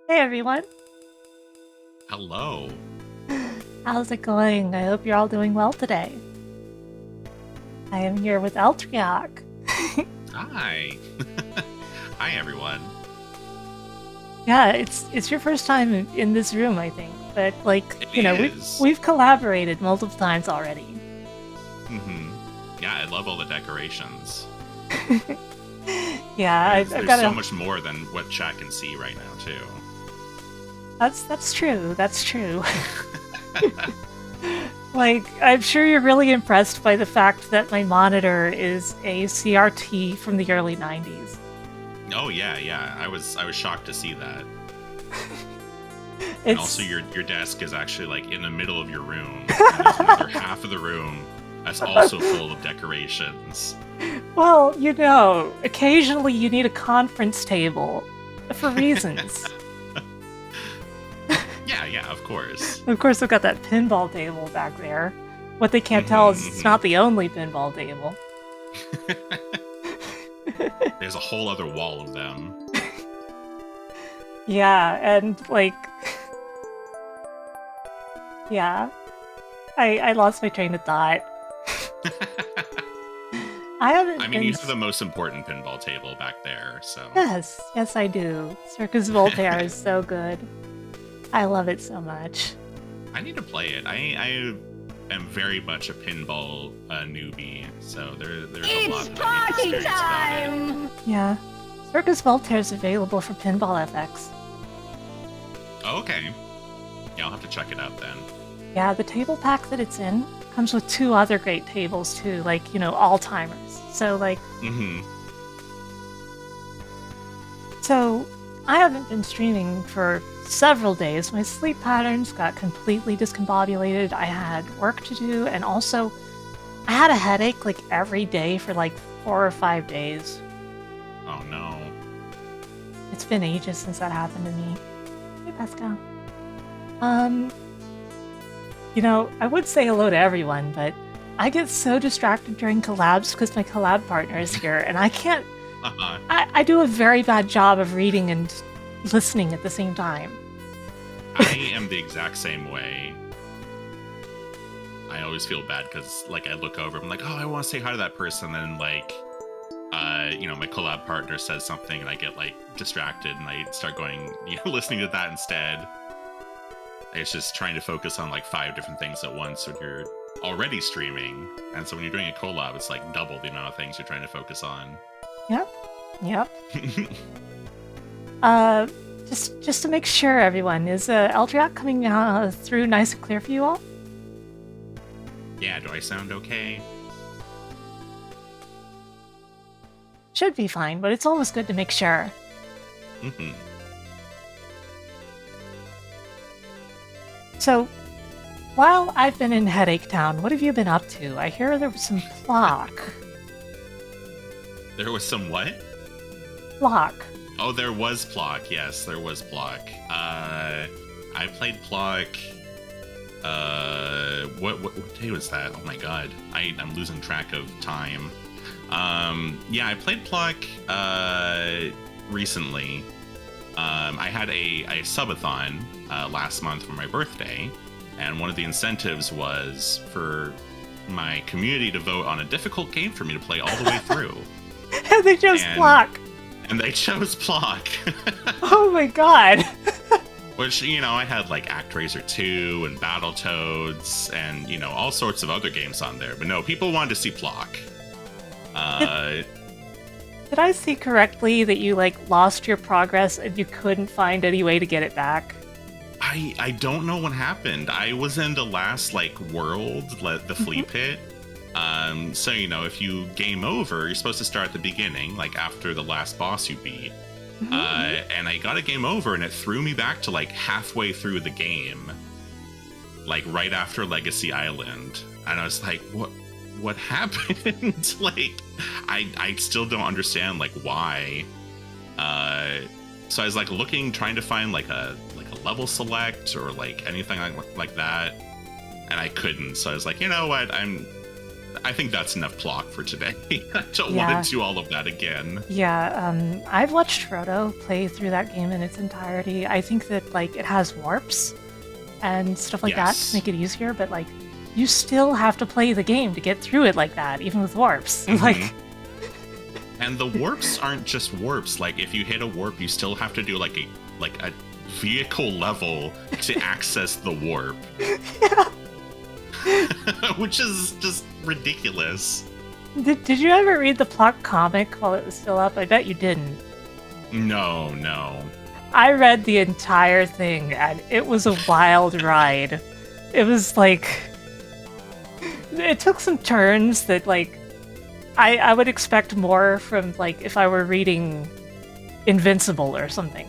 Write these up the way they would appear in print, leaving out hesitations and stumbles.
Hey everyone, Hello. how's it going? I hope you're all doing well today. I am here with Eltrioch. Hi. Hi, everyone. Yeah, it's your first time in this room, I think. But It we've is. we've collaborated multiple times already. Mm-hmm. Yeah, I love all the decorations. Yeah, There's I've there's got so a. much more than what chat can see right now, too. That's true. That's true. I'm sure you're really impressed by the fact that my monitor is a CRT from the early '90s. Oh yeah, yeah. I was shocked to see that. And also It's your desk is actually like in the middle of your room, and there's another half of the room that's also full of decorations. Well, occasionally you need a conference table for reasons. Yeah, yeah, of course. Of course, I've got that pinball table back there. What they can't tell is it's Mm-hmm, not the only pinball table. mm-hmm. There's a whole other wall of them. Yeah, and yeah, I lost my train of thought. I I haven't mean, been. you have the most important pinball table back there, so. Yes, yes, I do. Circus Voltaire is so good. I love it so much. I need to play it. I am very much a pinball newbie, so there's a It's lot that I need to party experience about it. time! Yeah, Circus Voltaire is available for Pinball FX. Oh, okay. Yeah, I'll have to check it out then. Yeah, the table pack that it's in comes with two other great tables too, all timers. Mm-hmm. So I haven't been streaming for several days. My sleep patterns got completely discombobulated. I had work to do, and also I had a headache like every day for like 4 or 5 days. Oh no. It's been ages since that happened to me. Hey, Pascal. Um, I would say hello to everyone, but I get so distracted during collabs because my collab partner is here, and I can't. Uh-huh. I do a very bad job of reading and listening at the same time. I am the exact same way. I always feel bad because like I look over, I'm like, oh, I want to say hi to that person, and then my collab partner says something, and I get like distracted, and I start going, listening to that instead. It's just trying to focus on like 5 different things at once when you're already streaming. And so when you're doing a collab, it's like double the amount of things you're trying to focus on. Yep. Yep. Uh, just to make sure, everyone, is Eltrioch coming through nice and clear for you all? Yeah, do I sound okay? Should be fine, but it's always good to make sure. Mm-hmm. So, while I've been in Headache Town, what have you been up to? I hear there was some Plock. There was some what? Plock. Oh, there was Plock. Yes, there was Plock. I played Plock. What day was that? Oh my god, I'm losing track of time. Yeah, I played Plock recently. I had a subathon last month for my birthday, and one of the incentives was for my community to vote on a difficult game for me to play all the way through. And they chose and Plock. and they chose Plock. Oh my god. Which, I had like ActRaiser 2 and Battletoads and, all sorts of other games on there. But no, people wanted to see Plock. Did I see correctly that you lost your progress and you couldn't find any way to get it back? I don't know what happened. I was in the last world, the flea pit. So if you game over, you're supposed to start at the beginning, like after the last boss you beat. And I got a game over, and it threw me back to halfway through the game, right after Legacy Island, and I was like, what happened? I still don't understand why. So I was looking, trying to find a level select or anything like that, and I couldn't. So I was like, you know what, I think that's enough Plock for today. I don't Yeah. want to do all of that again. Yeah, I've watched Frodo play through that game in its entirety. I think that like it has warps and stuff like that to Yes. make it easier, but like you still have to play the game to get through it like that, even with warps. Mhm. Like, And the warps aren't just warps. Like if you hit a warp, you still have to do like a vehicle level to access the warp. yeah. Which is just ridiculous. Did you ever read the Plot comic while it was still up? I bet you didn't. No. I read the entire thing, and it was a wild ride. It was like... It took some turns that, like... I would expect more from, like, if I were reading Invincible or something.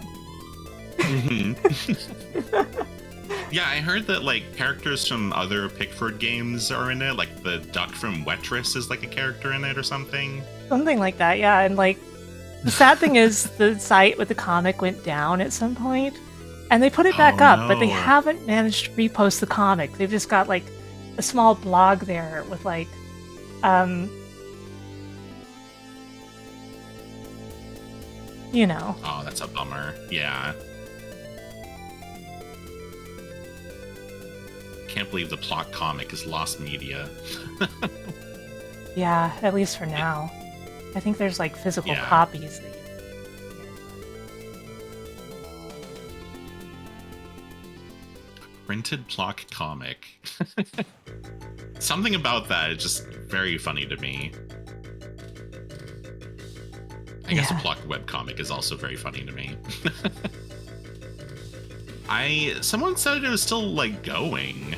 Yeah, I heard that like characters from other Pickford games are in it. Like the duck from Wetris is like a character in it or something. Something like that, yeah. And, like, the sad thing is the site with the comic went down at some point, and they put it back up, but they no. haven't managed to repost the comic. They've just got, like, a small blog there with, like, you know. Oh, that's a bummer. Yeah. Can't believe the Plot comic is lost media. Yeah, at least for now. I think there's, like, physical Yeah. copies that you... Printed Plot comic. Something about that is just very funny to me. I guess a Yeah. Plot webcomic is also very funny to me. Someone said it was still like going.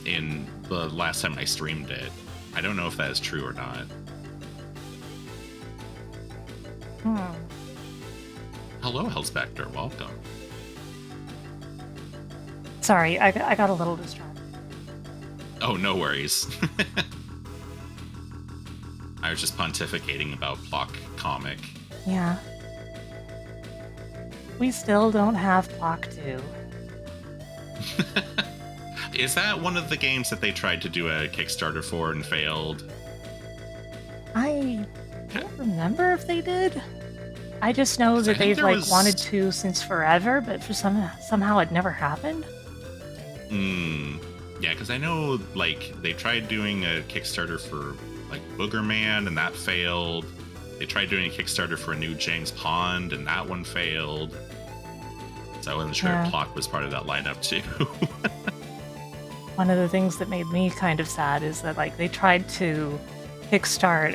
In the last time I streamed it. I don't know if that is true or not. Hello, Hellspectre. Welcome. Sorry, I got a little distracted. Oh, no worries. I was just pontificating about Plock comic. Yeah. We still don't have Block 2. Is that one of the games that they tried to do a Kickstarter for and failed? I don't remember if they did. I just know 'Cause I that think they've there like was- wanted to since forever, but for somehow it never happened. Yeah, because I know like they tried doing a Kickstarter for like Boogerman and that failed. They tried doing a Kickstarter for a new James Pond and that one failed. So I wasn't sure Yeah. if Plock was part of that lineup too. One of the things that made me kind of sad is that like they tried to kickstart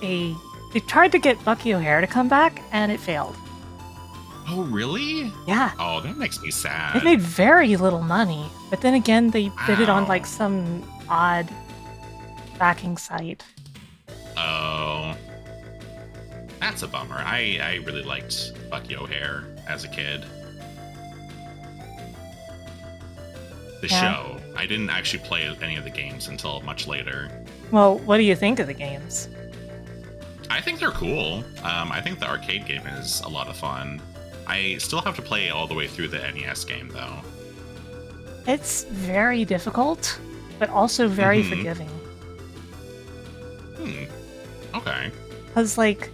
they tried to get Bucky O'Hare to come back and it failed. Oh, really? Yeah. Oh, that makes me sad. They made very little money, but then again they did it on Wow. like some odd backing site. Oh, that's a bummer. I really liked Bucky O'Hare as a kid. The Yeah. show. I didn't actually play any of the games until much later. Well, what do you think of the games? I think they're cool. I think the arcade game is a lot of fun. I still have to play all the way through the NES game though. It's very difficult, but also very Mhm. forgiving. Okay. Because, like,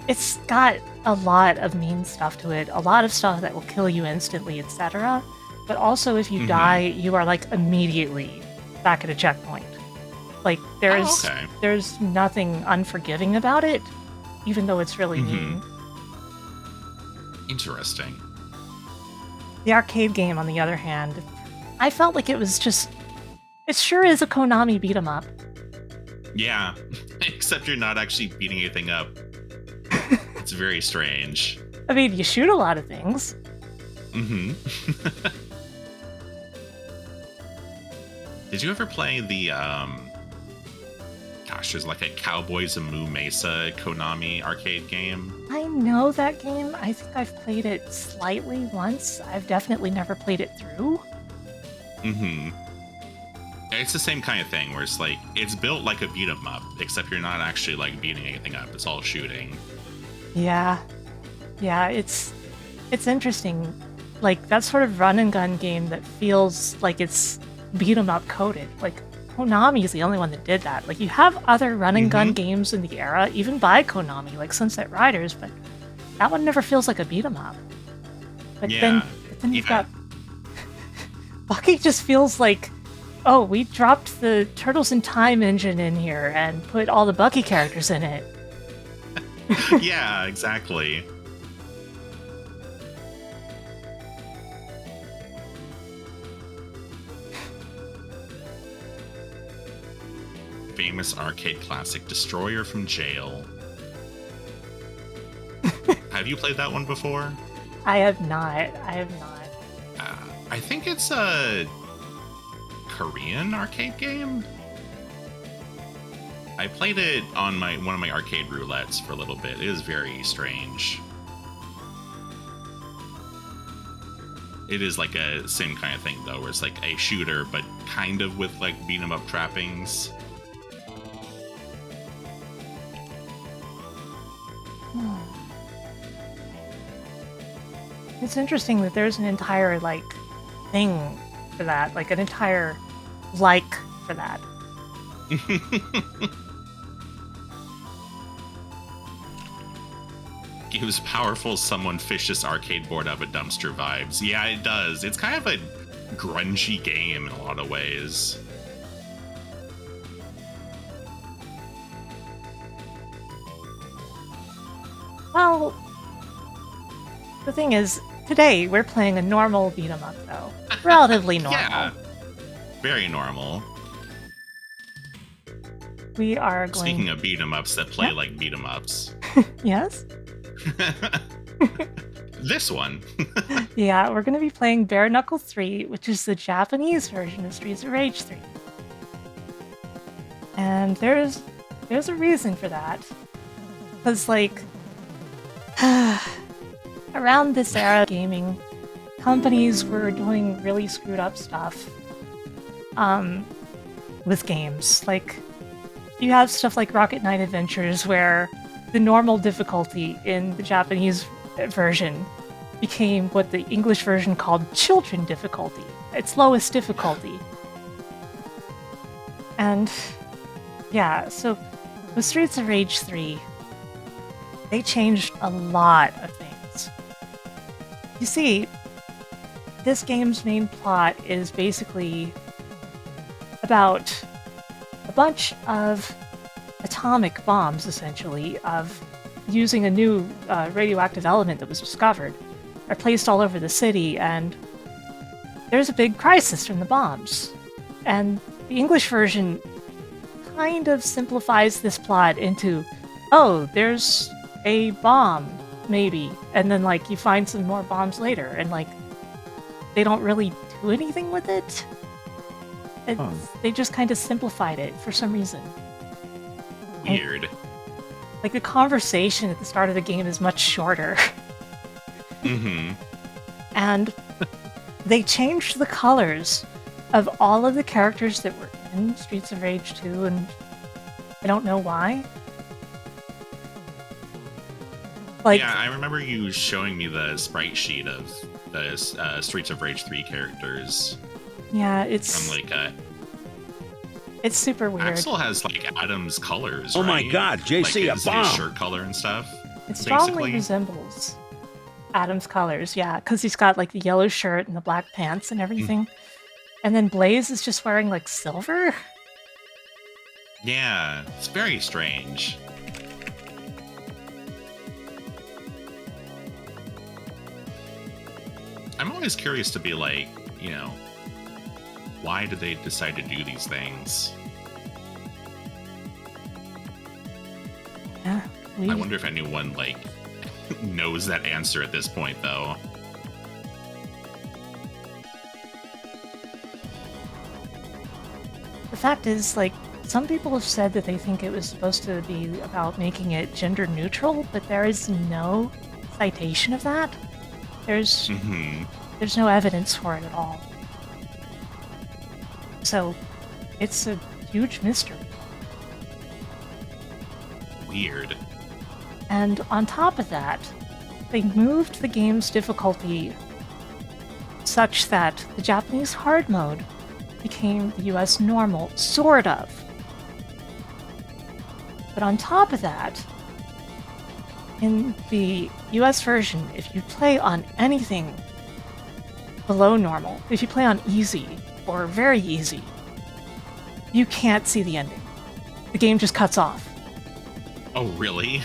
it's got a lot of mean stuff to it, a lot of stuff that will kill you instantly, etc. But also, if you Mhm. die, you are, like, immediately back at a checkpoint. Like, there's okay. there's nothing unforgiving about it, even though it's really Mhm. mean. Interesting. The arcade game, on the other hand, I felt like it was just... It sure is a Konami beat 'em up. Yeah. Except you're not actually beating anything up. It's very strange. I mean, you shoot a lot of things. Mm-hmm. Did you ever play the gosh, there's like a Cowboys of Moo Mesa Konami arcade game? I know that game. I think I've played it slightly once. I've definitely never played it through. Mm-hmm. It's the same kind of thing where it's like it's built like a beat 'em up, except you're not actually like beating anything up. It's all shooting. Yeah. Yeah, it's interesting. Like that sort of run and gun game that feels like it's beat 'em up coded. Like, Konami is the only one that did that. Like, you have other run and gun games in the era, even by Konami, like Sunset Riders, but that one never feels like a beat 'em up. But then you've got Bucky just feels like, oh, we dropped the Turtles in Time engine in here and put all the Bucky characters in it. Yeah, exactly. Famous arcade classic, Destroyer from Jail. Have you played that one before? I have not. I think it's a Korean arcade game. I played it on one of my arcade roulettes for a little bit. It is very strange. It is like a same kind of thing though, where it's like a shooter, but kind of with like beat 'em up trappings. It's interesting that there's an entire, like, thing for that. Like, an entire like for that. Gives powerful someone fish this arcade board out of a dumpster vibes. Yeah, it does. It's kind of a grungy game in a lot of ways. Well, the thing is, today we're playing a normal beat 'em up, though. Relatively normal. Yeah, very normal. We are going... Speaking of beat 'em ups that play like beat 'em ups. Yes? This one. Yeah, we're going to be playing Bare Knuckle 3, which is the Japanese version of Streets of Rage 3. And there's a reason for that. Because, like, around this era of gaming, companies were doing really screwed up stuff with games. Like, you have stuff like Rocket Knight Adventures, where the normal difficulty in the Japanese version became what the English version called children difficulty. Its lowest difficulty. And yeah, so with Streets of Rage 3, they changed a lot of things. You see, this game's main plot is basically about a bunch of atomic bombs, essentially, of using a new radioactive element that was discovered, are placed all over the city, and there's a big crisis from the bombs. And the English version kind of simplifies this plot into, oh, there's a bomb, maybe, and then, like, you find some more bombs later, and, like, they don't really do anything with it. They just kind of simplified it for some reason. Weird. Like, the conversation at the start of the game is much shorter. Mm-hmm. And they changed the colors of all of the characters that were in Streets of Rage 2, and I don't know why. Like, yeah, I remember you showing me the sprite sheet of the Streets of Rage 3 characters. Yeah, it's... From, like, it's super weird. Axel has, like, Adam's colors, Oh right? my god, JC, like, a bomb! his shirt color and stuff. It strongly resembles Adam's colors, yeah, because he's got, like, the yellow shirt and the black pants and everything. And then Blaze is just wearing, like, silver? Yeah, it's very strange. I'm always curious to be like, you know, why did they decide to do these things? Yeah, I wonder if anyone, like, knows that answer at this point, though. The fact is, like, some people have said that they think it was supposed to be about making it gender neutral, but there is no citation of that. There's no evidence for it at all. So, it's a huge mystery. Weird. And on top of that, they moved the game's difficulty such that the Japanese hard mode became the US normal, sort of. But on top of that, in the US version, if you play on anything below normal, if you play on easy or very easy, you can't see the ending. The game just cuts off. Oh, really?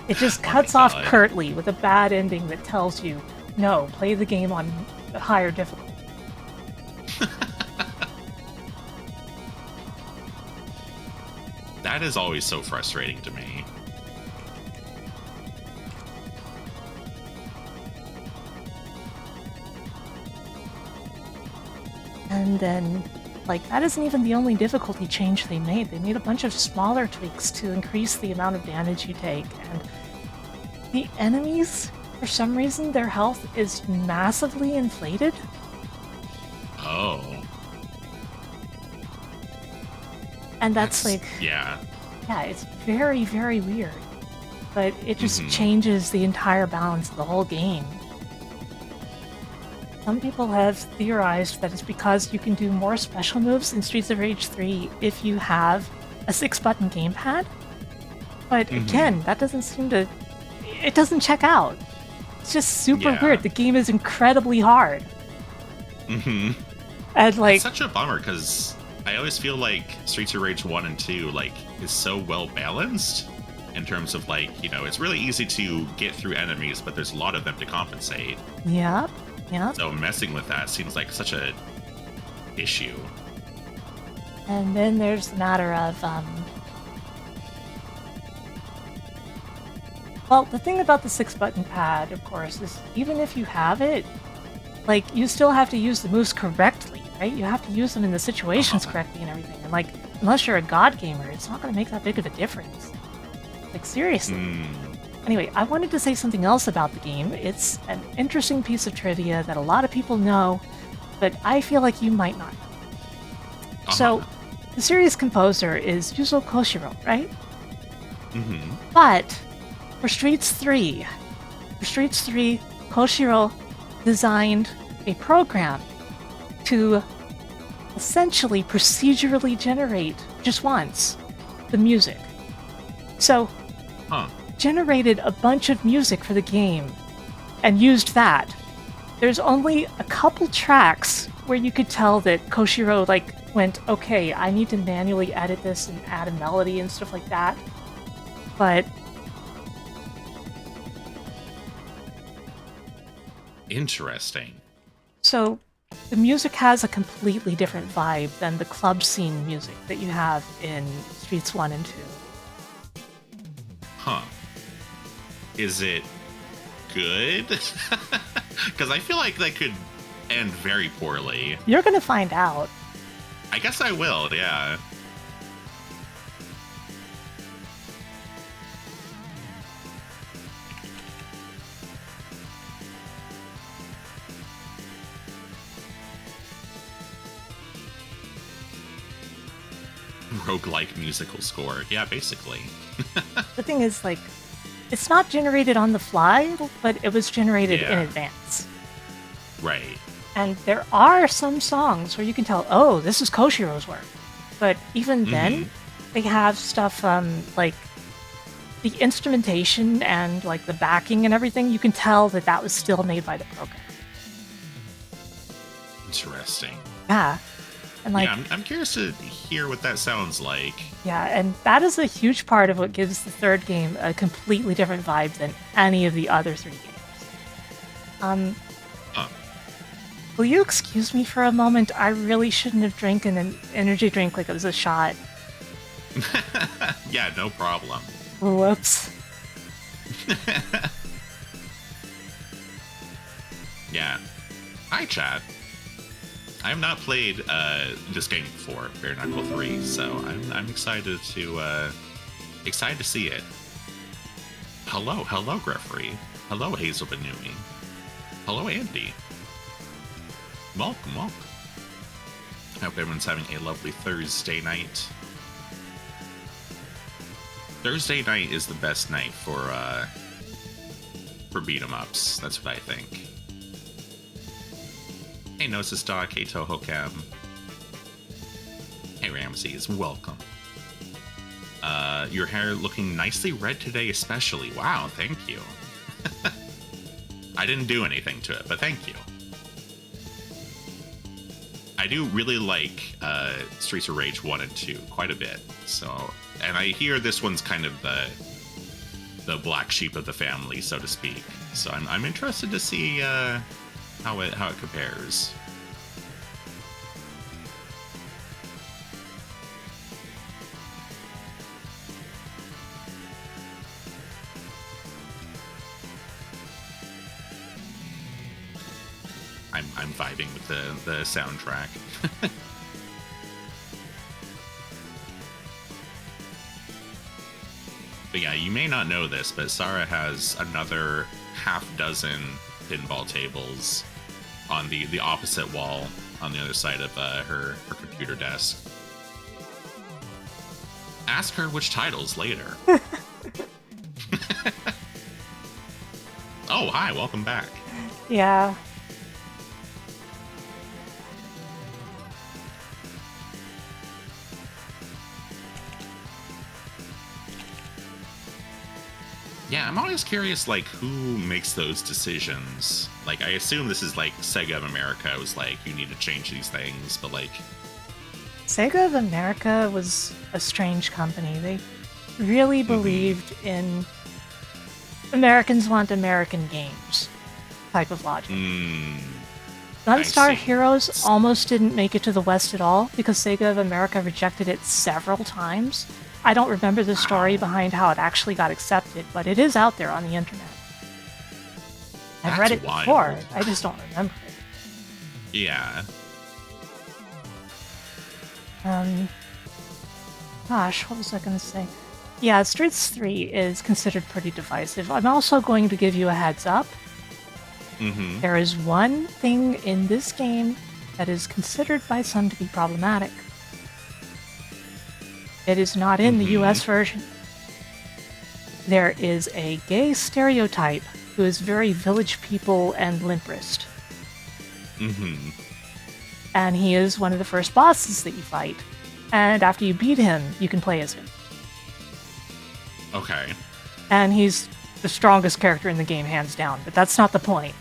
It just cuts off curtly with a bad ending that tells you, no, play the game on a higher difficulty. That is always so frustrating to me. And then, like, that isn't even the only difficulty change they made. They made a bunch of smaller tweaks to increase the amount of damage you take. And the enemies, for some reason, their health is massively inflated. Oh. And that's like... Yeah. Yeah, it's very, very weird. But it just changes the entire balance of the whole game. Some people have theorized that it's because you can do more special moves in Streets of Rage 3 if you have a 6-button gamepad. But again, that doesn't seem to... It doesn't check out. It's just super weird. The game is incredibly hard. And like... It's such a bummer, because I always feel like Streets of Rage 1 and 2, like, is so well balanced in terms of, like, you know, it's really easy to get through enemies, but there's a lot of them to compensate. Yep. Yeah. So messing with that seems like such a issue. And then there's the matter of, well, the thing about the 6-button pad, of course, is even if you have it, like, you still have to use the moves correctly, right? You have to use them in the situations correctly and everything. And, like, unless you're a god gamer, it's not going to make that big of a difference. Like, seriously. Anyway, I wanted to say something else about the game. It's an interesting piece of trivia that a lot of people know, but I feel like you might not know. So, the series composer is Yuzo Koshiro, right? But for Streets 3, Koshiro designed a program to essentially procedurally generate, just once, the music. So, generated a bunch of music for the game and used that. There's only a couple tracks where you could tell that Koshiro, like, went, okay, I need to manually edit this and add a melody and stuff like that. But... Interesting. So, the music has a completely different vibe than the club scene music that you have in Streets 1 and 2. Is it good? Because I feel like that could end very poorly. You're gonna find out. I guess I will, yeah. Roguelike musical score. Yeah, basically. The thing is, like, it's not generated on the fly, but it was generated in advance. Right. And there are some songs where you can tell, oh, this is Koshiro's work. But even then, they have stuff, like, the instrumentation and, like, the backing and everything, you can tell that that was still made by the program. Interesting. Yeah. And, like, yeah, I'm curious to hear what that sounds like. Yeah, and that is a huge part of what gives the third game a completely different vibe than any of the other 3 games. Will you excuse me for a moment? I really shouldn't have drinking an energy drink like it was a shot. Yeah, no problem. Whoops. Yeah. Hi, chat. I have not played this game before, Bare Knuckle 3, so I'm excited to see it. Hello, Greffery. Hello, Hazel Benumi. Hello, Andy. Welcome. I hope everyone's having a lovely Thursday night. Thursday night is the best night for beat 'em ups. That's what I think. Hey, Gnosis Dog. Hey, Toho Cam. Hey, Ramses. Welcome. Your hair looking nicely red today, especially. Wow, thank you. I didn't do anything to it, but thank you. I do really like Streets of Rage 1 and 2 quite a bit. So, and I hear this one's kind of the black sheep of the family, so to speak. So I'm interested to see how it compares. I'm vibing with the soundtrack. But yeah, you may not know this, but Sarah has another half dozen pinball tables on the opposite wall on the other side of her computer desk. Ask her which titles later. Oh, hi, welcome back. Yeah. Yeah, I'm always curious, like, who makes those decisions. Like, I assume this is, like, Sega of America was like, you need to change these things, but, like... Sega of America was a strange company. They really believed in Americans want American games type of logic. Gunstar Heroes almost didn't make it to the West at all because Sega of America rejected it several times. I don't remember the story behind how it actually got accepted, but it is out there on the internet. I've read it before, I just don't remember it. Yeah. Gosh, what was I going to say? Yeah, Streets 3 is considered pretty divisive. I'm also going to give you a heads up. There is one thing in this game that is considered by some to be problematic. It is not in the US version. There is a gay stereotype who is very village people and limp wrist. And he is one of the first bosses that you fight. And after you beat him, you can play as him. Okay. And he's the strongest character in the game, hands down, but that's not the point.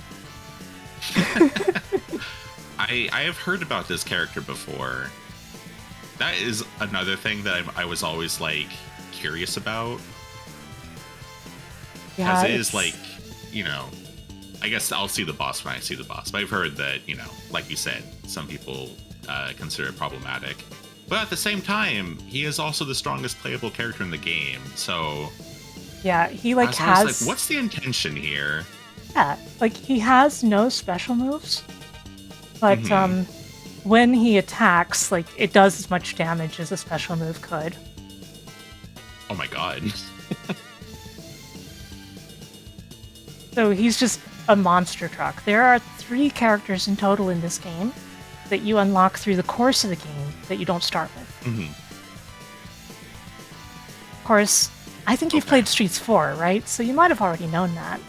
I have heard about this character before. That is another thing that I was always, like, curious about. Because it is, like, you know, I guess I'll see the boss when I see the boss. But I've heard that, you know, like you said, some people consider it problematic. But at the same time, he is also the strongest playable character in the game, so... Yeah, he, like, I was like, what's the intention here? Yeah, like, he has no special moves. But, when he attacks, like, it does as much damage as a special move could. Oh my god. So he's just a monster truck. There are 3 characters in total in this game that you unlock through the course of the game that you don't start with. Of course, I think you've played Streets 4, right? So you might have already known that.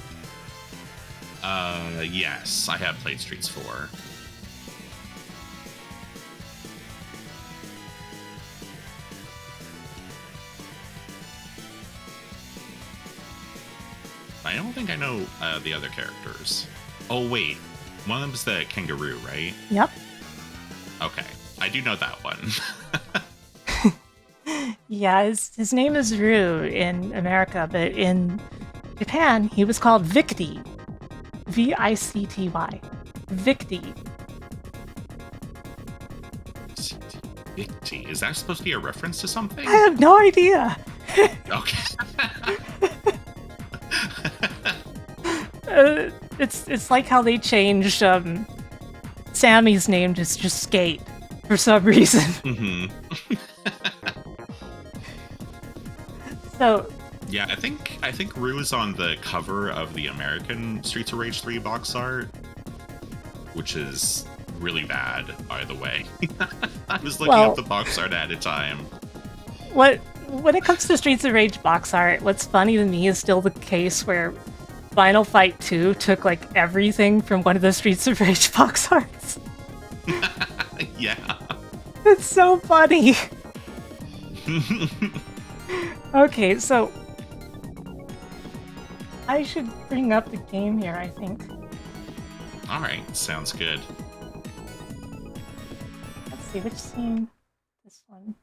Yes, I have played Streets 4. I don't think I know the other characters. Oh, wait. One of them's the kangaroo, right? Yep. Okay. I do know that one. Yeah, his name is Ryu in America, but in Japan, he was called Victy. V-I-C-T-Y. Victy. Victy. Is that supposed to be a reference to something? I have no idea. Okay. It's like how they changed Sammy's name to just Skate for some reason. So yeah, I think Rue is on the cover of the American Streets of Rage 3 box art, which is really bad, by the way. I was looking up the box art at a time. When it comes to Streets of Rage box art, what's funny to me is still the case where Final Fight 2 took, like, everything from one of the Streets of Rage box arts. Yeah. It's so funny. Okay, so I should bring up the game here, I think. All right, sounds good. Let's see, which scene? This one.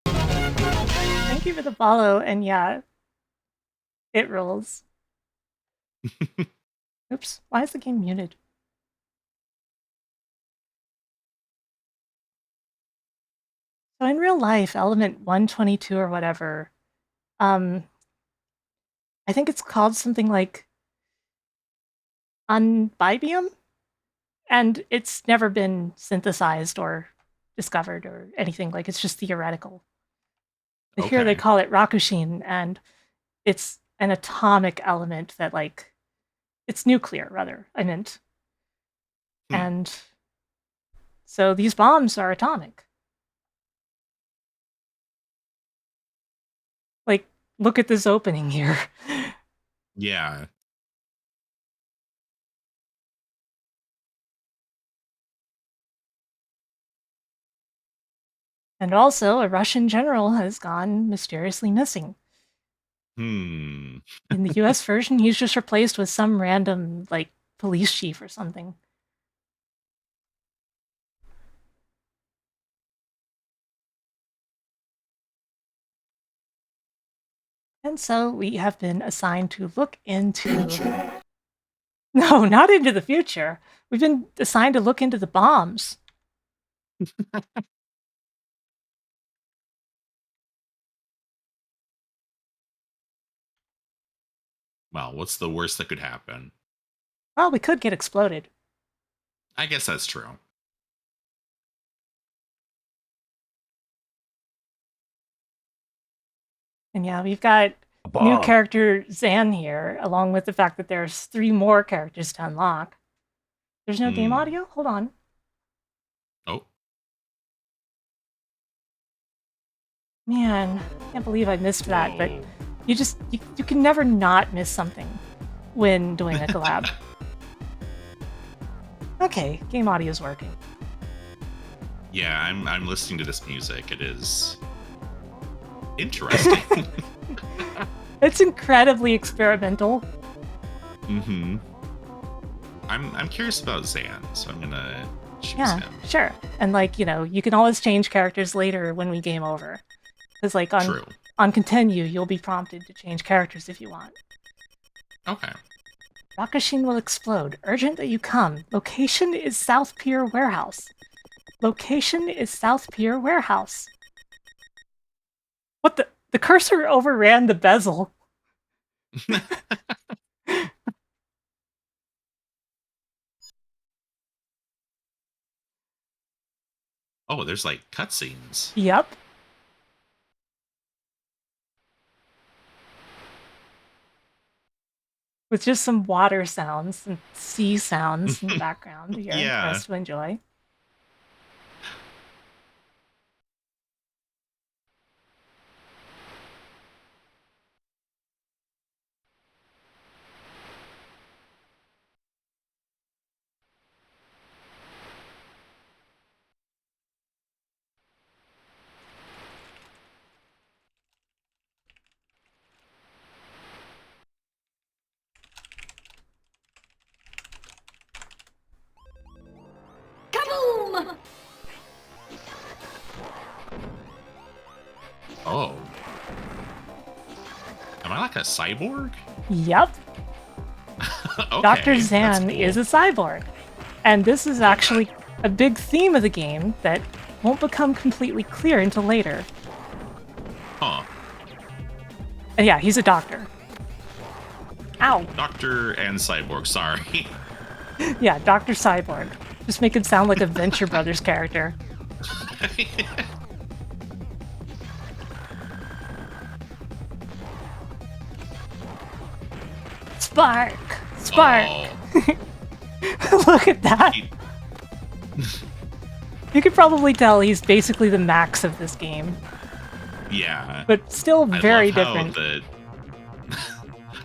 Thank you for the follow, and yeah, it rolls. Oops, why is the game muted? So in real life, element 122 or whatever, I think it's called something like unbibium, and it's never been synthesized or discovered or anything. Like, it's just theoretical. Here they Okay. call it Rakushin, and it's an atomic element that, like, it's nuclear, rather, I meant. And so these bombs are atomic. Like, look at this opening here. Yeah. And also, a Russian general has gone mysteriously missing. Hmm. In the US version, he's just replaced with some random, like, police chief or something. And so we have been assigned to look into... No, not into the future. We've been assigned to look into the bombs. Well, what's the worst that could happen? Well, we could get exploded. I guess that's true. And yeah, we've got new Bomb. character Zan here, along with the fact that there's 3 more characters to unlock. There's no game audio? Hold on. Oh. Man, can't believe I missed that, but Whoa. you can never not miss something when doing a collab. Okay, game audio is working. Yeah, I'm listening to this music. It is interesting. It's incredibly experimental. Mm-hmm. I'm curious about Zan, so I'm gonna choose him. Sure. And, like, you know, you can always change characters later when we game over. Because, like, True. on continue, you'll be prompted to change characters if you want. Okay. Rakushin will explode. Urgent that you come. Location is South Pier Warehouse. Location is South Pier Warehouse. What the? The cursor overran the bezel. Oh, there's like cutscenes. Yep. With just some water sounds and sea sounds in the background here Yeah. for us to enjoy. Kaboom! Oh. Am I like a cyborg? Yep. Okay, Dr. that's Zan cool. is a cyborg. And this is actually a big theme of the game that won't become completely clear until later. Huh. And yeah, he's a doctor. Ow. Doctor and cyborg, sorry. Yeah, Dr. Cyborg. Just make it sound like a Venture Brothers character. Spark! Spark! Oh. Look at that! You could probably tell he's basically the max of this game, Yeah. but still very different.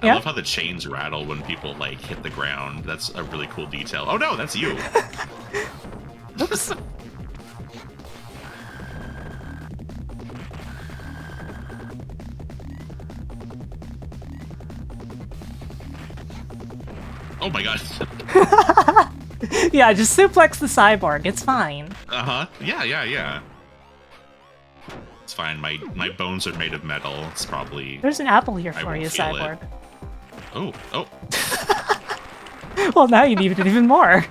I love how the chains rattle when people like hit the ground. That's a really cool detail. Oh no, that's you. Oops. Oh my god. Yeah, just suplex the cyborg. It's fine. Uh-huh. Yeah. It's fine. My bones are made of metal. It's probably... There's an apple here I for won't you, feel cyborg. it. Oh. Well, now you need it even more.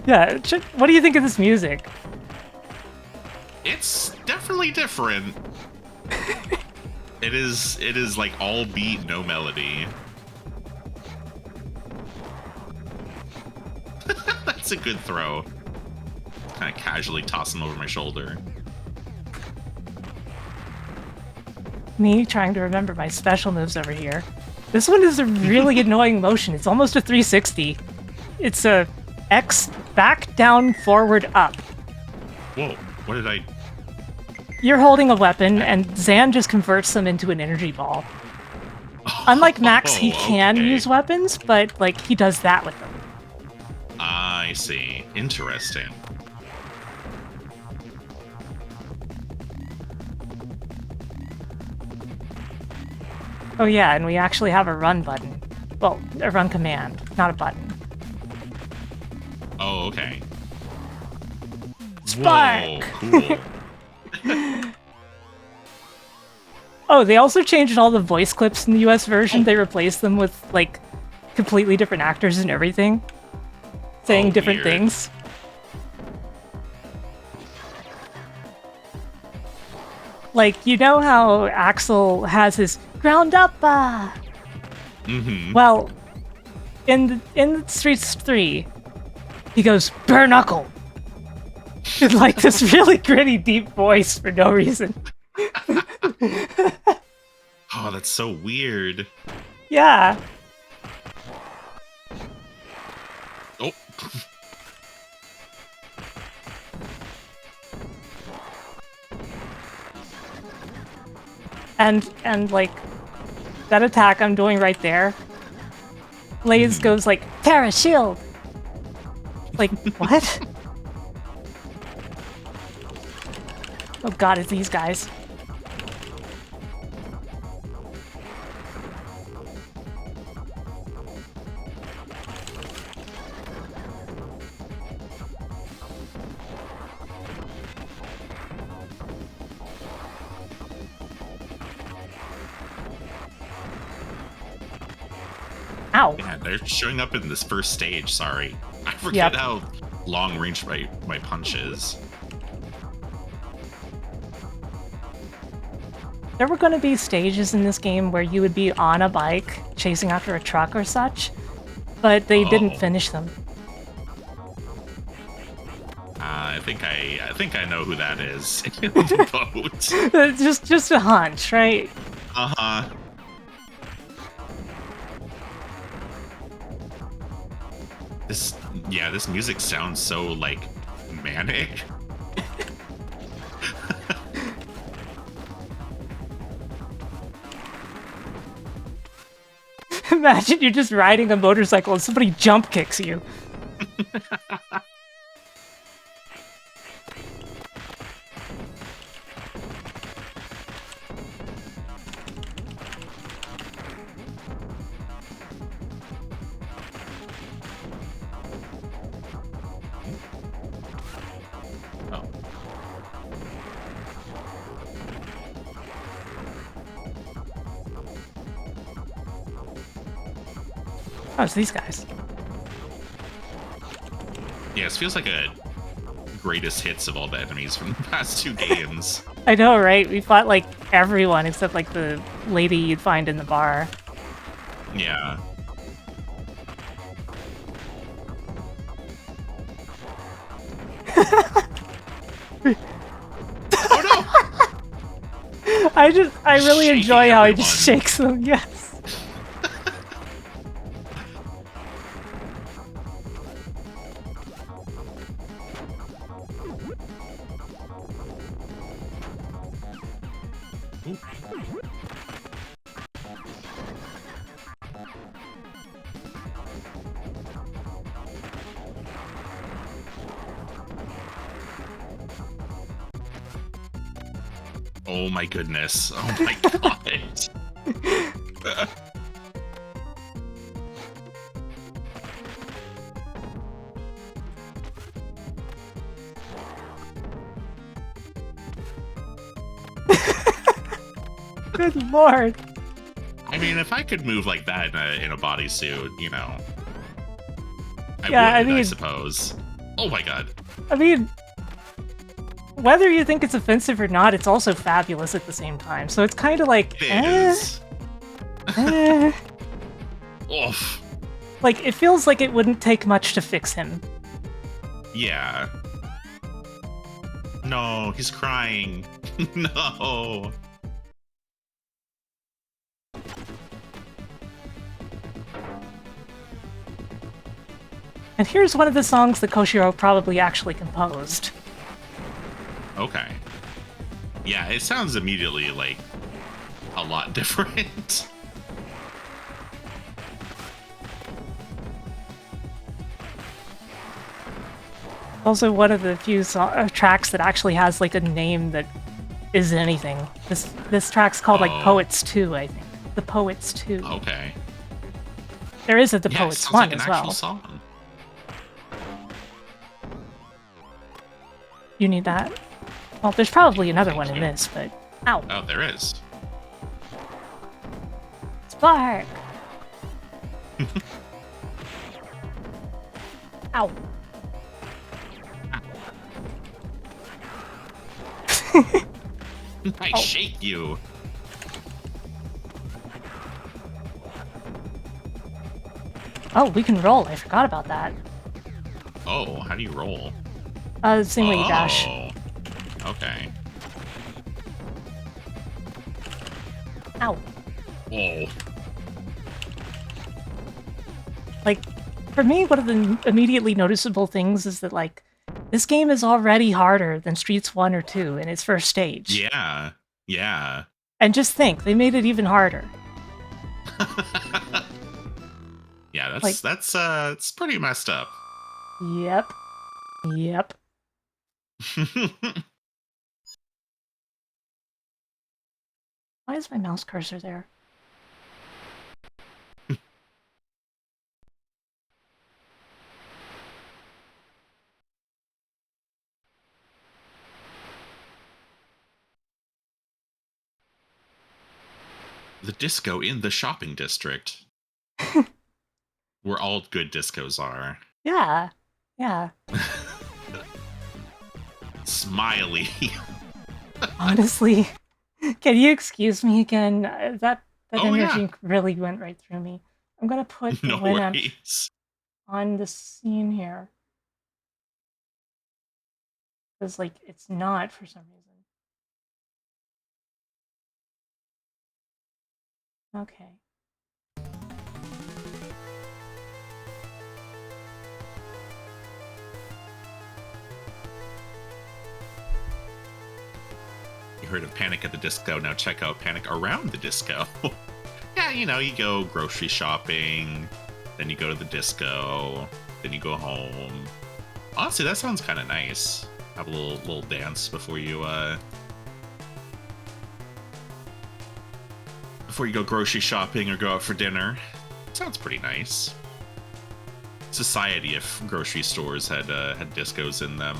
Yeah, what do you think of this music? It's definitely different. It is like all beat, no melody. That's a good throw. Kind of casually toss him over my shoulder. Me trying to remember my special moves over here. This one is a really annoying motion. It's almost a 360. It's a X, back, down, forward, up. Whoa, what did I... You're holding a weapon, and Zan just converts them into an energy ball. Unlike Max, he can use weapons, but, like, he does that with them. I see. Interesting. Oh yeah, and we actually have a run button. Well, a run command, not a button. Oh, okay. Spark! Whoa, cool. Oh, they also changed all the voice clips in the US version. They replaced them with, like, completely different actors and everything. Saying different weird. things. Like, you know how Axel has his ground up, Mm-hmm. Well, in Streets 3, he goes, "Bare knuckle!" In, like, this really gritty, deep voice for no reason. Oh, that's so weird. Yeah. Oh. And like, that attack I'm doing right there, Blaze goes like, "Terra shield!" Like, what? Oh god, it's these guys. Ow. Yeah, they're showing up in this first stage, sorry. I forget how long range my punch is. There were going to be stages in this game where you would be on a bike chasing after a truck or such, but they didn't finish them. I think I know who that is in the boat. just a hunch, right? Uh-huh. This music sounds so, like, manic. Imagine you're just riding a motorcycle and somebody jump kicks you. Oh, it's these guys. Yeah, it feels like a greatest hits of all the enemies from the past two games. I know, right? We fought, like, everyone except, like, the lady you'd find in the bar. Yeah. Oh no! I really Shaking enjoy how he just everyone. shakes them, yes. Oh my goodness. Oh my god. Good lord. I mean, if I could move like that in a bodysuit, you know, Yeah, I I mean- suppose. Oh my god. I mean, whether you think it's offensive or not, it's also fabulous at the same time. So it's kind of like, It is. Oof. Like, it feels like it wouldn't take much to fix him. Yeah. No, he's crying. No. And here's one of the songs that Koshiro probably actually composed. Okay. Yeah, it sounds immediately like a lot different. Also, one of the few tracks that actually has like a name that is anything. This track's called like Poets 2, I think. The Poets 2. Okay. There is a The Yeah, it Poets sounds 1 like an as actual well. song. You need that. Well, there's probably another one in this, but ow. Oh, there is. Spark. Ow. I shake you. Oh, we can roll. I forgot about that. Oh, how do you roll? Same way you dash. Okay. Ow. Whoa. Like, for me, one of the immediately noticeable things is that, like, this game is already harder than Streets 1 or 2 in its first stage. Yeah. Yeah. And just think, they made it even harder. Yeah, Like- it's pretty messed up. Yep. Yep. Why is my mouse cursor there? The disco in the shopping district. Where all good discos are. Yeah. Yeah. Smiley. Honestly. Can you excuse me again? That Oh, energy yeah. really went right through me. I'm gonna put the No Winamp worries. on the scene here. Because, like, it's not for some reason. Okay. You heard of Panic at the Disco, now check out Panic Around the Disco. Yeah, you know, you go grocery shopping, then you go to the disco, then you go home. Honestly, that sounds kind of nice. Have a little dance before you go grocery shopping or go out for dinner. Sounds pretty nice. Society if grocery stores had discos in them.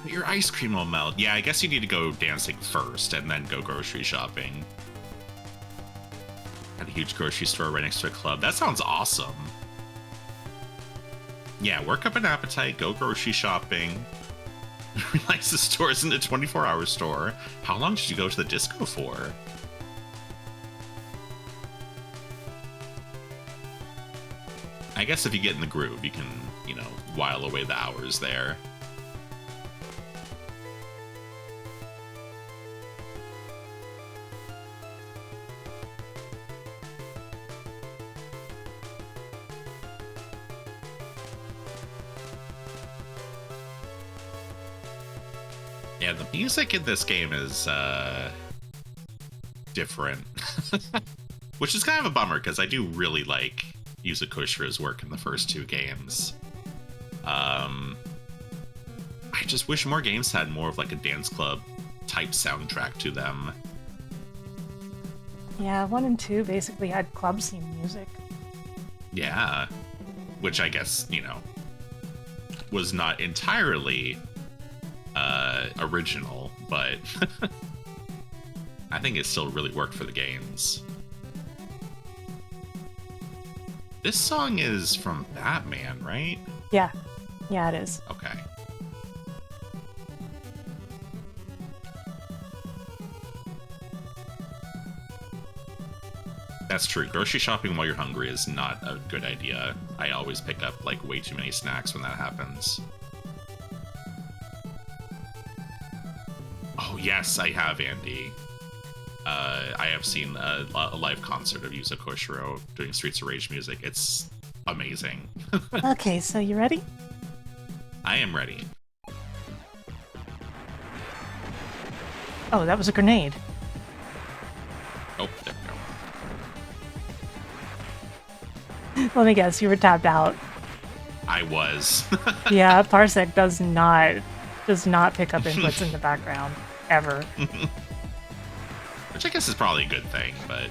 But your ice cream will melt. Yeah, I guess you need to go dancing first and then go grocery shopping. Got a huge grocery store right next to a club. That sounds awesome. Yeah, work up an appetite, go grocery shopping. Realize the store isn't a 24-hour store. How long did you go to the disco for? I guess if you get in the groove, you can, you know, while away the hours there. Yeah, the music in this game is different. Which is kind of a bummer, because I do really like Yuzo Koshira's work in the first 2 games. I just wish more games had more of like a dance club type soundtrack to them. Yeah, 1 and 2 basically had club scene music. Yeah. Which I guess, you know, was not entirely original, but I think it still really worked for the games. This song is from Batman, right? Yeah. Yeah, it is. Okay. That's true. Grocery shopping while you're hungry is not a good idea. I always pick up like way too many snacks when that happens. Oh yes, I have, Andy. I have seen a live concert of Yuzo Koshiro doing Streets of Rage music. It's amazing. Okay, so you ready? I am ready. Oh, that was a grenade. Oh, there we go. Let me guess, you were tapped out. I was. Yeah, Parsec does not pick up inputs in the background ever. Which I guess is probably a good thing, but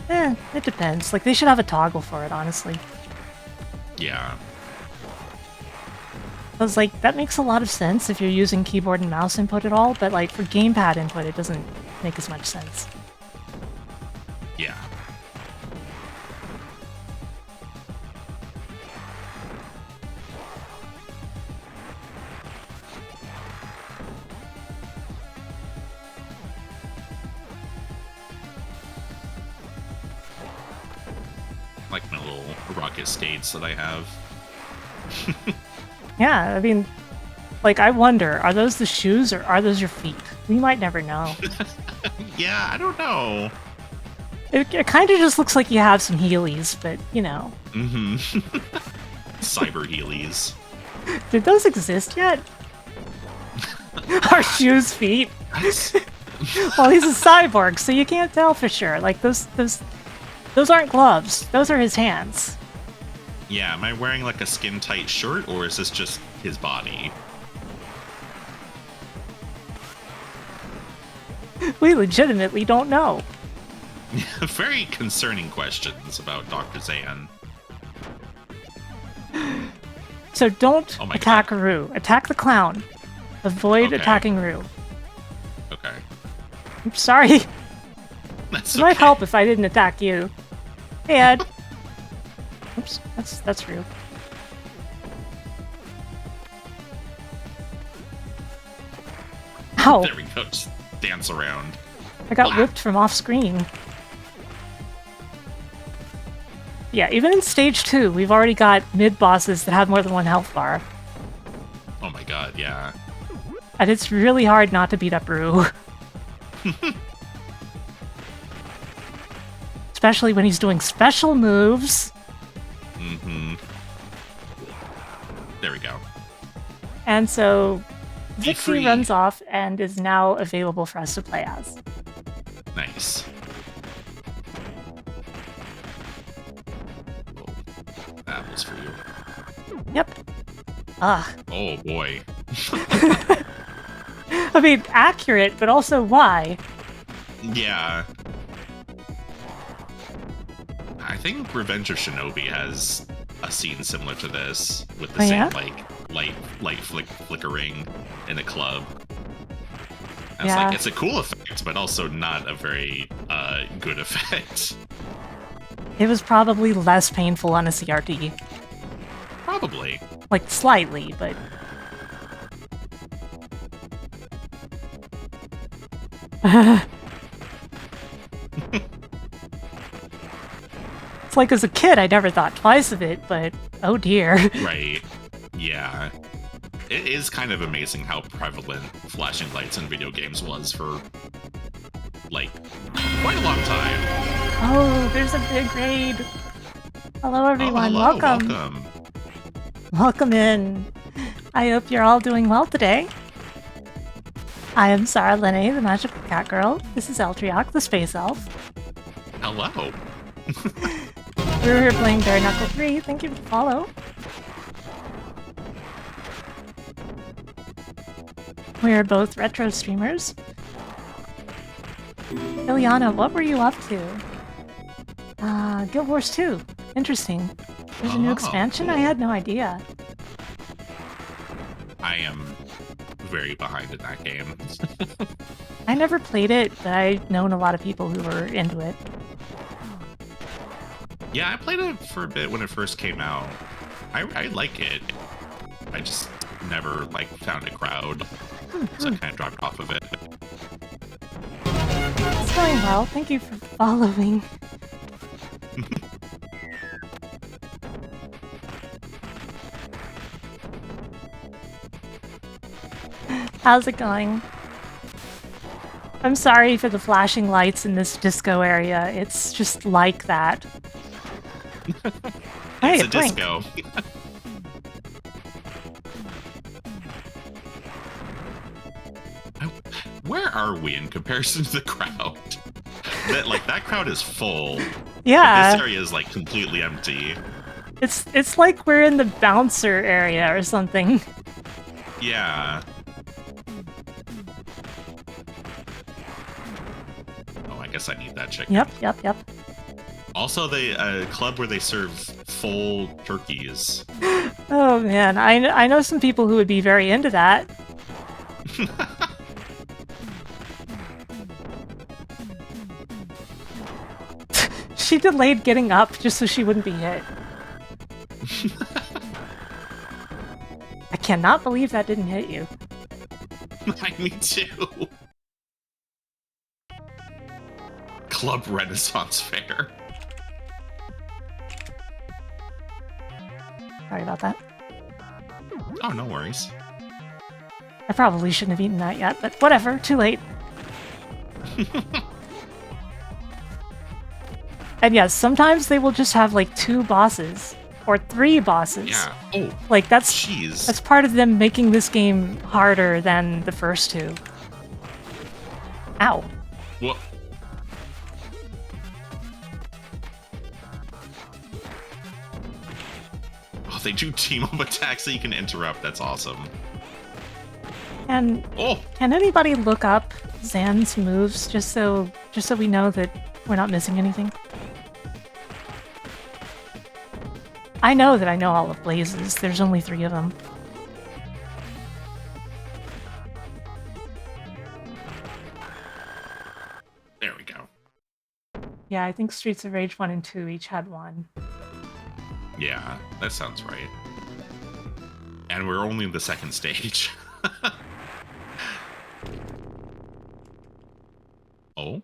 It depends. Like, they should have a toggle for it, honestly. yeah. I was like, that makes a lot of sense if you're using keyboard and mouse input at all, but like for gamepad input, it doesn't make as much sense. Yeah. Like my little rocket skates that I have. Yeah, I mean, like, I wonder, are those the shoes or are those your feet? We might never know. Yeah, I don't know. It kind of just looks like you have some Heelys, but, you know. Mm-hmm. Cyber Heelys. Did those exist yet? Are shoes feet? Well, he's a cyborg, so you can't tell for sure. Like, those aren't gloves. Those are his hands. Yeah, am I wearing like a skin-tight shirt, or is this just his body? We legitimately don't know. Very concerning questions about Dr. Zan. So don't Oh my attack God. Rue. Attack the clown. Avoid Okay. attacking Rue. Okay. I'm sorry. That's It might okay. help if I didn't attack you. Hey, Ed. Oops, that's Rue. Ow! There we go. Just dance around. I got Blah. whipped from off screen. Yeah, even in stage 2, we've already got mid-bosses that have more than 1 health bar. Oh my god, yeah. And it's really hard not to beat up Rue. Especially when he's doing special moves. Mm-hmm. There we go. And so Be Zixi free. runs off and is now available for us to play as. Nice. Oh, that was for you. Yep. Ah. Oh boy. I mean, accurate, but also why? Yeah. I think Revenge of Shinobi has a scene similar to this, with the Oh, same yeah? light flickering in a club. And Yeah. it's a cool effect, but also not a very good effect. It was probably less painful on a CRT. Probably. Like, slightly, but... It's like, as a kid, I never thought twice of it, but oh dear. Right. Yeah. It is kind of amazing how prevalent flashing lights in video games was for, like, quite a long time. Oh, there's a big raid. Hello, everyone. Oh, hello, Welcome. Welcome in. I hope you're all doing well today. I am Sarah Linne, the magical cat girl. This is Eltrioch, the space elf. Hello. We're here playing Bare Knuckle 3. Thank you for the follow. We're both retro streamers. Ileana, what were you up to? Guild Wars 2. Interesting. There's a new expansion? Cool. I had no idea. I am very behind in that game. I never played it, but I've known a lot of people who were into it. Yeah, I played it for a bit when it first came out. I like it. I just never found a crowd, so I kind of dropped off of it. It's going well. Thank you for following. How's it going? I'm sorry for the flashing lights in this disco area. It's just like that. It's a disco. Where are we in comparison to the crowd? That crowd is full. Yeah. But this area is completely empty. It's like we're in the bouncer area or something. Yeah. Oh, I guess I need that chicken. Yep. Also, the club where they serve full turkeys. Oh man, I know some people who would be very into that. She delayed getting up just so she wouldn't be hit. I cannot believe that didn't hit you. Me too. Club Renaissance Fair. Sorry about that. Oh, no worries. I probably shouldn't have eaten that yet, but whatever, too late. And yes, sometimes they will just have 2 bosses or 3 bosses. Yeah. Oh. That's part of them making this game harder than the first 2. Ow. What? Oh, they do team-up attacks that you can interrupt. That's awesome. And can anybody look up Zan's moves just so we know that we're not missing anything? I know that I know all of Blaze's. There's only 3 of them. There we go. Yeah, I think Streets of Rage 1 and 2 each had 1. Yeah, that sounds right. And we're only in the second stage. Oh?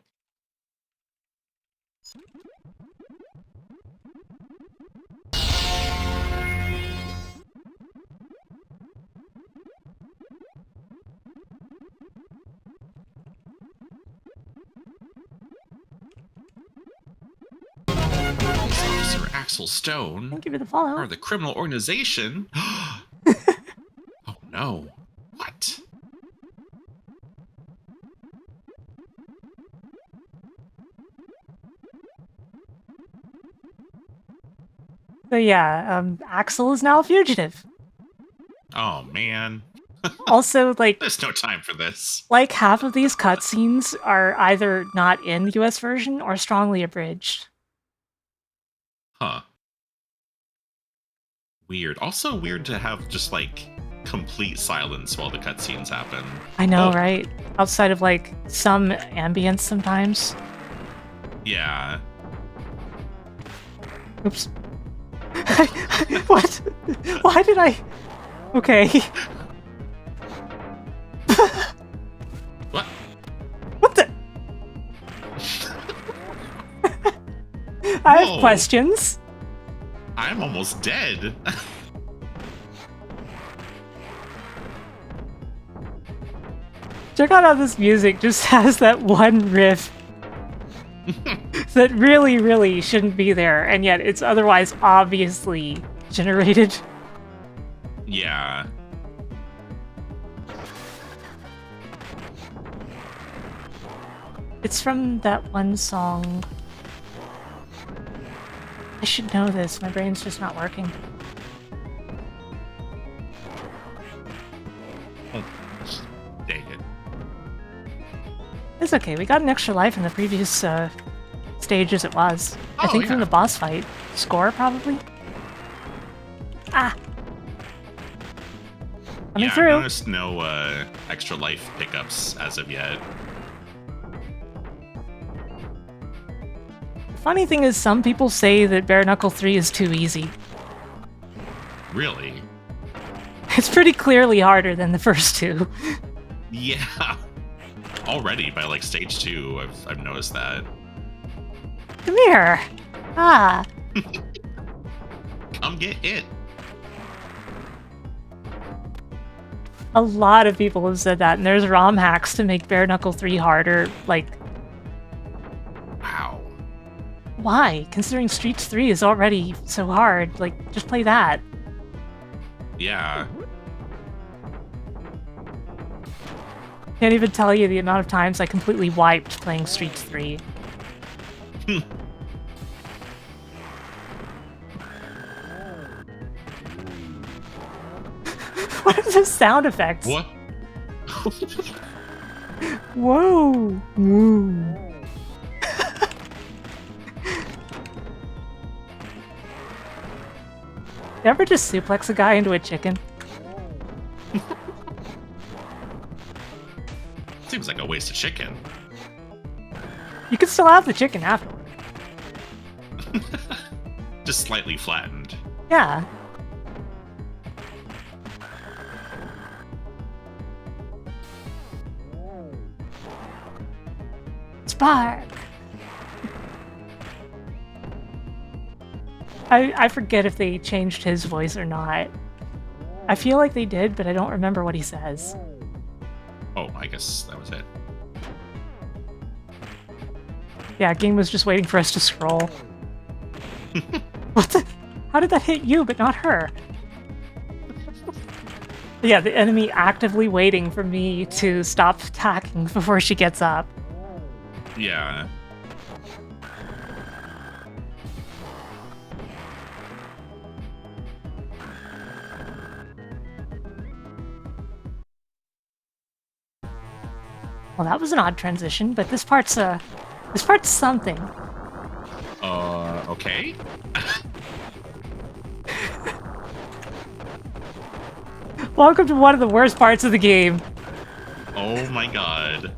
Officer Axel Stone. Thank you for the follow. Or the criminal organization. Oh no. What? So yeah, Axel is now a fugitive. Oh man. Also, there's no time for this. Half of these cutscenes are either not in the US version or strongly abridged. Huh. Weird. Also weird to have just complete silence while the cutscenes happen. I know, right? Outside of some ambience sometimes. Yeah. Oops. What? Why did I? Okay. What? What the? I have questions. I'm almost dead. Check out how this music just has that one riff that really, really shouldn't be there, and yet it's otherwise obviously generated. Yeah. It's from that one song. I should know this. My brain's just not working. Oh, dang it. It's okay. We got an extra life in the previous stage as it was. I think from the boss fight. Score, probably? Ah! Coming through. I've noticed no extra life pickups as of yet. Funny thing is, some people say that Bare Knuckle 3 is too easy. Really? It's pretty clearly harder than the first two. Yeah. Already by like stage 2, I've noticed that. Come here. Ah. Come get it. A lot of people have said that, and there's ROM hacks to make Bare Knuckle 3 harder. Like, wow. Why? Considering Streets 3 is already so hard. Like, just play that. Yeah. Can't even tell you the amount of times I completely wiped playing Streets 3. What are those sound effects? What? Whoa! Whoa! You ever just suplex a guy into a chicken? Seems like a waste of chicken. You can still have the chicken afterward. Just slightly flattened. Yeah. Spark! I forget if they changed his voice or not. I feel like they did, but I don't remember what he says. Oh, I guess that was it. Yeah, game was just waiting for us to scroll. What the? How did that hit you, but not her? Yeah, the enemy actively waiting for me to stop attacking before she gets up. Yeah. Well, that was an odd transition, but this part's something. Okay. Welcome to one of the worst parts of the game. Oh my god.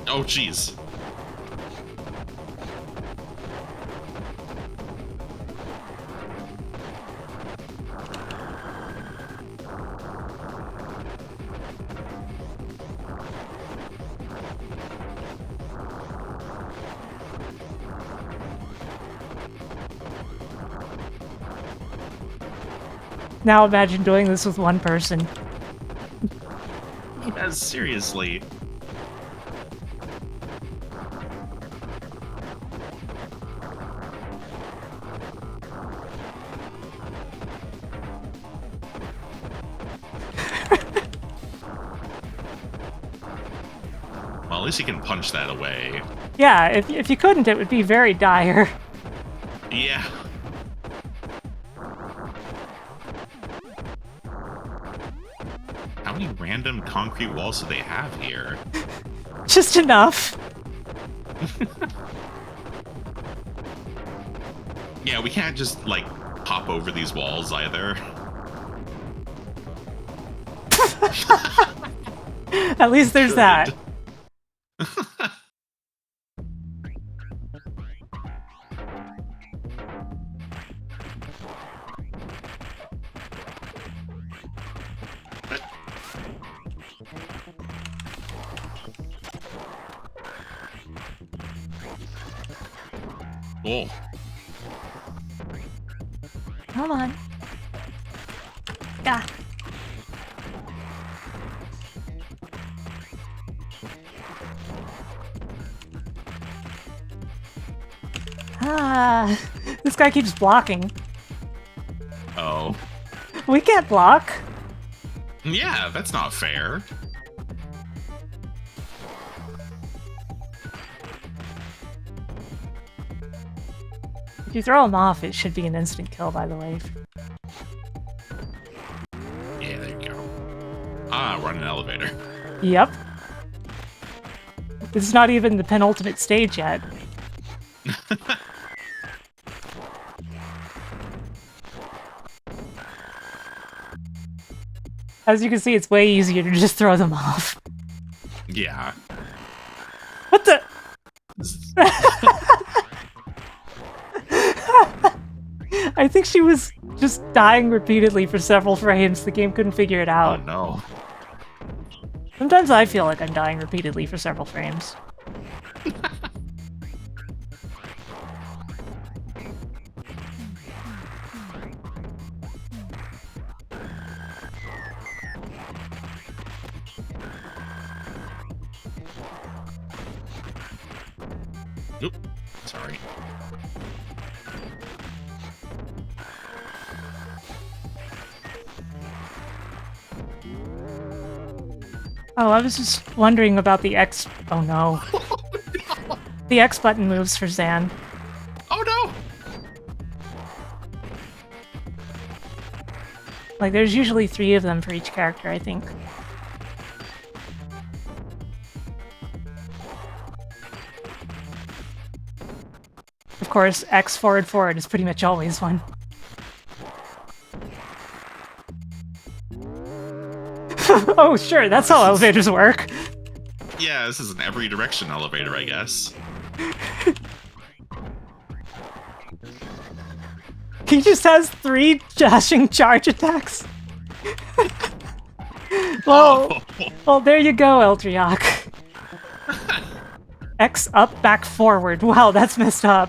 Oh, jeez. Now imagine doing this with one person. Yes, seriously. Well, at least you can punch that away. Yeah, if you couldn't, it would be very dire. Yeah. How many random concrete walls do they have here? Just enough. Yeah, we can't just, like, hop over these walls either. At least there's that. Oh. Come on. Yeah. Ah, this guy keeps blocking. Oh. We can't block. Yeah, that's not fair. If you throw him off, it should be an instant kill, by the way. Yeah, there you go. Ah, we're on an elevator. Yep. This is not even the penultimate stage yet. As you can see, it's way easier to just throw them off. Yeah. What the? I think she was just dying repeatedly for several frames. The game couldn't figure it Oh out. no. Sometimes I feel like I'm dying repeatedly for several frames. Oop. Sorry. Oh, I was just wondering about the X... Oh no. The X button moves for Zan. Oh no! Like, there's usually 3 of them for each character, I think. Of course, X forward is pretty much always one. Oh, sure, that's how elevators work. Yeah, this is an every direction elevator, I guess. He just has 3 dashing charge attacks. Well, Oh. well, there you go, Eltrioch. X up, back, forward. Wow, that's messed up.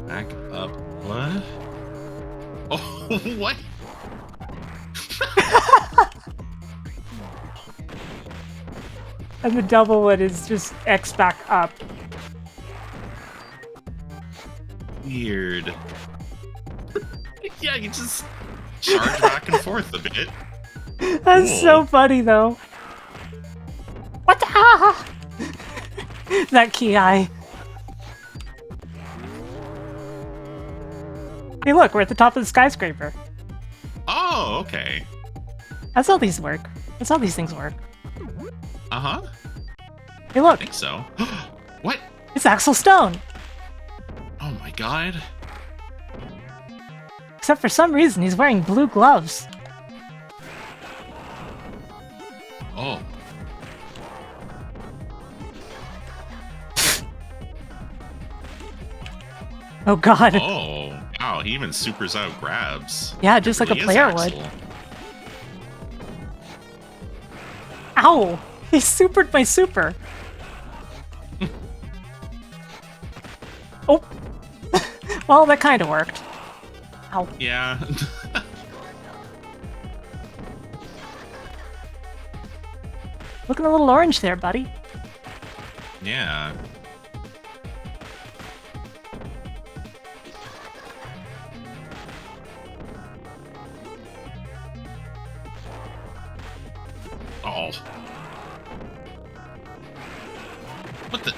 Back up. What? Oh, what? And the double one is just X back up. Weird. Yeah, you just charge back and forth a bit. That's Cool. so funny, though. What the? Ah! That key eye. Hey, look, we're at the top of the skyscraper. Oh, okay. That's how these work. That's how these things work. Uh-huh. Hey, look, I think so. What? it's Axel Stone. Oh my god. Except for some reason, he's wearing blue gloves. Oh. Oh god. Oh. Wow, he even supers out grabs. Yeah, just like a Really is player would. Axel. Ow! He supered my super. Oh. Well, that kind of worked. Ow. Yeah. Looking a little orange there, buddy. Yeah. Oh. What the?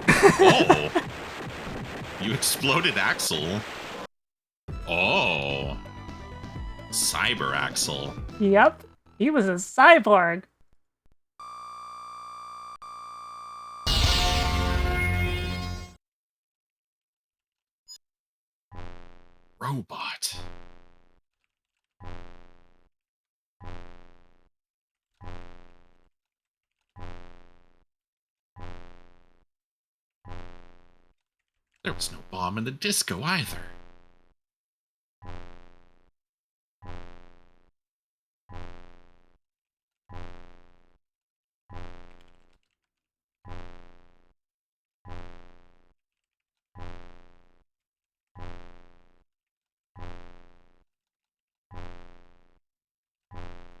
Oh. You exploded Axel. Oh. Cyber Axel. Yep. He was a cyborg. Robot. There was no bomb in the disco either.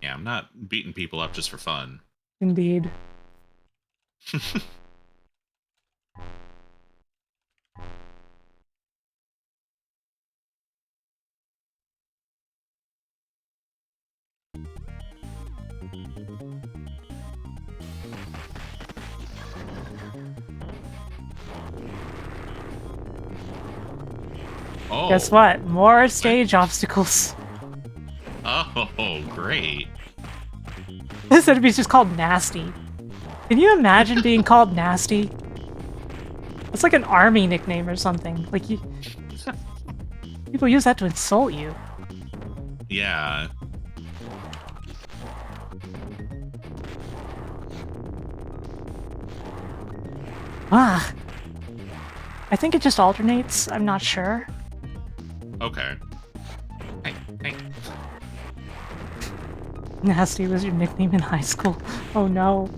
Yeah, I'm not beating people up just for fun. Indeed. Guess Oh. what? More stage obstacles. Oh, great. This enemy's just called Nasty. Can you imagine being called Nasty? It's like an army nickname or something. Like you, people use that to insult you. Yeah. Ah. I think it just alternates. I'm not sure. Okay. Hey. Nasty was your nickname in high school. Oh no.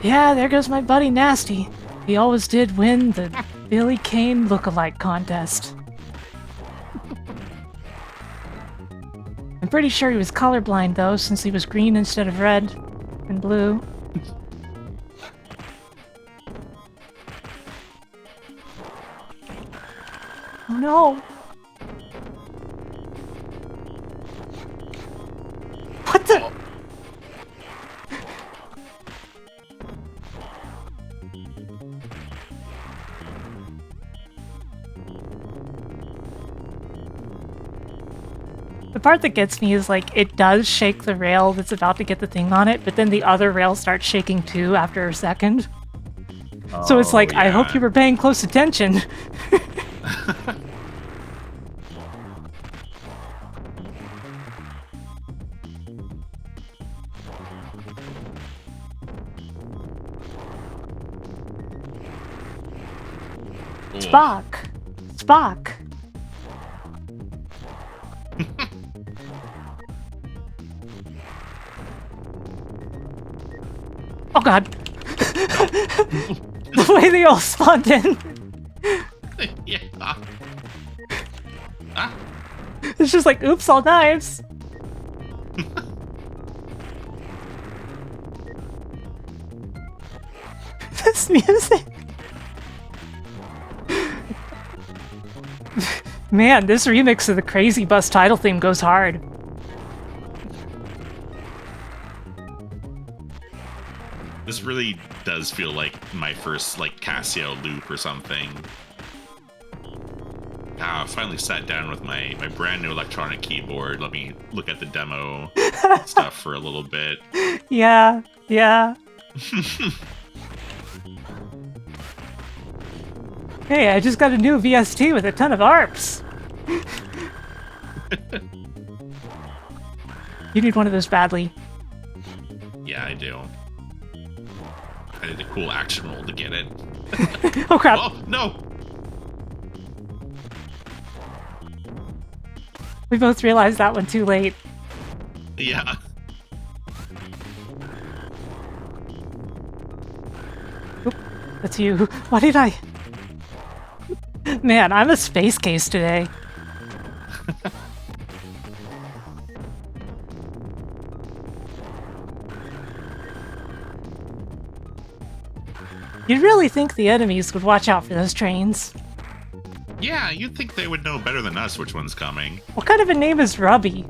Yeah, there goes my buddy Nasty. He always did win the Billy Kane look-alike contest. I'm pretty sure he was colorblind though, since he was green instead of red and blue. Oh no! What the? The part that gets me is like, it does shake the rail that's about to get the thing on it, but then the other rail starts shaking too after a second. So it's like, I hope you were paying close attention. Spock! Spock! Oh god! The way they all spawned in! Yeah. It's just like, oops, all knives! This music! Man, this remix of the Crazy Bus title theme goes hard. This really does feel like my first like Casio loop or something. I finally sat down with my brand new electronic keyboard. Let me look at the demo stuff for a little bit. Yeah. Hey, I just got a new VST with a ton of ARPs. You need one of those badly. Yeah, I do. I did a cool action roll to get it. Oh crap. Oh, no! We both realized that one too late. Yeah. Oop, that's you. Why did I... Man, I'm a space case today. You'd really think the enemies would watch out for those trains. Yeah, you'd think they would know better than us which one's coming. What kind of a name is Rubby?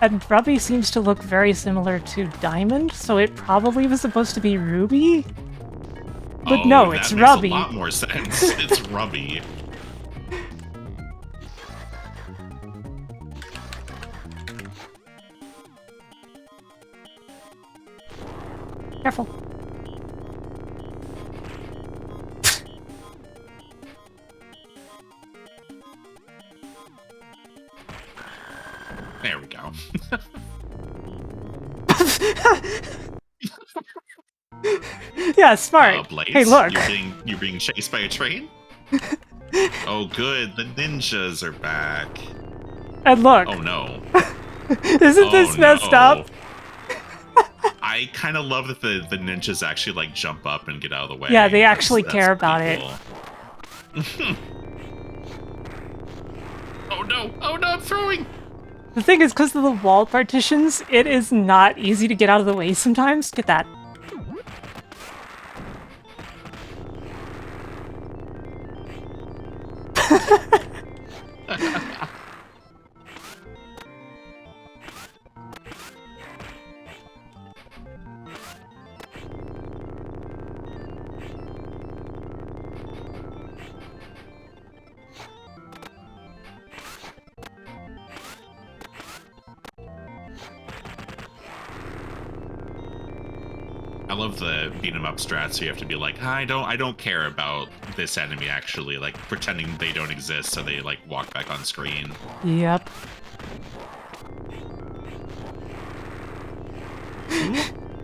And Rubby seems to look very similar to Diamond, so it probably was supposed to be Ruby? But no, it's Rubby. That makes a lot more sense. It's Rubby. Careful. There we go. Yeah, smart. Blaze, Hey, look. You're being chased by a train? Oh, good. The ninjas are back. And look. Oh, no. Isn't this messed up? I kind of love that the ninjas actually, like, jump up and get out of the way. Yeah, they actually care about it. Cool. Oh, no. Oh, no, I'm throwing. The thing is, because of the wall partitions, it is not easy to get out of the way sometimes. Get that. I love the beat 'em up strats. So you have to be like, I don't care about this enemy actually, like pretending they don't exist, so they like walk back on screen. Yep.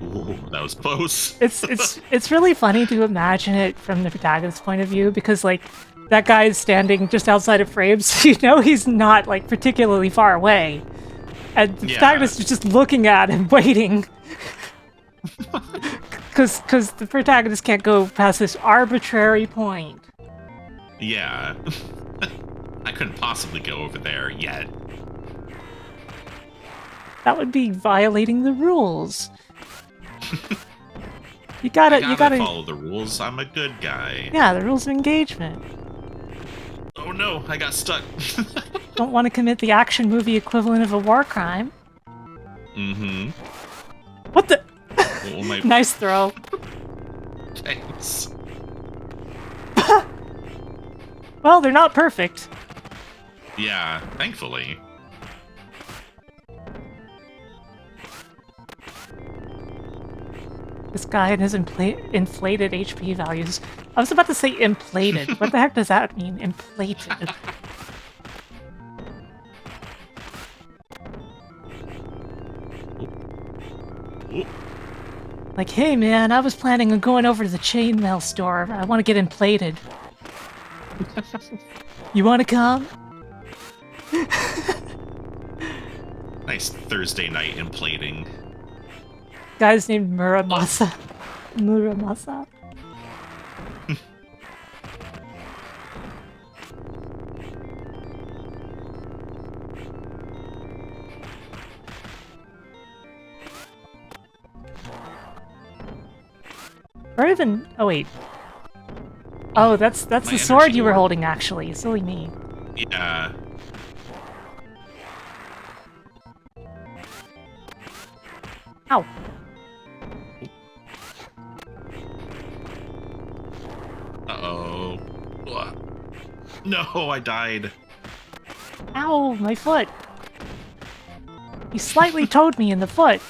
Ooh, that was close. It's really funny to imagine it from the protagonist's point of view because like that guy is standing just outside of frames, so you know he's not like particularly far away, and the protagonist is just looking at him, waiting. Because the protagonist can't go past this arbitrary point. Yeah. I couldn't possibly go over there yet. That would be violating the rules. You gotta follow the rules. I'm a good guy. Yeah, the rules of engagement. Oh no, I got stuck. Don't want to commit the action movie equivalent of a war crime. Mm-hmm. What the? Oh, my... Nice throw. Thanks. Well, they're not perfect. Yeah, thankfully. This guy and his inflated HP values. I was about to say inflated. What the heck does that mean? Inflated. Like, hey man, I was planning on going over to the chainmail store. I want to get inflated. You want to come? Nice Thursday night inflating. Guy's named Muramasa. Muramasa? Or even... Oh, wait. Oh, that's the sword you were holding, actually. Silly me. Yeah. Ow. Uh-oh. No, I died. Ow, my foot. He slightly toed me in the foot.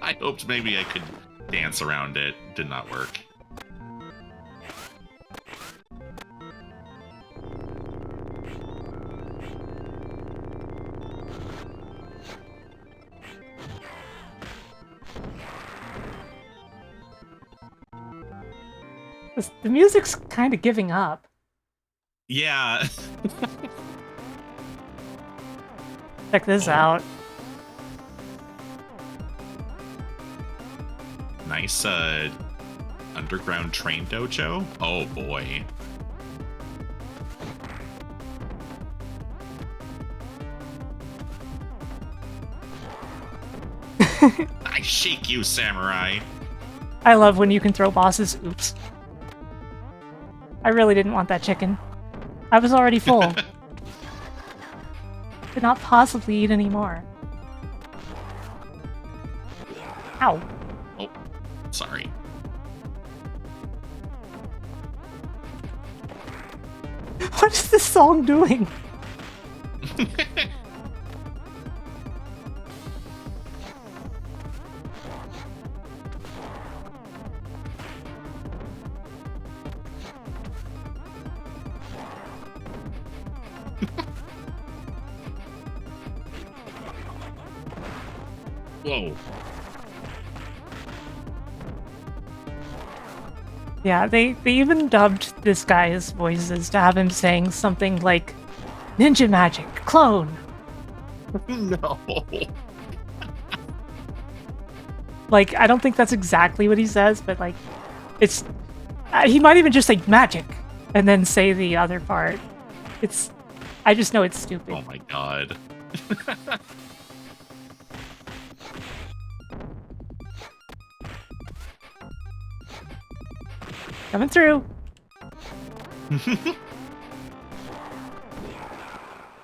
I hoped maybe I could dance around it. Did not work. The music's kind of giving up. Yeah. Check this out. Nice, underground train dojo? Oh, boy. I shake you, samurai. I love when you can throw bosses. Oops. I really didn't want that chicken. I was already full. Could not possibly eat any more. Ow. Oh, sorry. What is this song doing? Whoa. Yeah, they even dubbed this guy's voices to have him saying something like, "Ninja magic, clone." No. Like, I don't think that's exactly what he says, but like, it's... he might even just say magic, and then say the other part. It's... I just know it's stupid. Oh my god. Coming through.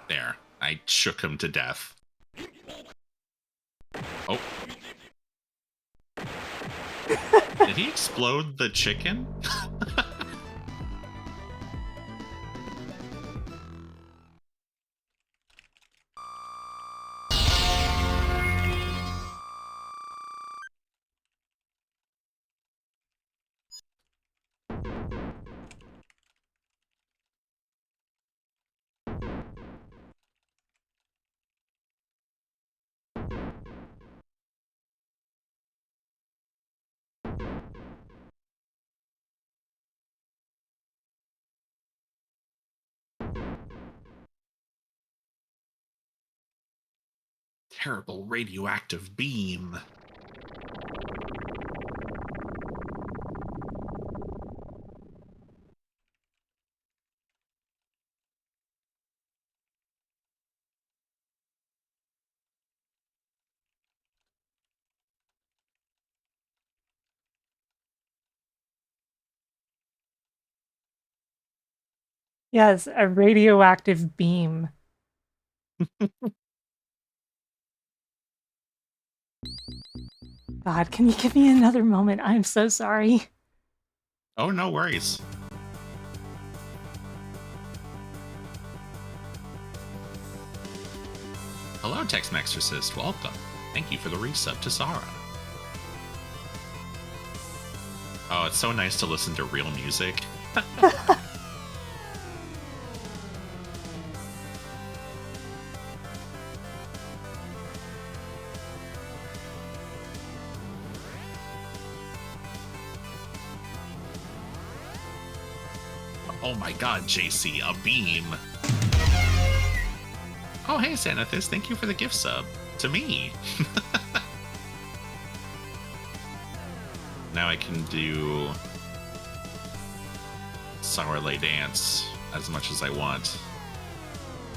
There. I shook him to death. Oh. Did he explode the chicken? Terrible radioactive beam. Yes, a radioactive beam. God, can you give me another moment? I'm so sorry. Oh, no worries. Hello, Tex Exorcist. Welcome. Thank you for the resub to Zara. Oh, it's so nice to listen to real music. Oh my god, JC, a beam. Oh, hey, Xanathus, thank you for the gift sub. To me. Now I can do Sourlay Dance as much as I want.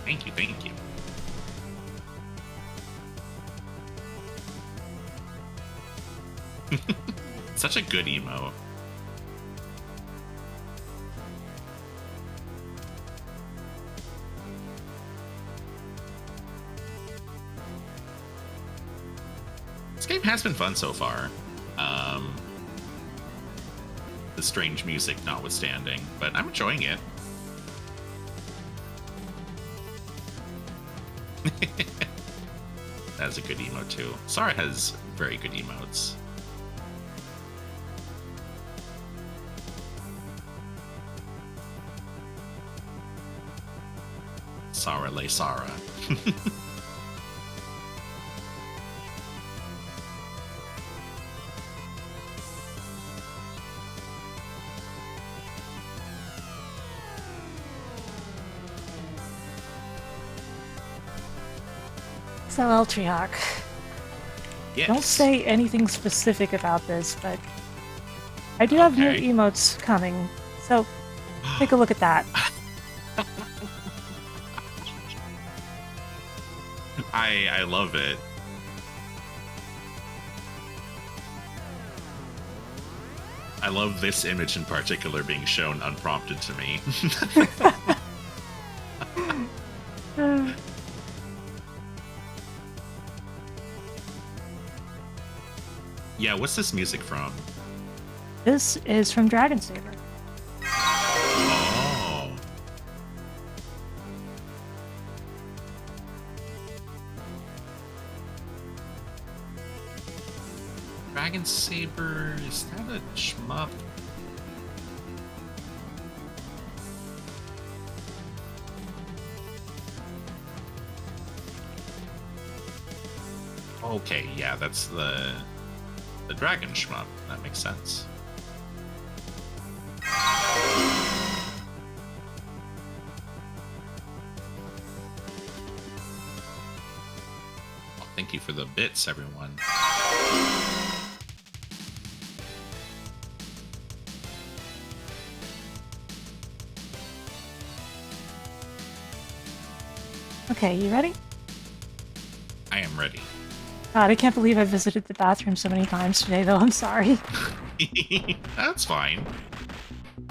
Thank you, thank you. Such a good emo. This game has been fun so far. The strange music notwithstanding, but I'm enjoying it. That's a good emote too. Sara has very good emotes. Sara lay Sara. So, Eltrioch, Yes. don't say anything specific about this, but I do have new Okay. emotes coming, so take a look at that. I love it. I love this image in particular being shown unprompted to me. Yeah, what's this music from? This is from Dragon Saber. Oh. Dragon Saber, is that a shmup? Okay, yeah, that's the dragon shmup. That makes sense. Well, thank you for the bits, everyone. Okay, you ready? I am ready. God, I can't believe I visited the bathroom so many times today, though. I'm sorry. That's fine.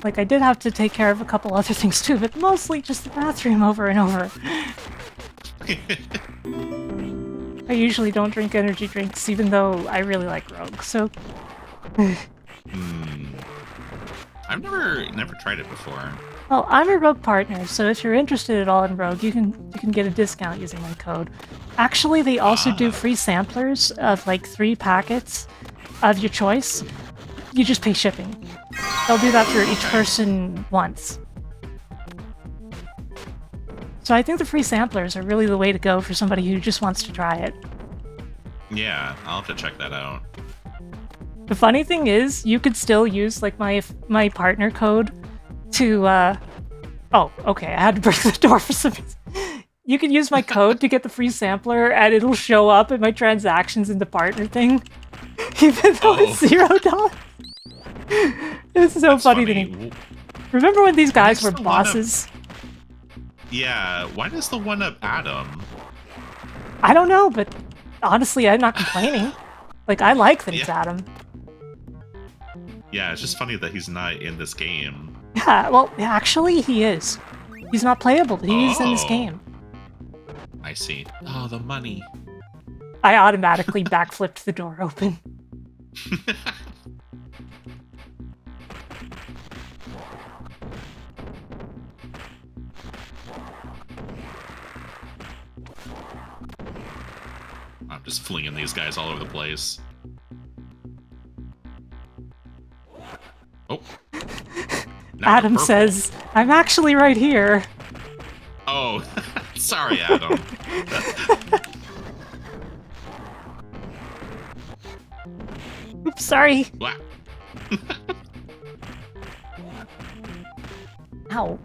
Like, I did have to take care of a couple other things too, but mostly just the bathroom over and over. I usually don't drink energy drinks, even though I really like Rogue, so... I've never tried it before. Well, I'm a Rogue partner, so if you're interested at all in Rogue, you can get a discount using my code. Actually, they also do free samplers of like 3 packets of your choice. You just pay shipping. They'll do that for each person once. So I think the free samplers are really the way to go for somebody who just wants to try it. Yeah, I'll have to check that out. The funny thing is, you could still use like my partner code to oh, okay, I had to break the door for some reason. You can use my code to get the free sampler and it'll show up in my transactions in the partner thing. Even though it's $0. It's so funny to me. Remember when these guys were bosses? Yeah, why does the one up Adam? I don't know, but honestly, I'm not complaining. Like, I like that it's Adam. Yeah, it's just funny that he's not in this game. Yeah, well, actually, he is. He's not playable, but he is in this game. I see. Oh, the money. I automatically backflipped the door open. I'm just flinging these guys all over the place. Oh. Adam says, I'm actually right here. Oh, sorry, Adam. Oops, sorry. Ow.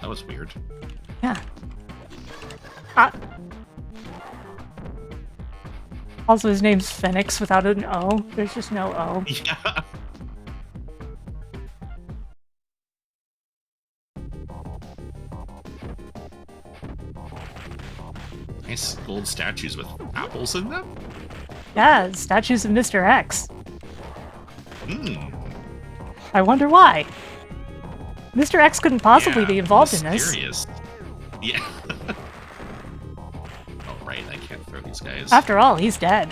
That was weird. Yeah. Also, his name's Phoenix without an O. There's just no O. Yeah. Nice gold statues with apples in them? Yeah, statues of Mr. X. Hmm. I wonder why. Mr. X couldn't possibly be involved in this. Yeah. Oh, right, I can't throw these guys. After all, he's dead.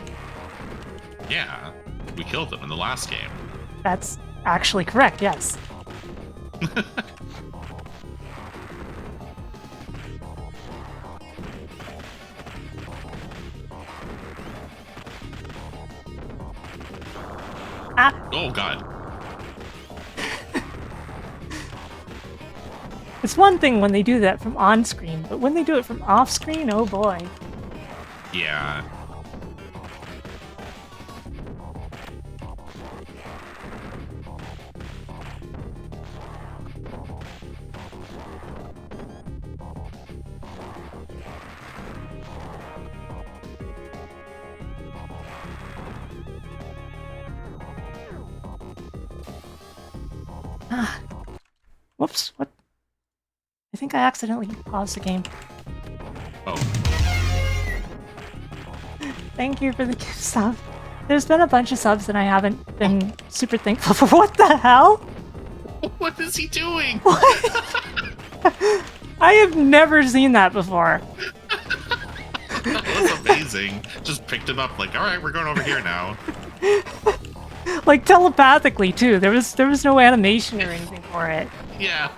Yeah, we killed them in the last game. That's actually correct, yes. Oh, God. It's one thing when they do that from on-screen, but when they do it from off-screen, oh boy. Yeah. Whoops, what? I think I accidentally paused the game. Oh. Thank you for the gift sub. There's been a bunch of subs and I haven't been super thankful for. What the hell? What is he doing? I have never seen that before. That was amazing. Just picked him up like, all right, we're going over here now. Like telepathically too. There was no animation or anything for it. Yeah.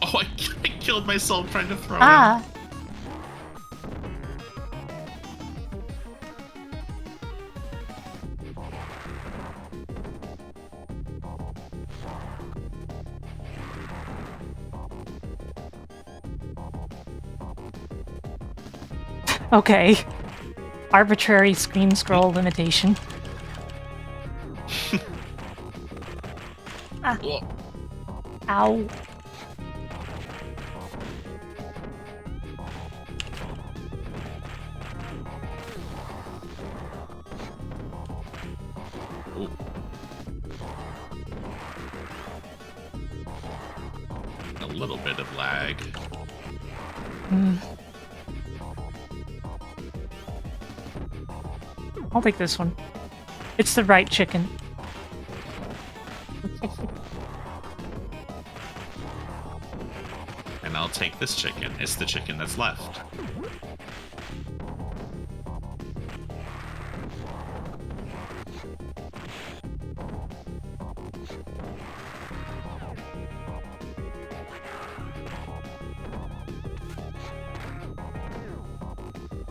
Oh, I killed myself trying to throw him. Okay. Arbitrary screen scroll limitation. Whoa. Ow. little bit of lag. I'll take this one. It's the right chicken. And I'll take this chicken. It's the chicken that's left.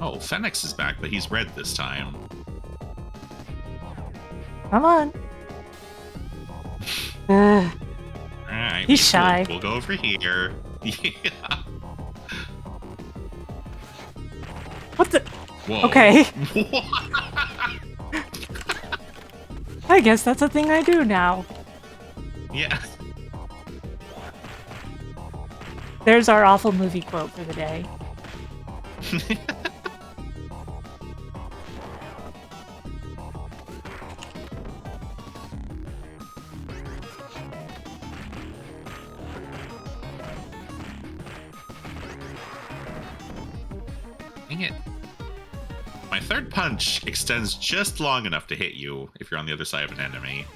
Oh, Fenix is back, but he's red this time. Come on. Alright, He's shy. We'll go over here. Yeah. What the? Whoa. Okay. I guess that's a thing I do now. Yeah. There's our awful movie quote for the day. Dang it. My third punch extends just long enough to hit you if you're on the other side of an enemy.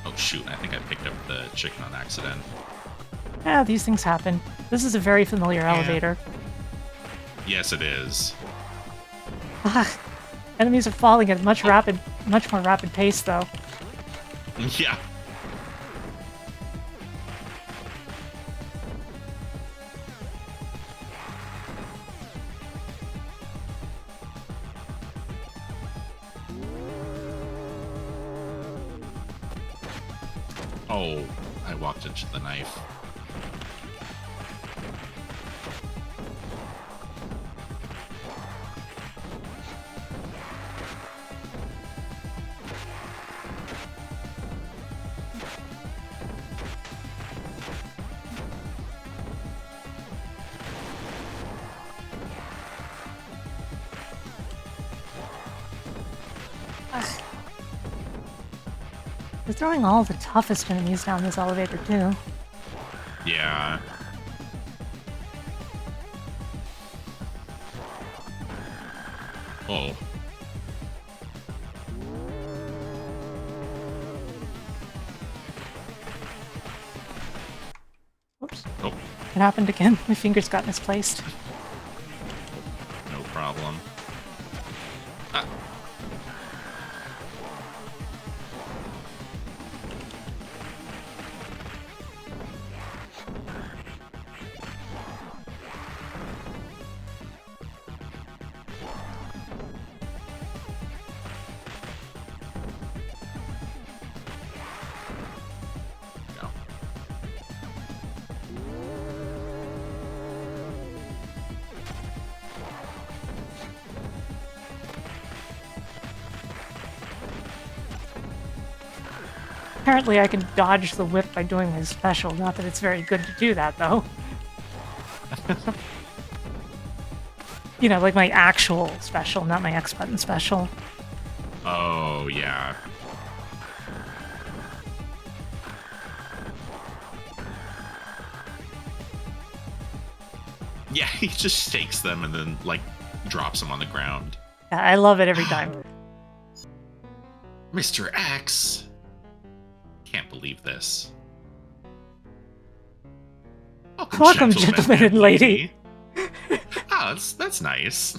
Oh shoot, I think I picked up the chicken on accident. Yeah, these things happen. This is a very familiar elevator. Yes, it is. Enemies are falling at a much more rapid pace, though. Yeah. Oh, I walked into the knife. They're throwing all the toughest enemies down this elevator, too. Yeah. Oh. Oops. Oh, It happened again. My fingers got misplaced. no problem. Ah. Go. Apparently I can dodge the whip by doing my special. Not that it's very good to do that, though. You know, like my actual special, not my X button special. Oh, yeah. Yeah, he just stakes them and then, like, drops them on the ground. Yeah, I love it every time. Mr. X! Can't believe this. Welcome, gentlemen and lady. Oh, that's nice.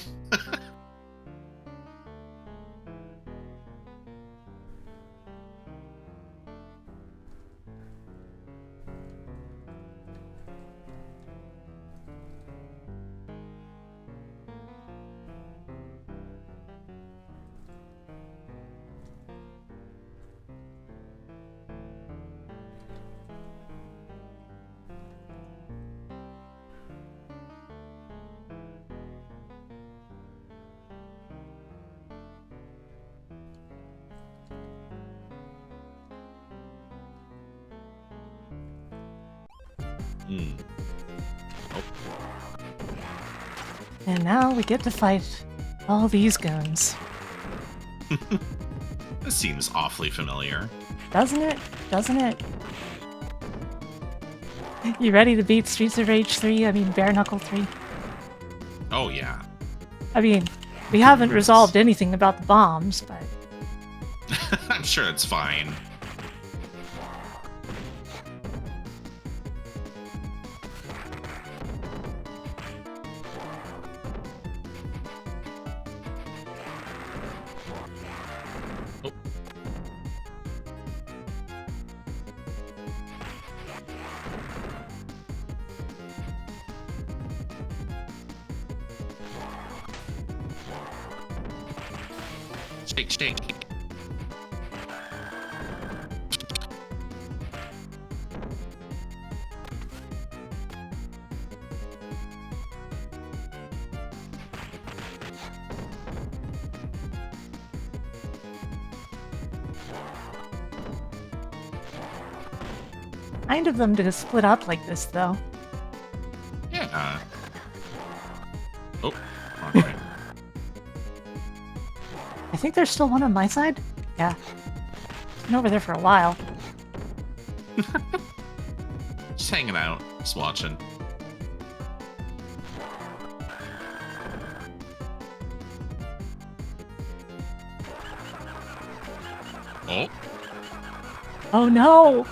And now we get to fight all these goons. This seems awfully familiar. Doesn't it? Doesn't it? You ready to beat Streets of Rage 3? I mean, Bare Knuckle 3? Oh, yeah. I mean, we haven't resolved anything about the bombs, but... I'm sure it's fine. Oh. Shake, shake. Kind of them to split up like this, though. Yeah. Oh, okay. I think there's still one on my side. Yeah. It's been over there for a while. Just hanging out, just watching. Oh. Oh no!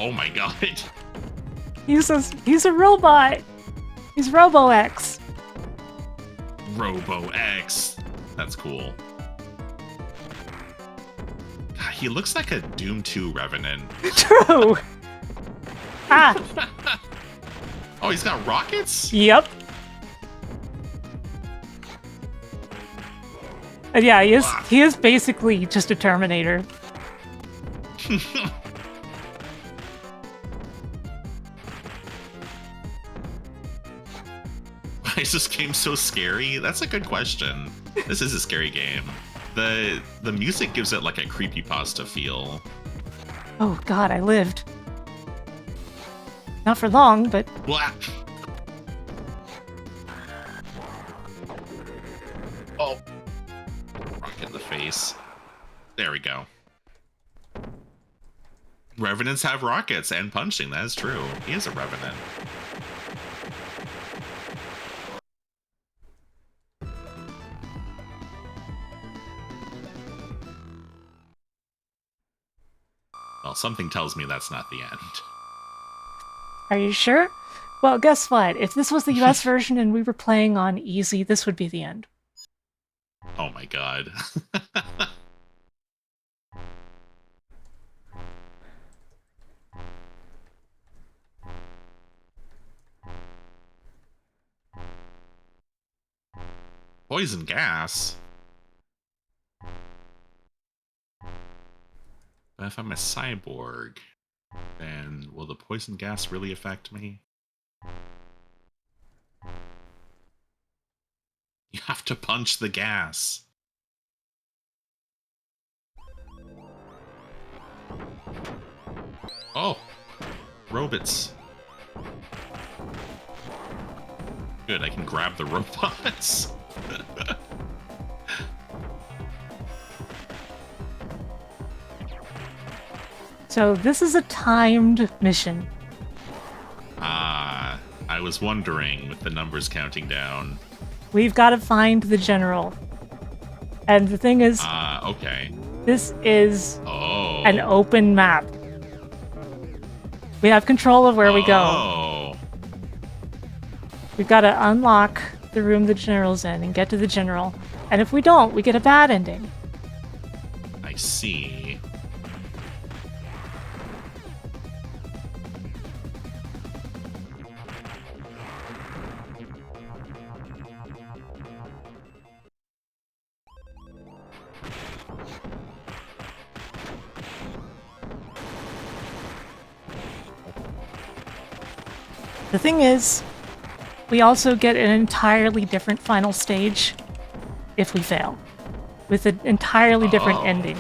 Oh my god. He's a robot! He's Robo-X! Robo X. That's cool. God, he looks like a Doom 2 Revenant. True! Ah! Oh, he's got rockets? Yep. And yeah, he is basically just a Terminator. Why is this game so scary? That's a good question. This is a scary game. The music gives it like a creepypasta feel. Oh god, I lived. Not for long, but... Blah. Oh. Rock in the face. There we go. Revenants have rockets and punching, that is true. He is a Revenant. Well, something tells me that's not the end. Are you sure? Well, guess what? If this was the US version and we were playing on easy, this would be the end. Oh my god. Poison gas? But if I'm a cyborg, then will the poison gas really affect me? You have to punch the gas. Oh! Robots. Good, I can grab the robots. So this is a timed mission. Ah, I was wondering with the numbers counting down. We've got to find the general. And the thing is, okay. this is Oh. an open map. We have control of where we go. Oh. We've got to unlock the room the general's in and get to the general. And if we don't, we get a bad ending. I see. The thing is, we also get an entirely different final stage if we fail, with an entirely different ending.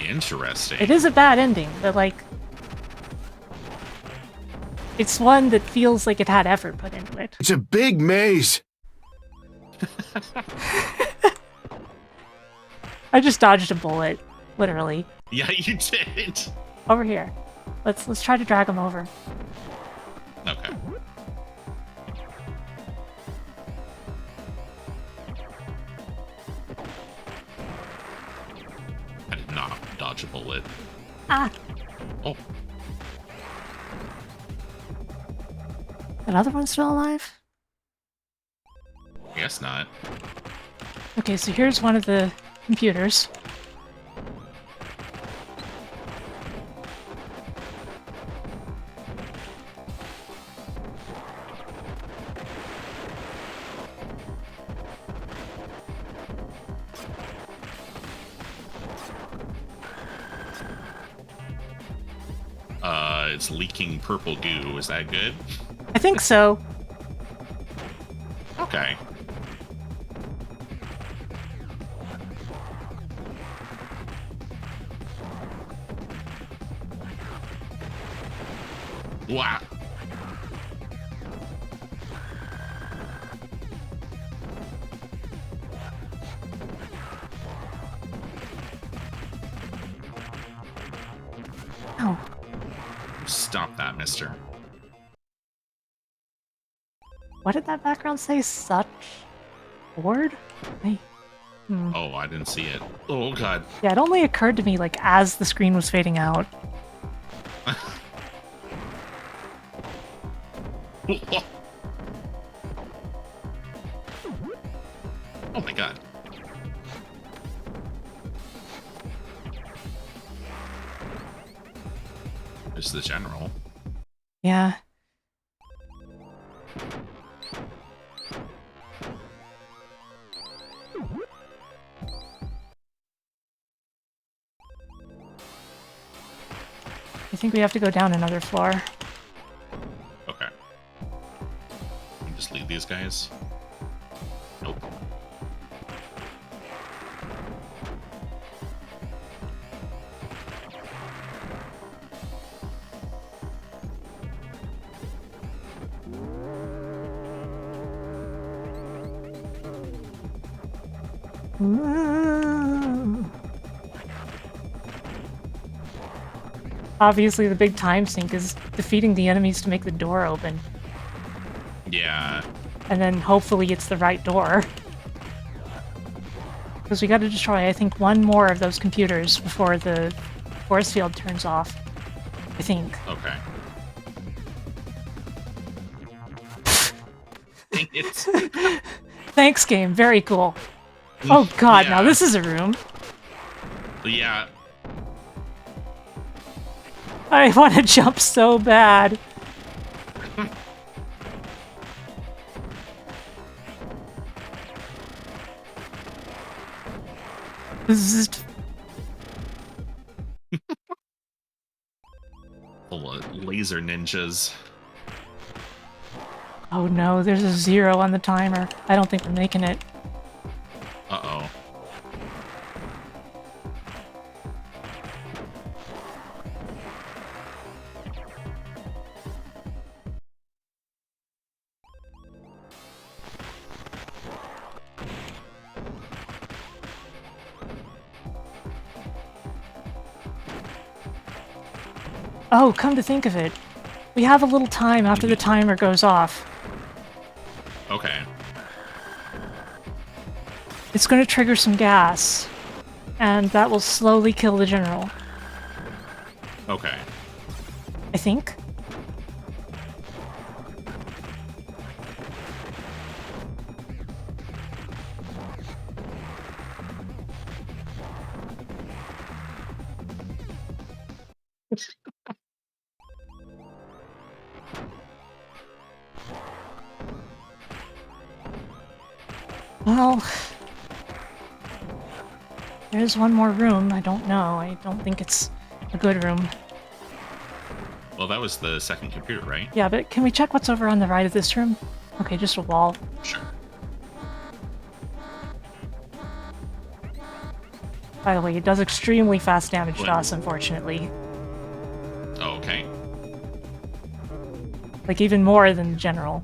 Interesting. It is a bad ending, but like, It's one that feels like it had effort put into it. It's a big maze. I just dodged a bullet, literally. Yeah, you did. Over here. Let's try to drag him over. Okay. I did not dodge a bullet. Ah! Oh, That other one's still alive? I guess not. Okay, so here's one of the computers. It's leaking purple goo. Is that good? I think so. Okay. Wow. Oh. Stop that, mister. What did that background say? Such word? Oh, I didn't see it. Oh, God. Yeah, it only occurred to me like as the screen was fading out. Oh my God. There's the general. Yeah. I think we have to go down another floor. Okay. Just leave these guys. Nope. Obviously, the big time sink is defeating the enemies to make the door open. Yeah. And then hopefully it's the right door. Because we gotta destroy, I think, one more of those computers before the force field turns off. I think. Okay. Dang it. Thanks, game. Very cool. Oh god, now Yeah. this is a room. Yeah. I want to jump so bad. Zzzt. Full of laser ninjas. Oh no, there's a 0 on the timer. I don't think we're making it. Uh-oh. Oh, come to think of it. We have a little time after the timer goes off. Okay. It's going to trigger some gas, and that will slowly kill the general. Okay. I think. Well, there's one more room. I don't know. I don't think it's a good room. Well, that was the second computer, right? Yeah, but can we check what's over on the right of this room? Okay, just a wall. Sure. By the way, it does extremely fast damage to What? us, unfortunately. Oh, okay. Like, even more than general.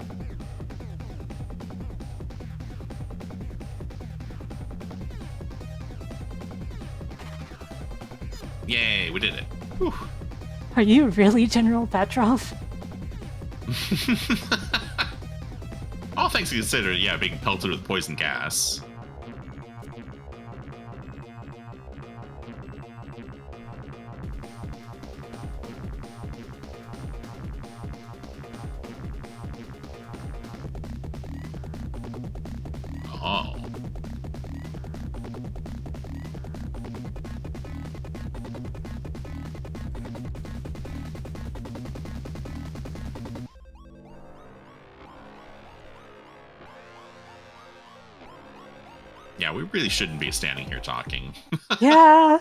Yay, we did it. Whew. Are you really General Petrov? All things considered, yeah, being pelted with poison gas. Oh. Yeah, we really shouldn't be standing here talking. Yeah.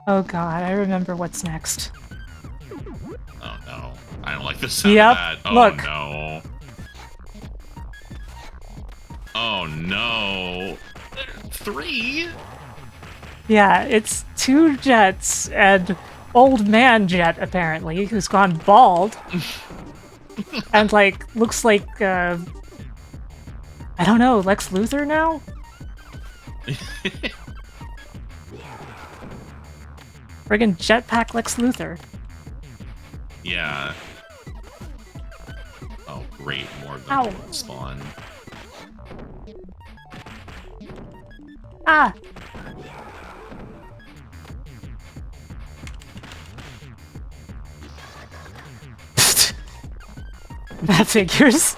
Oh god, I remember what's next. Oh no. I don't like the sound Yep, of that. Oh look. no. Oh no. 3? Yeah, it's 2 jets and old man jet, apparently, who's gone bald. And, like, looks like, I don't know, Lex Luthor now? Friggin' jetpack Lex Luthor. Yeah. Oh great, more of Ow. them spawn. Ah! That figures.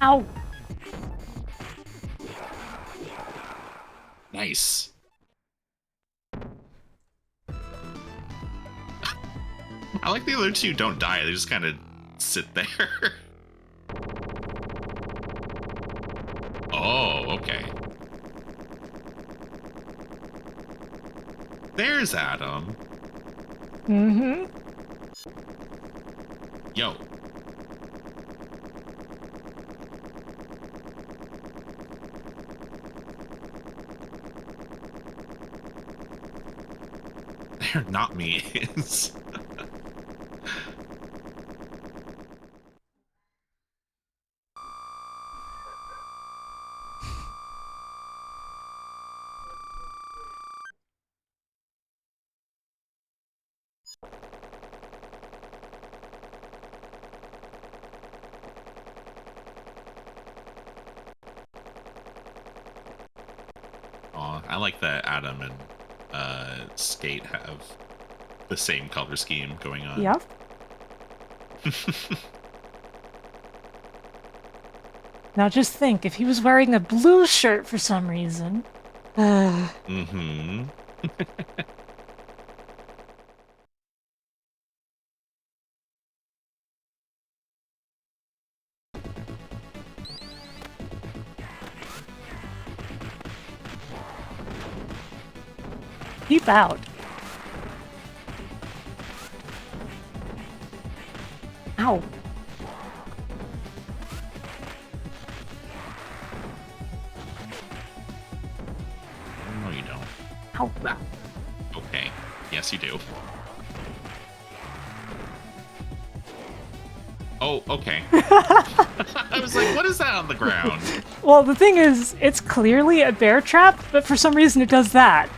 Ow! Nice. I like the other two don't die, they just kind of sit there. Oh, okay. There's Adam. Mm-hmm. Yo. They're not me. Aw, I like that Adam and Skate have the same color scheme going on. Yep. Now just think, if he was wearing a blue shirt for some reason... Mm-hmm. Peep out. Ow. No, you don't. Ow. Okay. Yes, you do. Oh, okay. I was like, what is that on the ground? Well, the thing is, it's clearly a bear trap, but for some reason it does that.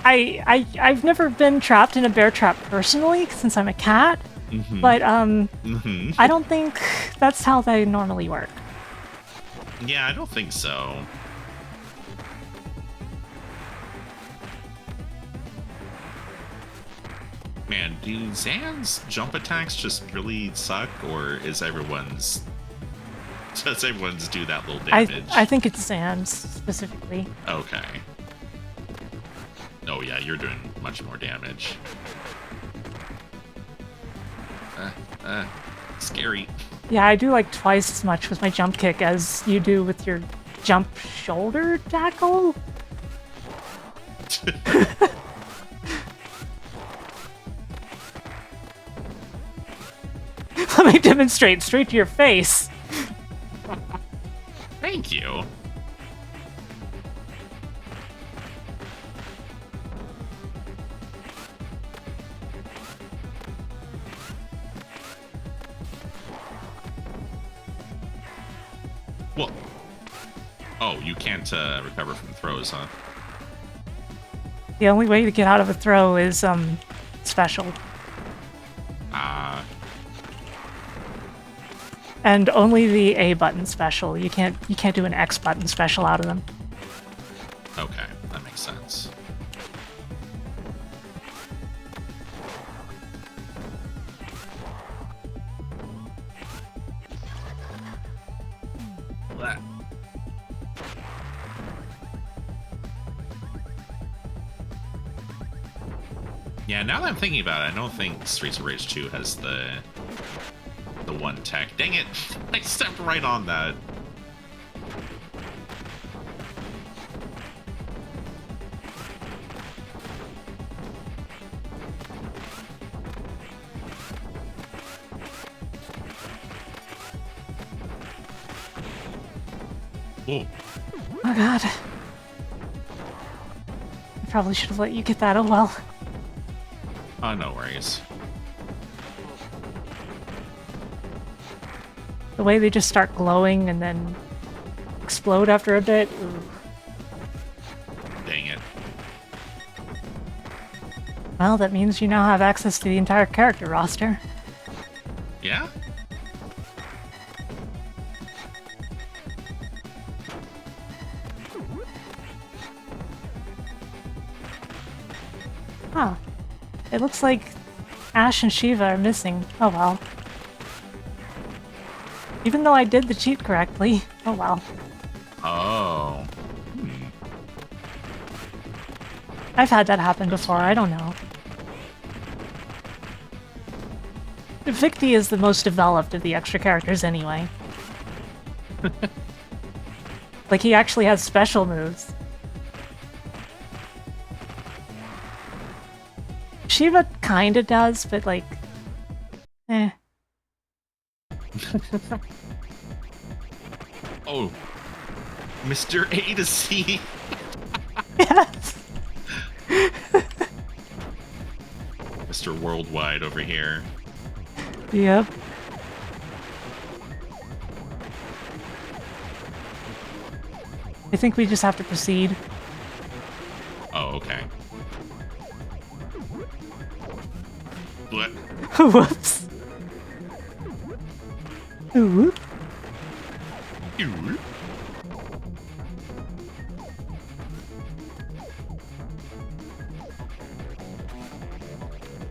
I've never been trapped in a bear trap personally, since I'm a cat, but I don't think that's how they normally work. Yeah, I don't think so. Man, do Zan's jump attacks just really suck, or is everyone's... Does everyone's do that little damage? I think it's Zan's, specifically. Okay. Oh yeah, you're doing much more damage. Scary. Yeah, I do like twice as much with my jump kick as you do with your jump shoulder tackle. Let me demonstrate straight to your face. Thank you. Well, oh, you can't recover from throws, huh? The only way to get out of a throw is special. And only the A button special. You can't do an X button special out of them. Okay, that makes sense. Blah. Yeah, now that I'm thinking about it, I don't think Streets of Rage 2 has the one tech. Dang it! I stepped right on that. Oh. Oh god. I probably should have let you get that, oh well. Oh, no worries. The way they just start glowing and then explode after a bit. Ooh. Dang it. Well, that means you now have access to the entire character roster. Yeah? Huh. It looks like Ash and Shiva are missing. Oh well. Even though I did the cheat correctly. Oh well. Oh. I've had that happen before, I don't know. Victi is the most developed of the extra characters anyway. Like, he actually has special moves. Shiva kinda does, but like... eh. Oh. Mr. A to C. Yes! Mr. Worldwide over here. Yep. I think we just have to proceed. Oh, okay. What? Whoops. Ooh. Ew.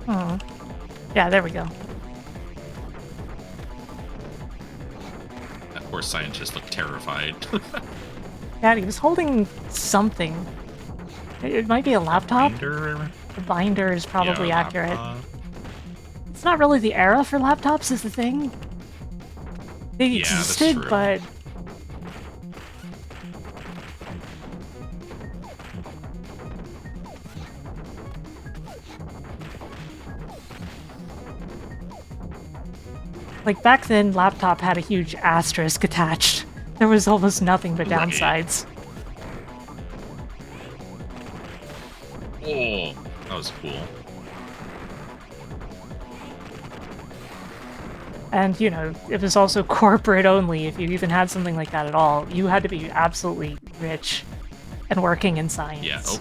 Oh. Yeah, there we go. That poor scientist looked terrified. Yeah, he was holding something. It might be a laptop. Binder? The binder is probably Yeah, accurate. laptop. It's not really the era for laptops, is the thing. They Yeah, that's existed, true. but... like, back then, laptop had a huge asterisk attached. There was almost nothing but Right. downsides. Oh, that was cool. And, you know, it was also corporate only. If you even had something like that at all, you had to be absolutely rich and working in science. Yeah. Oh.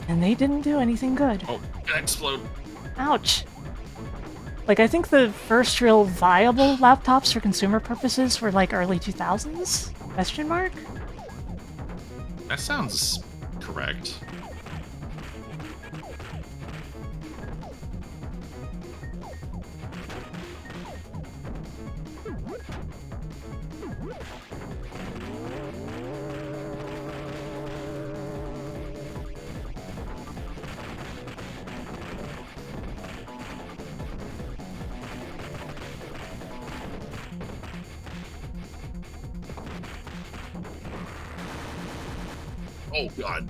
And they didn't do anything good. Oh, gonna explode. Ouch. Like, I think the first real viable laptops for consumer purposes were, like, early 2000s? Question mark? That sounds correct. Oh god.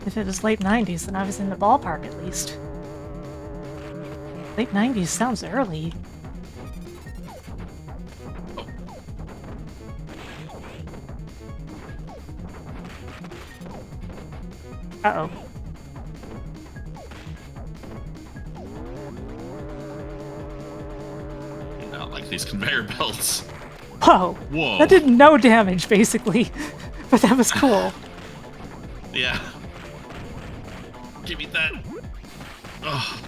If it was late 90s, then I was in the ballpark at least. Late 90s sounds early. Uh-oh. Not like these conveyor belts. Whoa! Whoa. That did no damage, basically. But that was cool. Yeah. Give me that. Ugh.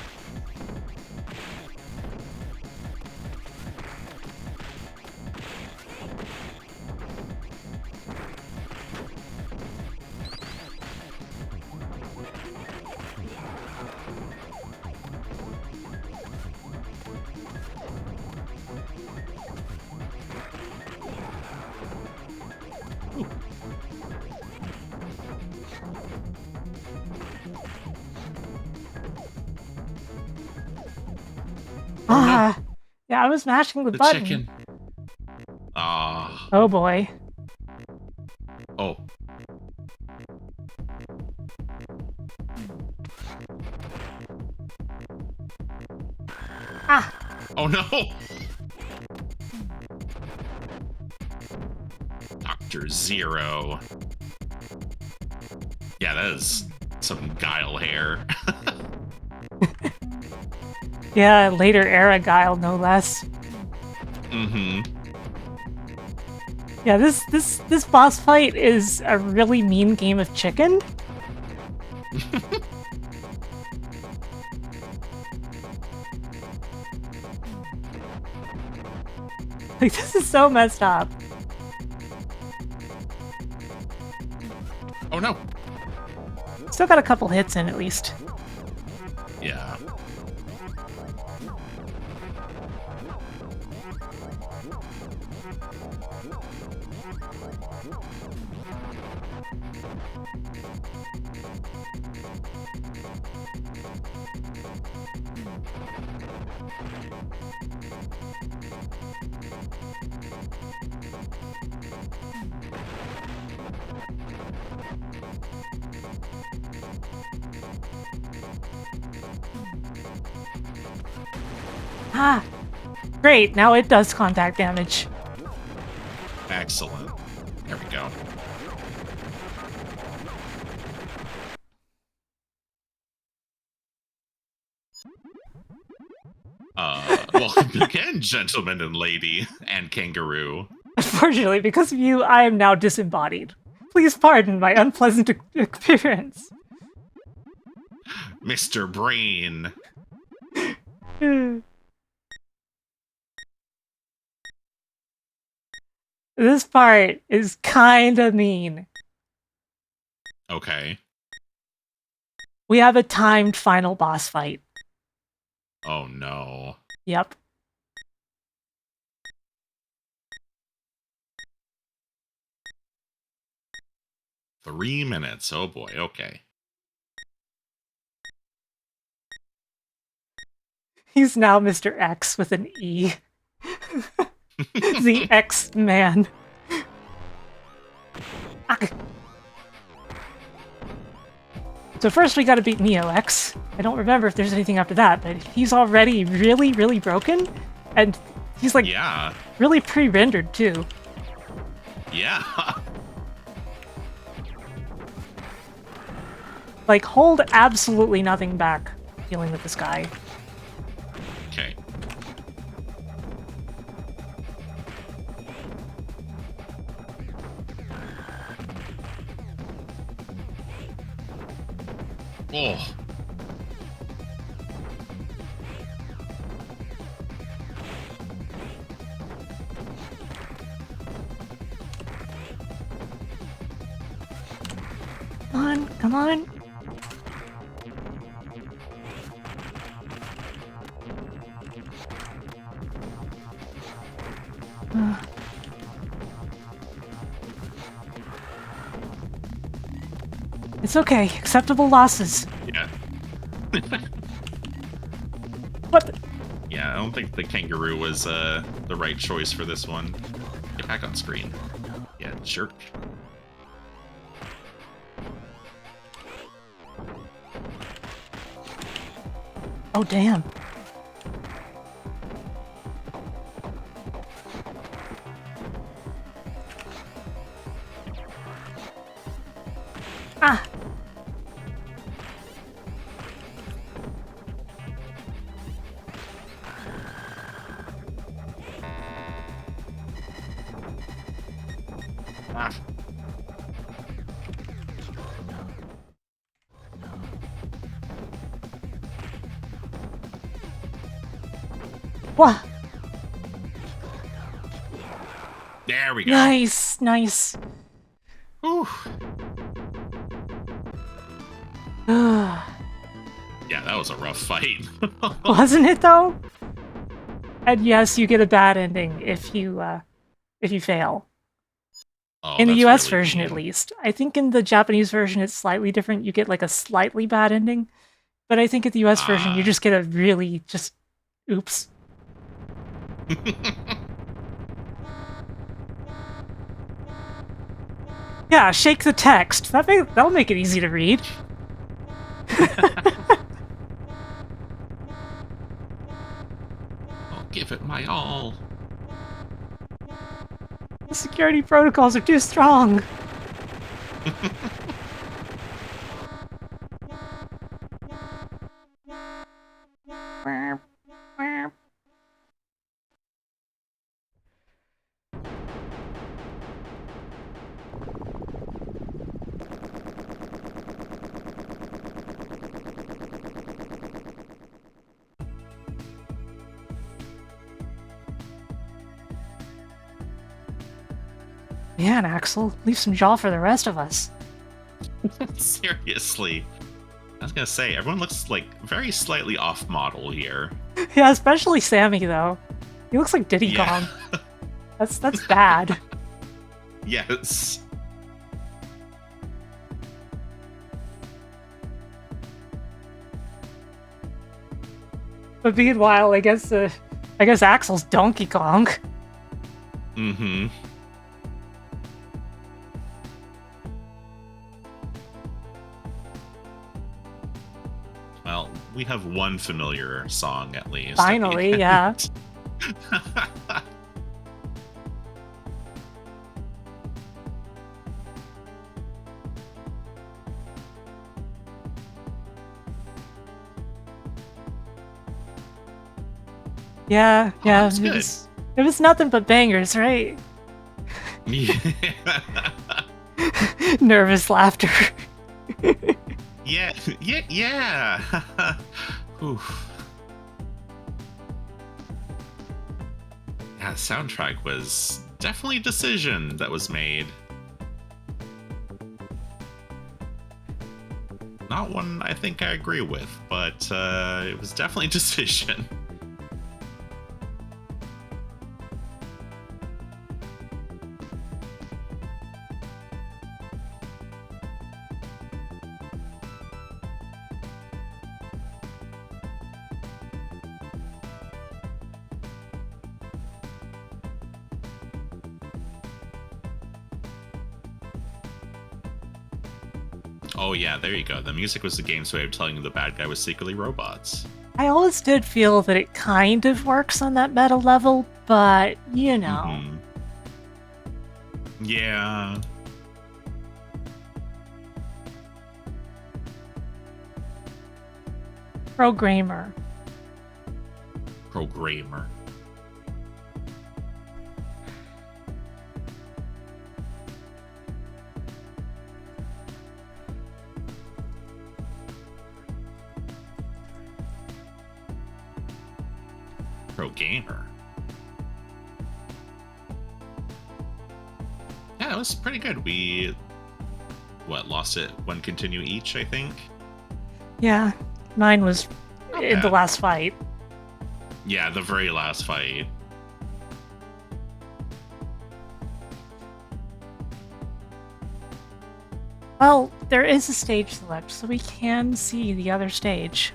Ah! Yeah, I was mashing the button. Chicken. Ah. Oh boy. Oh. Ah! Oh no! Dr. Zero. Yeah, that is some guile hair. Yeah, later era guile, no less. Mm-hmm. Yeah, this boss fight is a really mean game of chicken. Like, this is so messed up. Oh no! Still got a couple hits in, at least. Yeah. Ah! Great, now it does contact damage. Excellent. There we go. Welcome again, gentleman and lady, and kangaroo. Unfortunately, because of you, I am now disembodied. Please pardon my unpleasant appearance. Mr. Brain. This part is kinda mean. Okay. We have a timed final boss fight. Oh no. Yep. Three minutes. Oh boy. Okay. He's now Mr. X with an E. The X-Man. Ah. So first we gotta beat Neo X. I don't remember if there's anything after that, but he's already really, really broken. And he's like, yeah, really pre-rendered too. Yeah. Like, hold absolutely nothing back dealing with this guy. Okay. Oh. Come on, come on. It's okay. Acceptable losses. Yeah. What? Yeah, I don't think the kangaroo was the right choice for this one. Get back on screen. Yeah, jerk. Oh, damn. Ah! Ah. Wah! There we go. Nice, nice. Whew. Wasn't Yeah, that was a rough fight. it though? And yes, you get a bad ending if you fail. Oh, In the that's US really version, at mean. least. I think in the Japanese version, it's slightly different. You get like a slightly bad ending. But I think at the US version, you Ah. just get a really just oops. Yeah, shake the text. That'll make it easy to read. I'll give it my all. The security protocols are too strong. Man, Axel, leave some jaw for the rest of us. Seriously. I was gonna say, everyone looks like very slightly off model here. Yeah, especially Sammy though. He looks like Diddy Yeah. Kong. That's bad. Yes. But meanwhile, I guess Axel's Donkey Kong. Mm-hmm. Well, we have one familiar song at least. Finally, yeah. Yeah, Oh, yeah. that's good. It was nothing but bangers, right? Yeah. Nervous laughter. Yeah. Yeah. Oof. Yeah, soundtrack was definitely a decision that was made. Not one I think I agree with, but it was definitely a decision. Oh yeah, there you go. The music was the game's way of telling you the bad guy was secretly robots. I always did feel that it kind of works on that meta level, but you know. Mm-hmm. Yeah. Programmer. Programmer. Gamer. Yeah, it was pretty good. We lost it one continue each, I think. Yeah, mine was Not in the bad. last fight. Yeah, the very last fight. Well, there is a stage select, so we can see the other stage.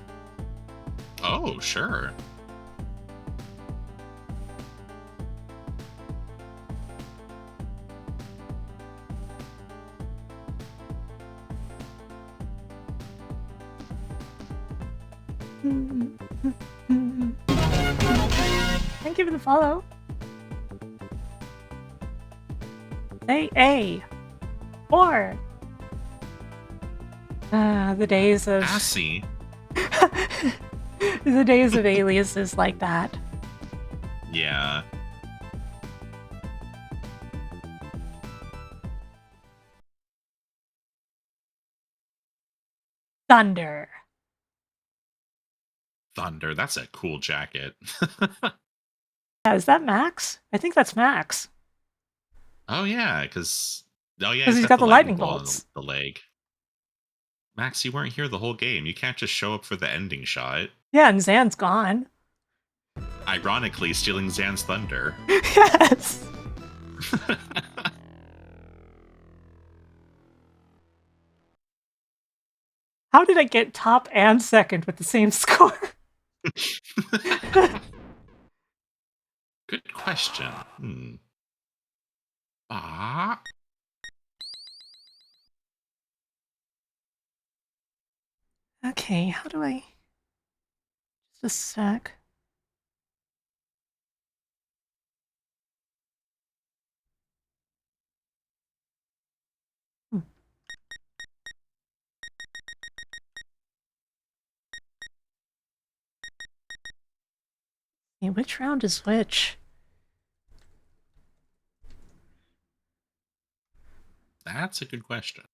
Oh, sure. Thank you for the follow. Say A. 4. The days of... Assy. The days of aliases like that. Yeah. Thunder. Thunder. That's a cool jacket. Yeah, is that Max? I think that's Max. Oh yeah, because He's got the lightning bolts on the leg. Max, you weren't here the whole game. You can't just show up for the ending shot. Yeah, and Zan's gone. Ironically, stealing Zan's thunder. Yes. How did I get top and second with the same score? Good question. Ah. Okay, how do I... Just a sec. Hey, which round is which? That's a good question.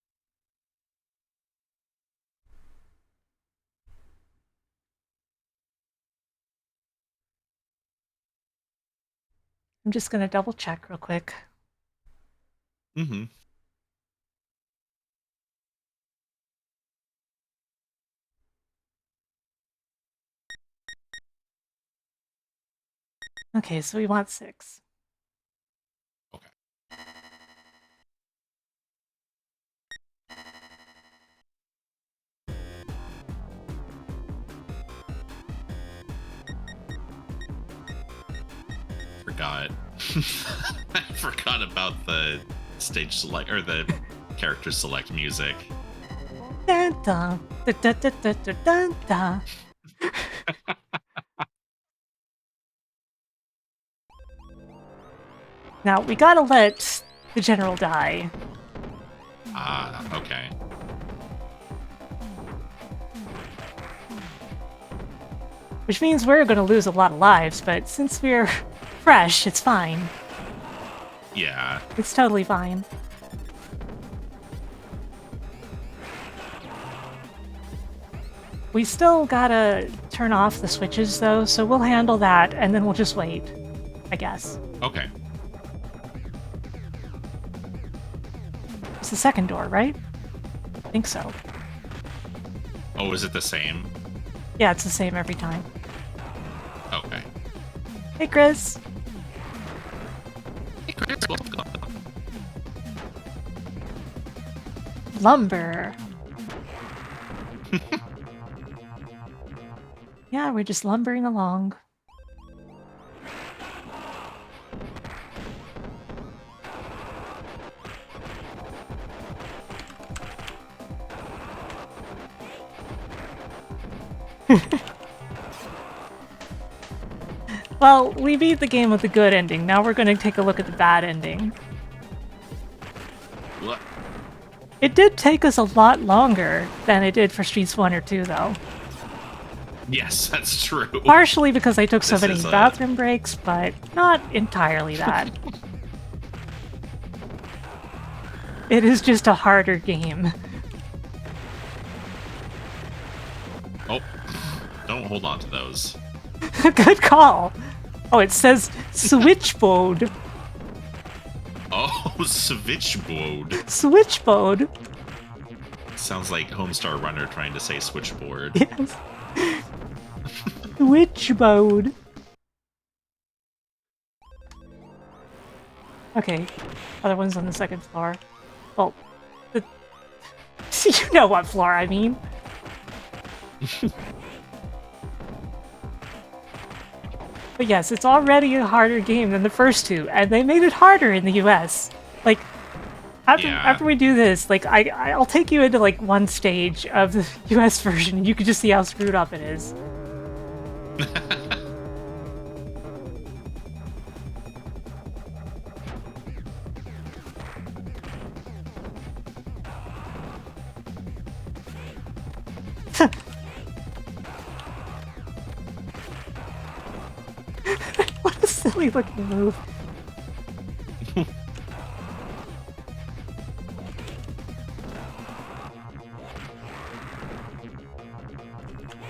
I'm just gonna double check real quick. Mm-hmm. Okay, so we want 6. Okay. Forgot. I forgot about the stage select or the character select music. Dun, dun, dun, dun, dun, dun, dun, dun, dun. Now, we gotta let the general die. Ah, okay. Which means we're gonna lose a lot of lives, but since we're fresh, it's fine. Yeah. It's totally fine. We still gotta turn off the switches, though, so we'll handle that, and then we'll just wait, I guess. Okay. It's the second door, right? I think so. Oh, is it the same? Yeah, it's the same every time. Okay. Hey, Chris! Hey, Chris, welcome. Lumber! Yeah, we're just lumbering along. Well, we beat the game with a good ending. Now we're going to take a look at the bad ending. What? It did take us a lot longer than it did for Streets 1 or 2, though. Yes, that's true. Partially because I took so This many is, bathroom breaks, but not entirely that. It is just a harder game. Oh, don't hold on to those. Good call. Oh, it says switchboard. Oh, switchboard. Switchboard. Sounds like Homestar Runner trying to say switchboard. Yes. Switchboard. Okay. Other one's on the second floor. Well, you know what floor I mean. But yes, it's already a harder game than the first two, and they made it harder in the US. Like, after we do this, like, I'll take you into, like, one stage of the US version, and you can just see how screwed up it is. What a silly looking move.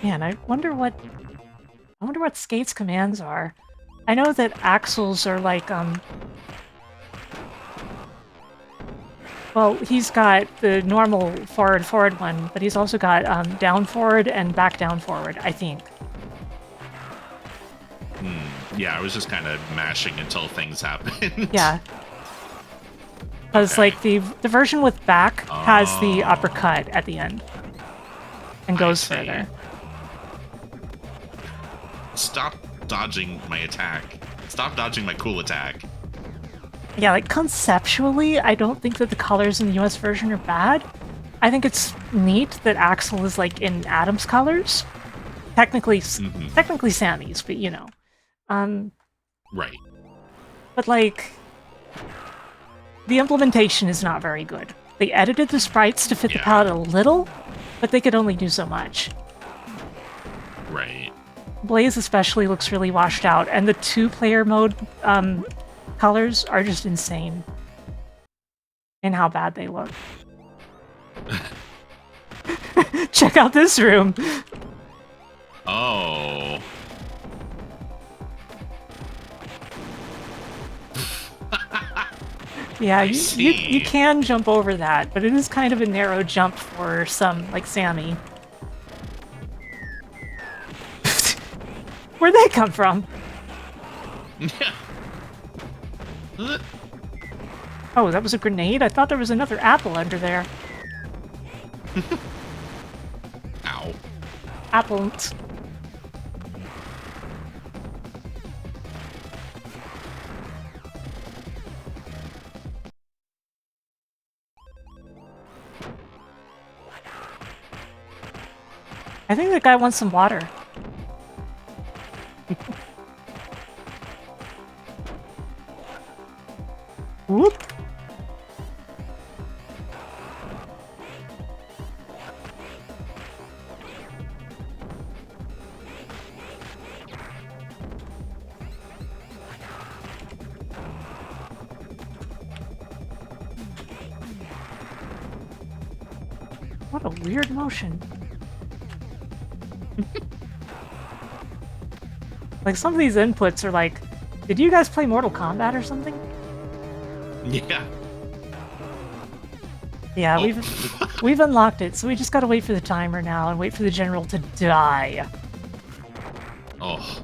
Man, I wonder what Skate's commands are. I know that Axel's are like, well, he's got the normal forward one, but he's also got down forward and back down forward, I think. Yeah, I was just kind of mashing until things happened. Yeah. Because, like, the version with back has the uppercut at the end. And goes further. Stop dodging my attack. Stop dodging my cool attack. Yeah, like, conceptually, I don't think that the colors in the US version are bad. I think it's neat that Axel is, like, in Adam's colors. Technically Sammy's, but, you know. Right. But, like, the implementation is not very good. They edited the sprites to fit the palette a little, but they could only do so much. Right. Blaze especially looks really washed out, and the two-player mode colors are just insane in how bad they look. Check out this room! Oh. Yeah, you can jump over that, but it is kind of a narrow jump for some, like Sammy. Where'd they come from? Oh, that was a grenade? I thought there was another apple under there. Ow. Apples. I think that guy wants some water. Whoop! What a weird motion. Like, some of these inputs are like, did you guys play Mortal Kombat or something? Yeah. Yeah, we've unlocked it, so we just gotta wait for the timer now and wait for the general to die. Oh.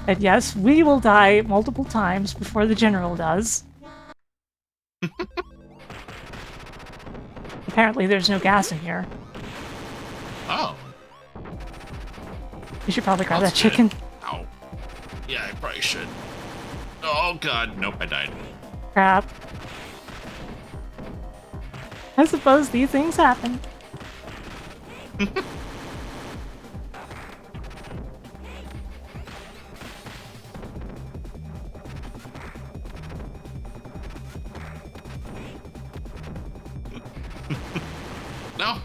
And yes, we will die multiple times before the general does. Apparently there's no gas in here. Oh. You should probably grab That's that chicken. good. Ow. Yeah, I probably should. Oh god, nope, I died. Crap. I suppose these things happen. No.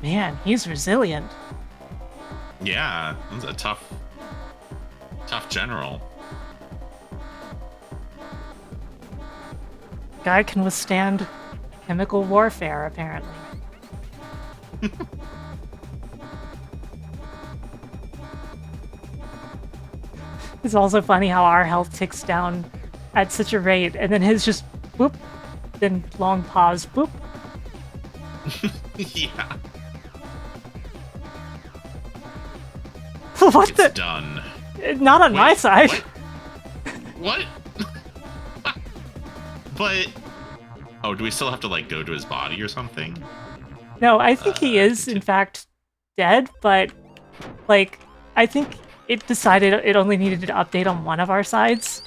Man, he's resilient. Yeah, that's a tough general. Guy can withstand chemical warfare, apparently. It's also funny how our health ticks down at such a rate, and then his just boop, then long pause, boop. Yeah. What It's the? done. Not on my Wait, side. What? But oh, do we still have to like go to his body or something? No, I think he is in fact dead, but like I think it decided it only needed to update on one of our sides.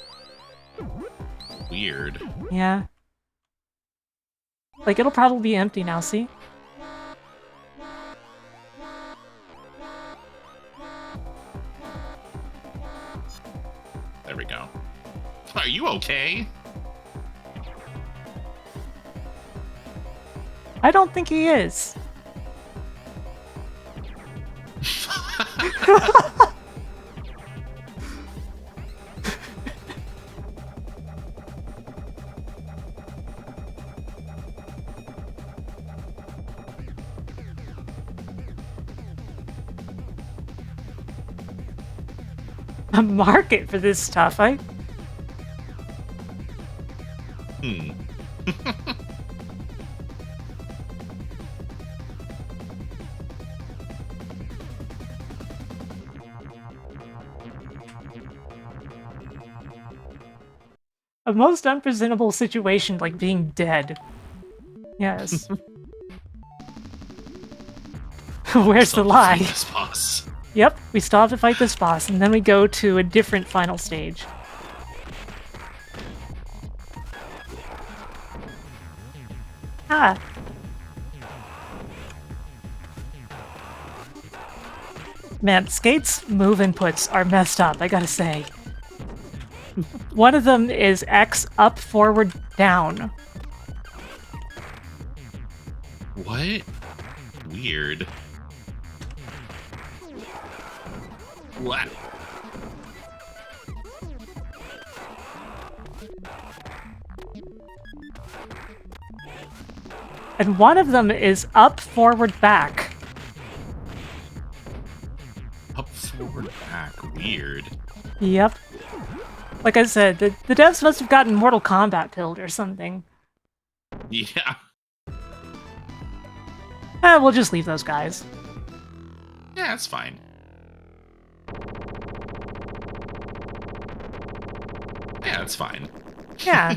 Weird. Yeah. Like, it'll probably be empty now, see? There we go. Are you okay? I don't think he is. A market for this stuff, Hmm. A most unpresentable situation, like being dead. Yes. Where's the lie? This boss. Yep, we still have to fight this boss, and then we go to a different final stage. Ah. Man, Skate's move inputs are messed up, I gotta say. One of them is X, up, forward, down. What? Weird. What? And one of them is up, forward, back. Up, forward, back. Weird. Yep. Like I said, the devs must have gotten Mortal Kombat pilled or something. Yeah. We'll just leave those guys. Yeah, that's fine. Yeah, that's fine. Yeah.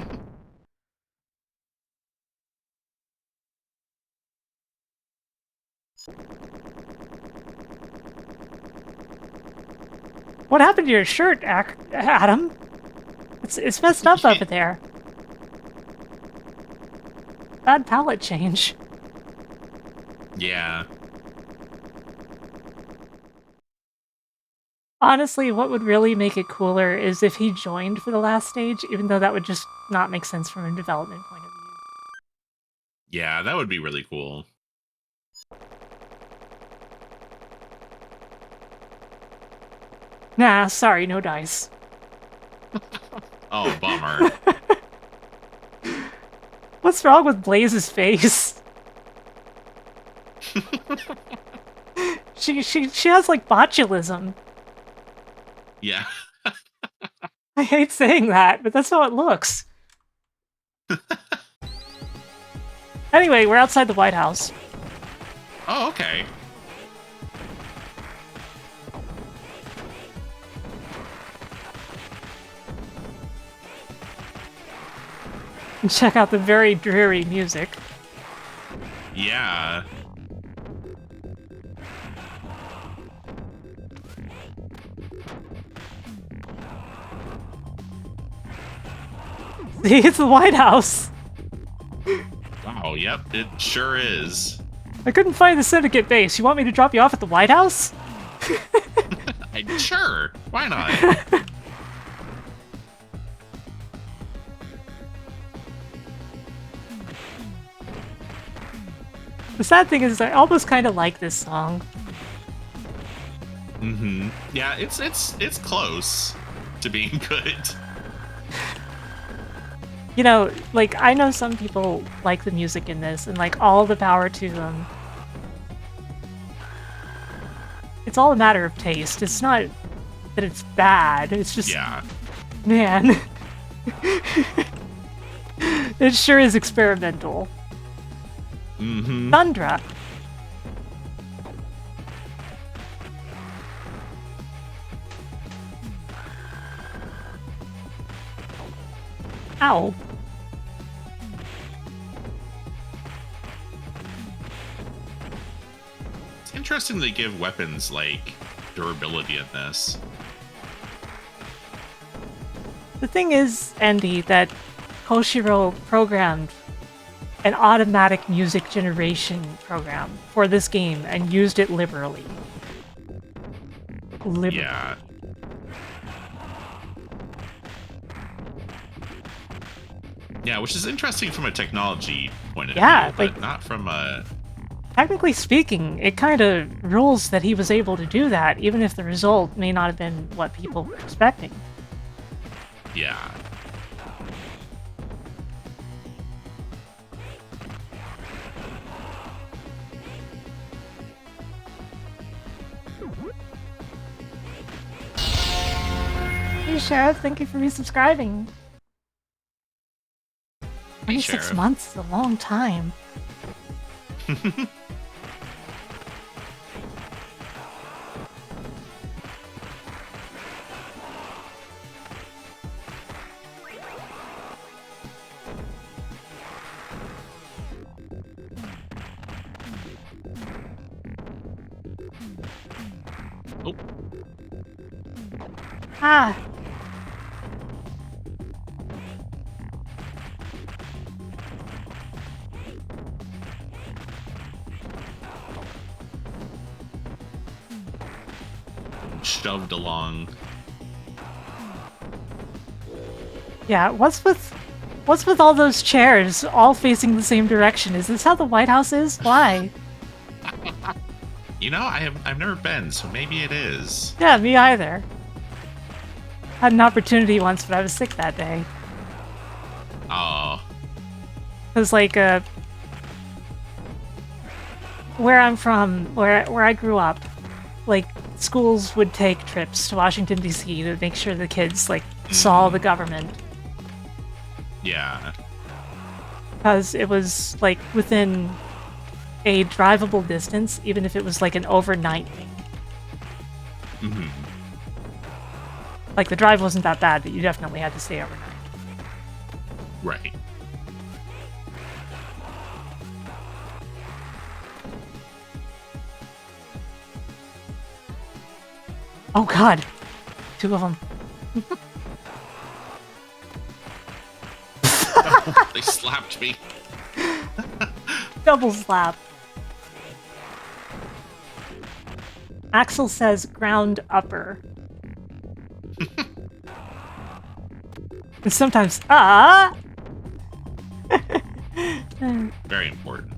What happened to your shirt, Adam? It's messed up over there. Bad palette change. Yeah. Honestly, what would really make it cooler is if he joined for the last stage, even though that would just not make sense from a development point of view. Yeah, that would be really cool. Nah, sorry, no dice. Oh, bummer. What's wrong with Blaze's face? She has like botulism. Yeah. I hate saying that, but that's how it looks. Anyway, we're outside the White House. Oh, okay. And check out the very dreary music. Yeah. See, it's the White House. Wow, yep, it sure is. I couldn't find the Syndicate base. You want me to drop you off at the White House? Sure, why not? The sad thing is I almost kind of like this song. Mm-hmm. Yeah, it's close to being good. You know, like, I know some people like the music in this, and, like, all the power to them. It's all a matter of taste. It's not that it's bad, it's just... Yeah. Man. It sure is experimental. Mm-hmm. Thundra. Ow. It's interesting they give weapons, like, durability in this. The thing is, Andy, that Koshiro programmed an automatic music generation program for this game and used it liberally. Yeah. Yeah, which is interesting from a technology point of view, but not from a... Technically speaking, it kind of rules that he was able to do that, even if the result may not have been what people were expecting. Yeah. Hey, Sheriff, thank you for resubscribing. 26 months is a long time. Oh. Ah. Shoved along. Yeah, what's with all those chairs all facing the same direction? Is this how the White House is? Why? You know, I've never been, so maybe it is. Yeah, me either. Had an opportunity once, but I was sick that day. Oh. It was like where I'm from, where I grew up, like schools would take trips to Washington D.C. to make sure the kids like saw the government. Yeah. Because it was like within a drivable distance, even if it was like an overnight thing. Mm-hmm. Like the drive wasn't that bad, but you definitely had to stay overnight. Right. Oh god! 2 of them. They slapped me. Double slap. Axel says ground upper. And sometimes, Very important.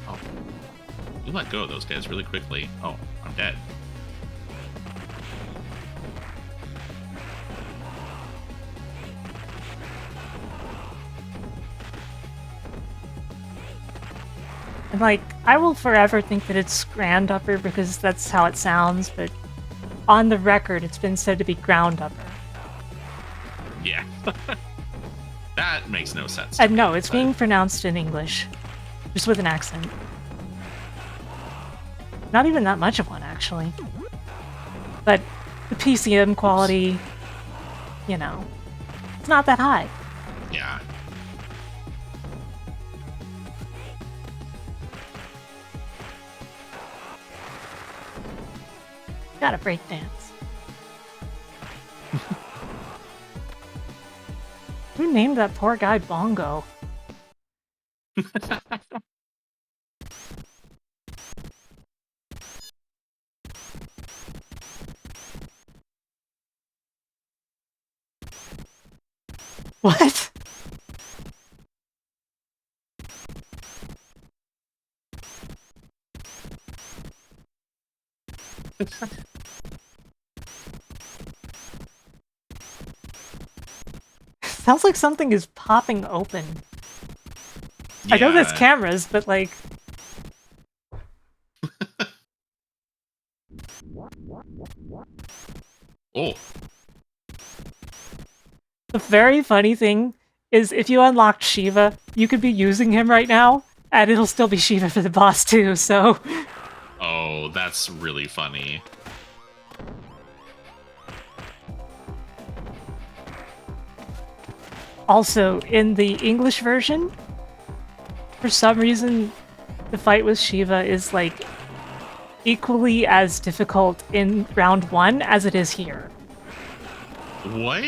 Oh, you let go of those guys really quickly. Oh, I'm dead. And like, I will forever think that it's grand upper because that's how it sounds, but on the record, it's been said to be ground upper. Yeah. That makes no sense. And no, it's being pronounced in English, just with an accent. Not even that much of one, actually. But the PCM quality, you know, it's not that high. Yeah. Gotta break dance. Who named that poor guy Bongo? What? Sounds like something is popping open. Yeah. I know that's cameras, but like... Oh, The very funny thing is if you unlocked Shiva, you could be using him right now, and it'll still be Shiva for the boss too, so... oh, that's really funny. Also, in the English version, for some reason, the fight with Shiva is, like, equally as difficult in round 1 as it is here. What?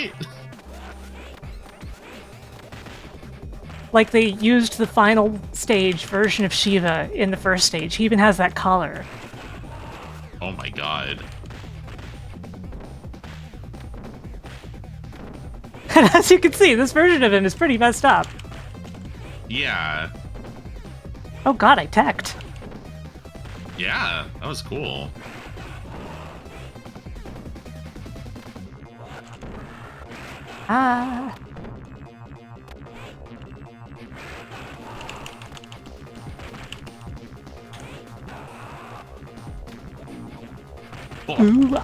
Like, they used the final stage version of Shiva in the first stage. He even has that collar. Oh my god. And as you can see, this version of him is pretty messed up. Yeah. Oh god, I teched. Yeah, that was cool. Ah. Oh. Ooh.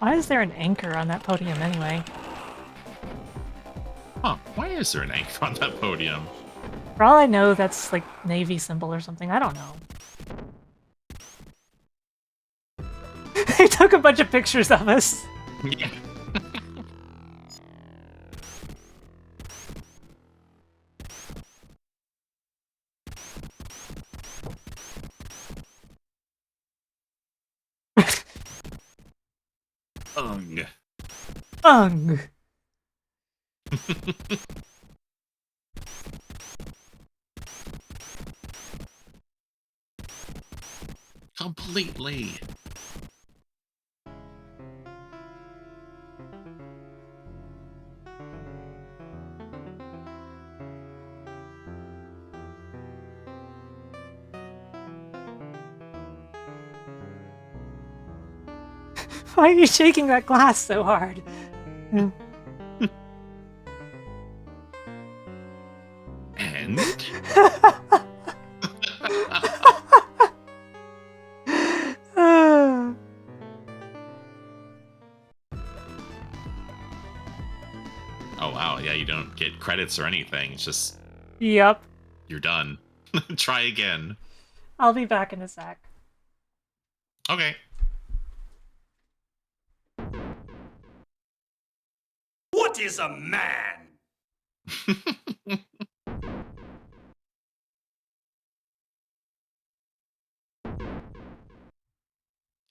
Why is there an anchor on that podium anyway? Huh, why is there an anchor on that podium? For all I know, that's like Navy symbol or something. I don't know. They took a bunch of pictures of us. Yeah. Ung. Ung. Completely. Why are you shaking that glass so hard? And? Oh wow, yeah, you don't get credits or anything. It's just Yep. you're done. Try again. I'll be back in a sec. Okay. What is a man?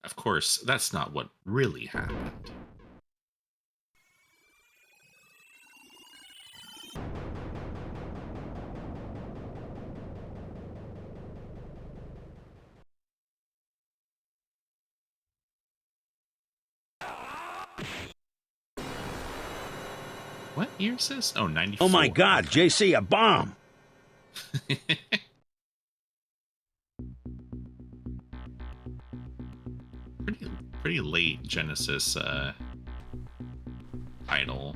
Of course, that's not what really happened. What year is this? Oh, 94. Oh my god, JC, a bomb! pretty late Genesis title.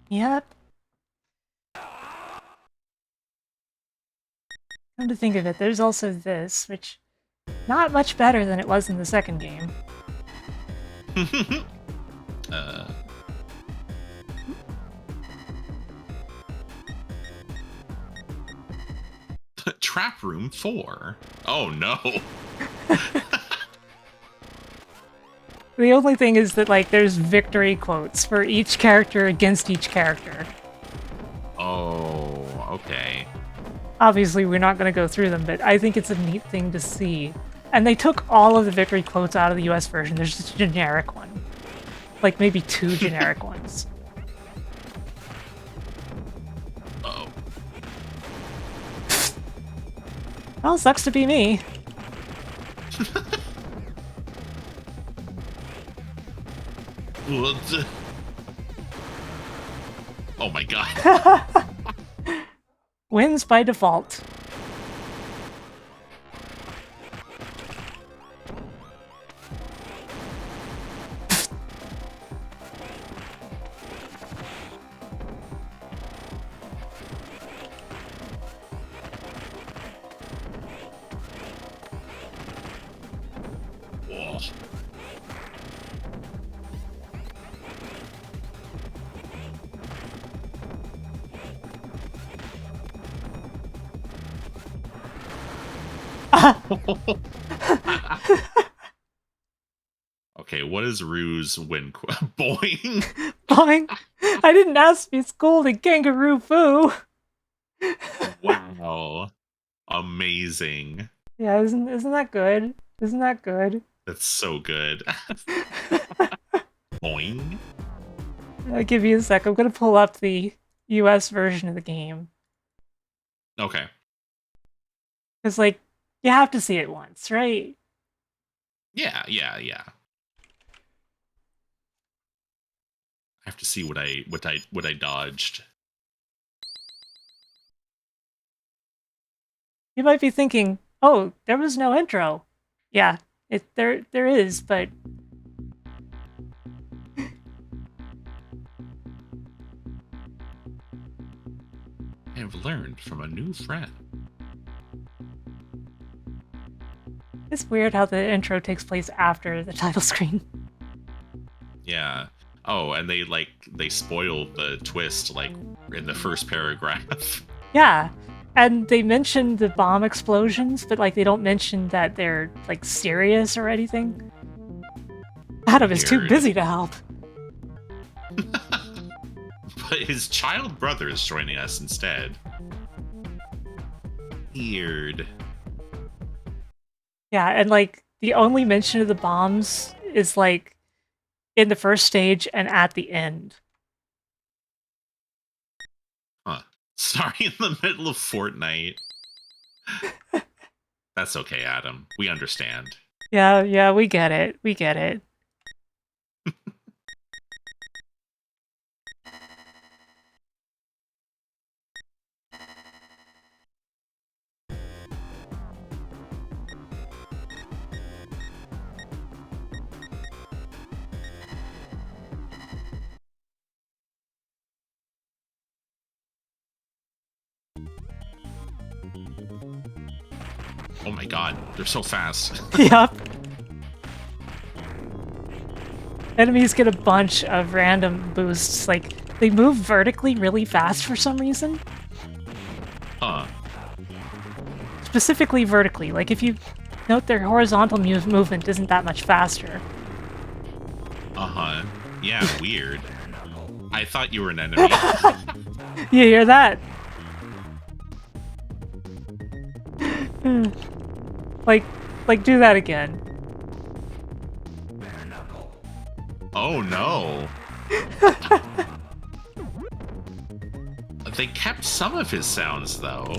Yep. Come to think of it, there's also this, which not much better than it was in the second game. Trap Room 4. Oh no. The only thing is that, like, there's victory quotes for each character against each character. Oh, okay. Obviously, we're not going to go through them, but I think it's a neat thing to see. And they took all of the victory quotes out of the US version. There's just a generic one. Like, maybe 2 generic ones. Uh-oh. Well, sucks to be me. What? Oh my god. Wins by default. Okay, what is Rue's win? Boing. Boing. I didn't ask to be scolded, kangaroo foo. Wow. Amazing. Yeah, isn't that good? Isn't that good? That's so good. Boing. I'll give you a sec. I'm gonna pull up the US version of the game. Okay. Because, like, you have to see it once, right? Yeah. I have to see what I dodged. You might be thinking, oh, there was no intro. Yeah, there is, but I have learned from a new friend. it's weird how the intro takes place after the title screen. Yeah. Oh, and they spoiled the twist like in the first paragraph. Yeah, and they mention the bomb explosions, but like they don't mention that they're like serious or anything. Adam is too Weird. busy to help. But his child brother is joining us instead. Weird. Yeah, and like the only mention of the bombs is like in the first stage and at the end. Huh. Sorry, in the middle of Fortnite. That's okay, Adam. We understand. Yeah, we get it. We get it. Oh my god, they're so fast. Yep. Enemies get a bunch of random boosts. Like, they move vertically really fast for some reason. Huh. Specifically vertically. Like, if you note their horizontal movement isn't that much faster. Uh-huh. Yeah, weird. I thought you were an enemy. You hear that? Like, do that again. Oh no. They kept some of his sounds though.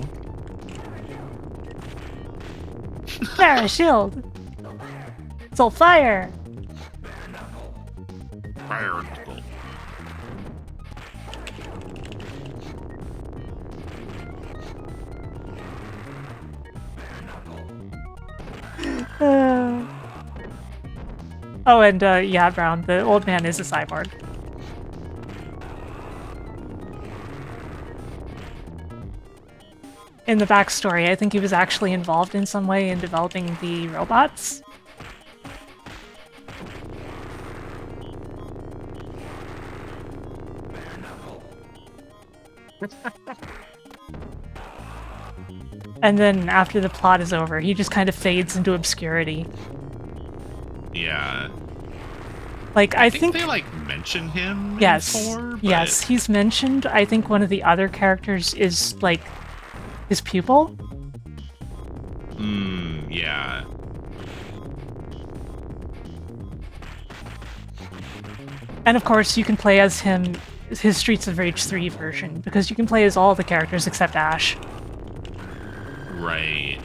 Fire shield! Soul fire! Fire. Oh, and yeah, Brown, the old man is a cyborg. In the backstory, I think he was actually involved in some way in developing the robots. And then after the plot is over, he just kind of fades into obscurity. Yeah. Like, I think they like mention him. Yes, in 4, but... yes, he's mentioned. I think one of the other characters is like his pupil. Yeah. And of course, you can play as him, his Streets of Rage 3 version, because you can play as all the characters except Ash. Right.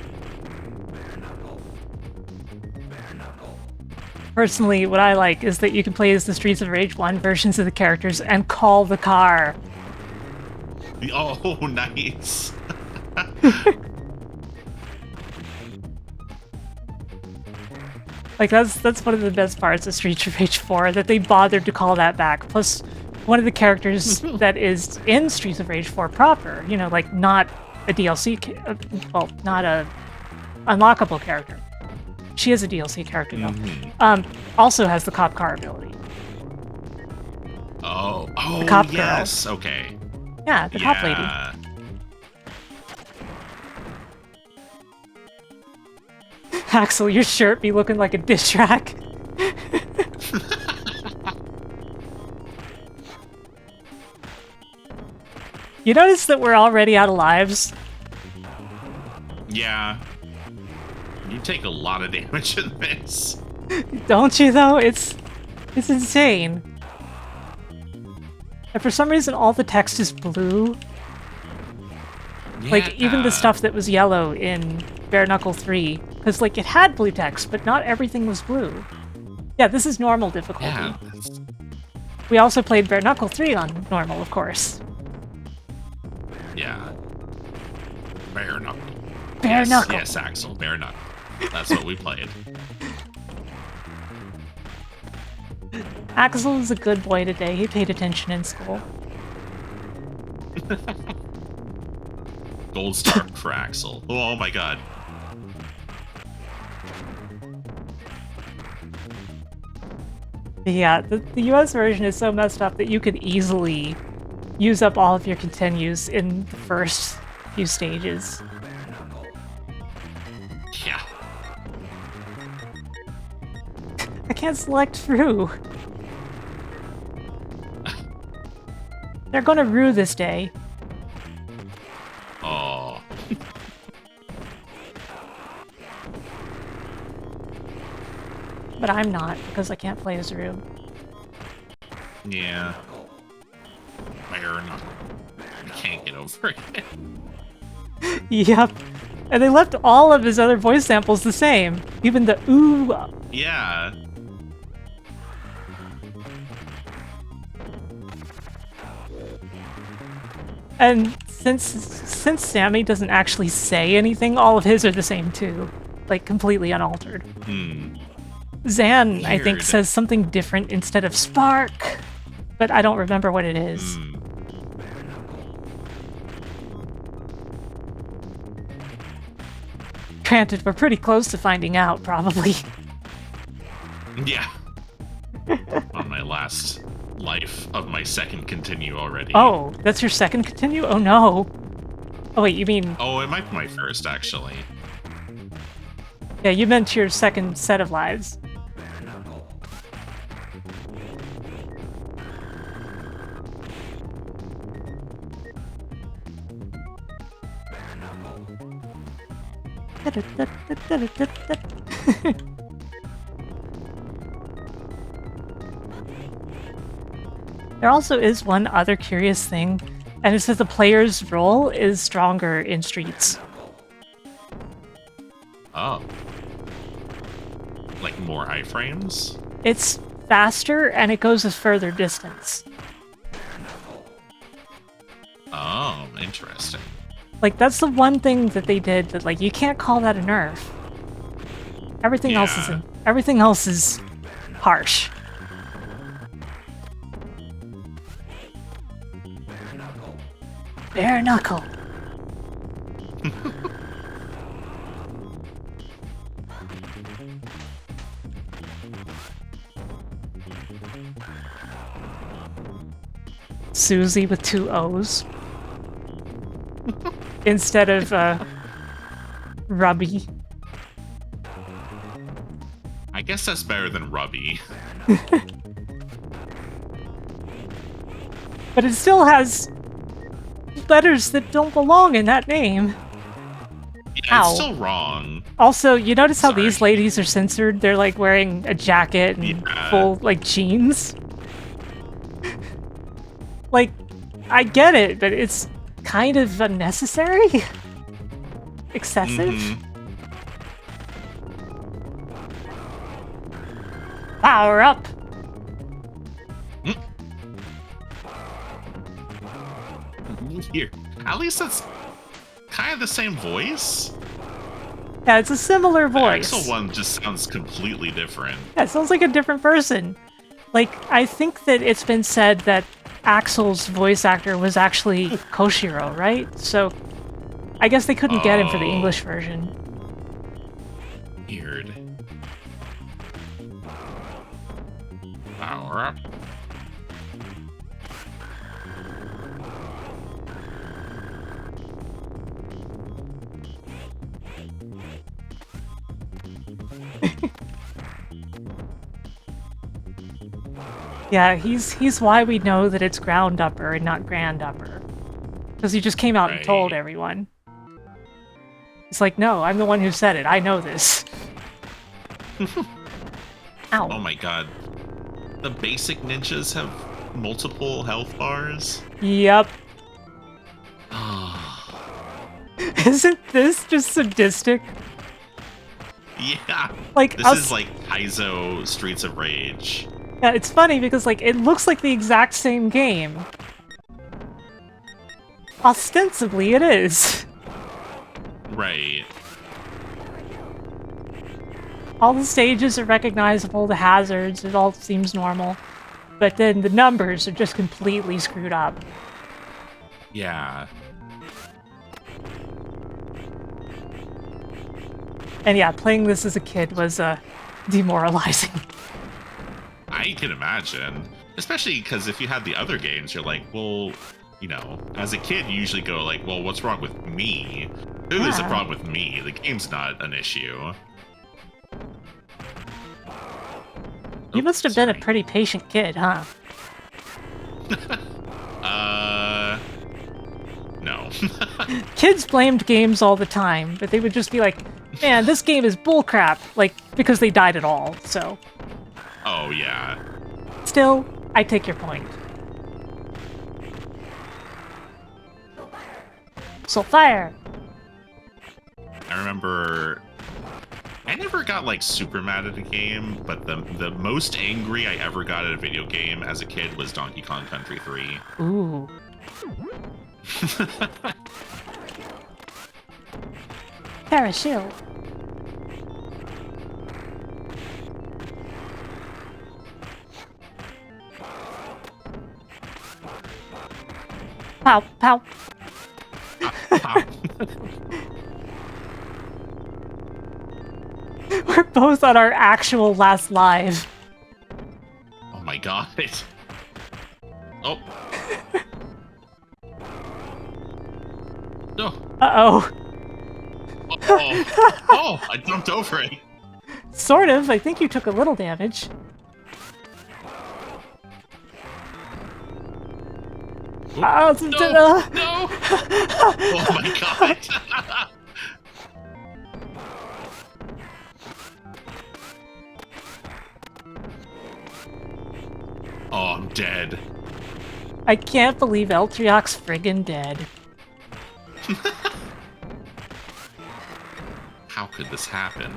Personally, what I like is that you can play as the Streets of Rage 1 versions of the characters and call the car. Oh, nice. Like, that's one of the best parts of Streets of Rage 4, that they bothered to call that back. Plus, one of the characters that is in Streets of Rage 4 proper, you know, like, not a DLC, well, not a unlockable character. She is a DLC character, though. Also has the cop car ability. Oh, the cop yes. girl. Okay. Yeah, the cop lady. Axel, your shirt be looking like a diss track. You notice that we're already out of lives? Yeah. You take a lot of damage in this. Don't you, though? It's insane. And for some reason, all the text is blue. Like, even the stuff that was yellow in Bare Knuckle 3. Because, like, it had blue text, but not everything was blue. Yeah, this is normal difficulty. Yeah. We also played Bare Knuckle 3 on normal, of course. Yeah. Bare Knuckle. Bare Knuckle. Yes, Axel, Bare Knuckle. That's what we played. Axel is a good boy today. He paid attention in school. Gold star for Axel. Oh my god. Yeah, the US version is so messed up that you could easily use up all of your continues in the first few stages. Yeah. I can't select through. They're gonna rue this day. Oh. But I'm not, because I can't play as Rue. Yeah. Bare Knuckle. I can't get over it. Yep. And they left all of his other voice samples the same. Even the ooh. Yeah. And since Sammy doesn't actually say anything, all of his are the same too. Like, completely unaltered. Hmm. Zan, I think, Weird. says something different instead of spark, but I don't remember what it is. Hmm. Granted, we're pretty close to finding out, probably. Yeah. On my last life of my second continue already. Oh, that's your second continue? Oh no. Oh wait, you mean... Oh, it might be my first, actually. Yeah, you meant your second set of lives. There also is one other curious thing, and it's that the player's role is stronger in Streets. Oh. Like more iframes? It's faster, and it goes a further distance. Oh, interesting. Like, that's the one thing that they did that, like, you can't call that a nerf. Everything else is harsh. Bare Knuckle. Susie with 2 O's. Instead of, Rubby. I guess that's better than Rubby. But it still has letters that don't belong in that name. Yeah, Ow. it's still wrong. Also, you notice how Sorry. these ladies are censored? They're like wearing a jacket and Yeah. full, like, jeans. Like, I get it, but it's kind of unnecessary. Excessive. Mhm. Power up. Here. At least that's kind of the same voice. Yeah, it's a similar The voice. Axel one just sounds completely different. Yeah, it sounds like a different person. Like, I think that it's been said that Axel's voice actor was actually Koshiro, right? So, I guess they couldn't get him for the Oh. English version. Weird. Power up. Yeah, he's why we know that it's ground upper and not grand upper. Because he just came out and told Right. everyone. It's like, no, I'm the one who said it. I know this. Ow. Oh my god. The basic ninjas have multiple health bars? Yep. Oh. Isn't this just sadistic? Yeah. Like, This is like Kaizo Streets of Rage. Yeah, it's funny because, like, it looks like the exact same game. Ostensibly, it is. Right. All the stages are recognizable, the hazards, it all seems normal. But then the numbers are just completely screwed up. Yeah. And yeah, playing this as a kid was, demoralizing. I can imagine. Especially because if you had the other games, you're like, well, you know, as a kid, you usually go like, well, what's wrong with me? Clearly there's a Yeah. problem with me. The game's not an issue. You must have been a sorry. pretty patient kid, huh? No. Kids blamed games all the time, but they would just be like, man, this game is bullcrap, like, because they died at all, so. Oh, yeah. Still, I take your point. So fire! I remember I never got like super mad at a game, but the most angry I ever got at a video game as a kid was Donkey Kong Country 3. Ooh. Parachute. Pow, pow. We're both on our actual last live. Oh my god. Oh. No. Uh-oh. Oh. Oh, I jumped over it. Sort of. I think you took a little damage. Oh, No! no. Oh my god. Oh, I'm dead. I can't believe Eltrioch's friggin' dead. How could this happen?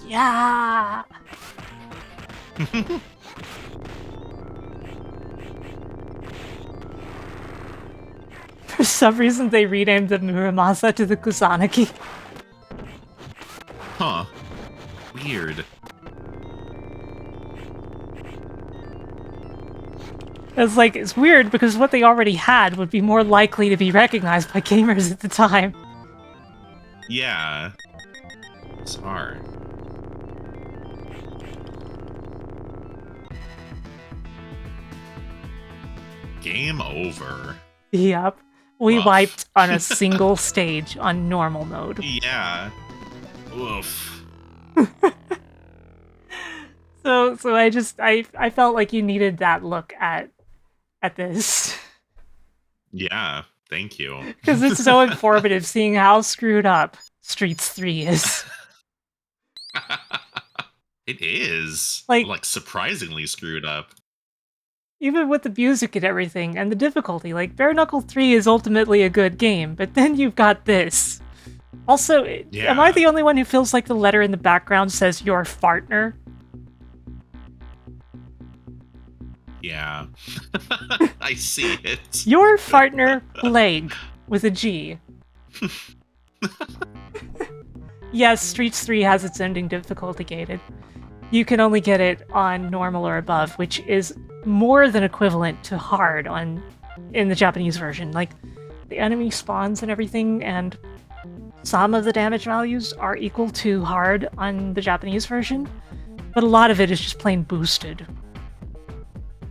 Yeah! For some reason, they renamed the Muramasa to the Kusanagi. Huh. Weird. It's like, it's weird because what they already had would be more likely to be recognized by gamers at the time. Yeah. Smart. Game over. Yep. We Rough. wiped on a single stage on normal mode. Yeah. Oof. So I felt like you needed that look at this. Yeah. Thank you. Because it's so informative seeing how screwed up Streets 3 is. It is. Like- surprisingly screwed up. Even with the music and everything, and the difficulty, like, Bare Knuckle 3 is ultimately a good game, but then you've got this. Also, am I Yeah. the only one who feels like the letter in the background says your fartner? Yeah. I see it. Your fartner plague with a G. Yes, Streets 3 has its ending difficulty gated. You can only get it on normal or above, which is more than equivalent to hard in the Japanese version. Like, the enemy spawns and everything, and some of the damage values are equal to hard on the Japanese version, but a lot of it is just plain boosted.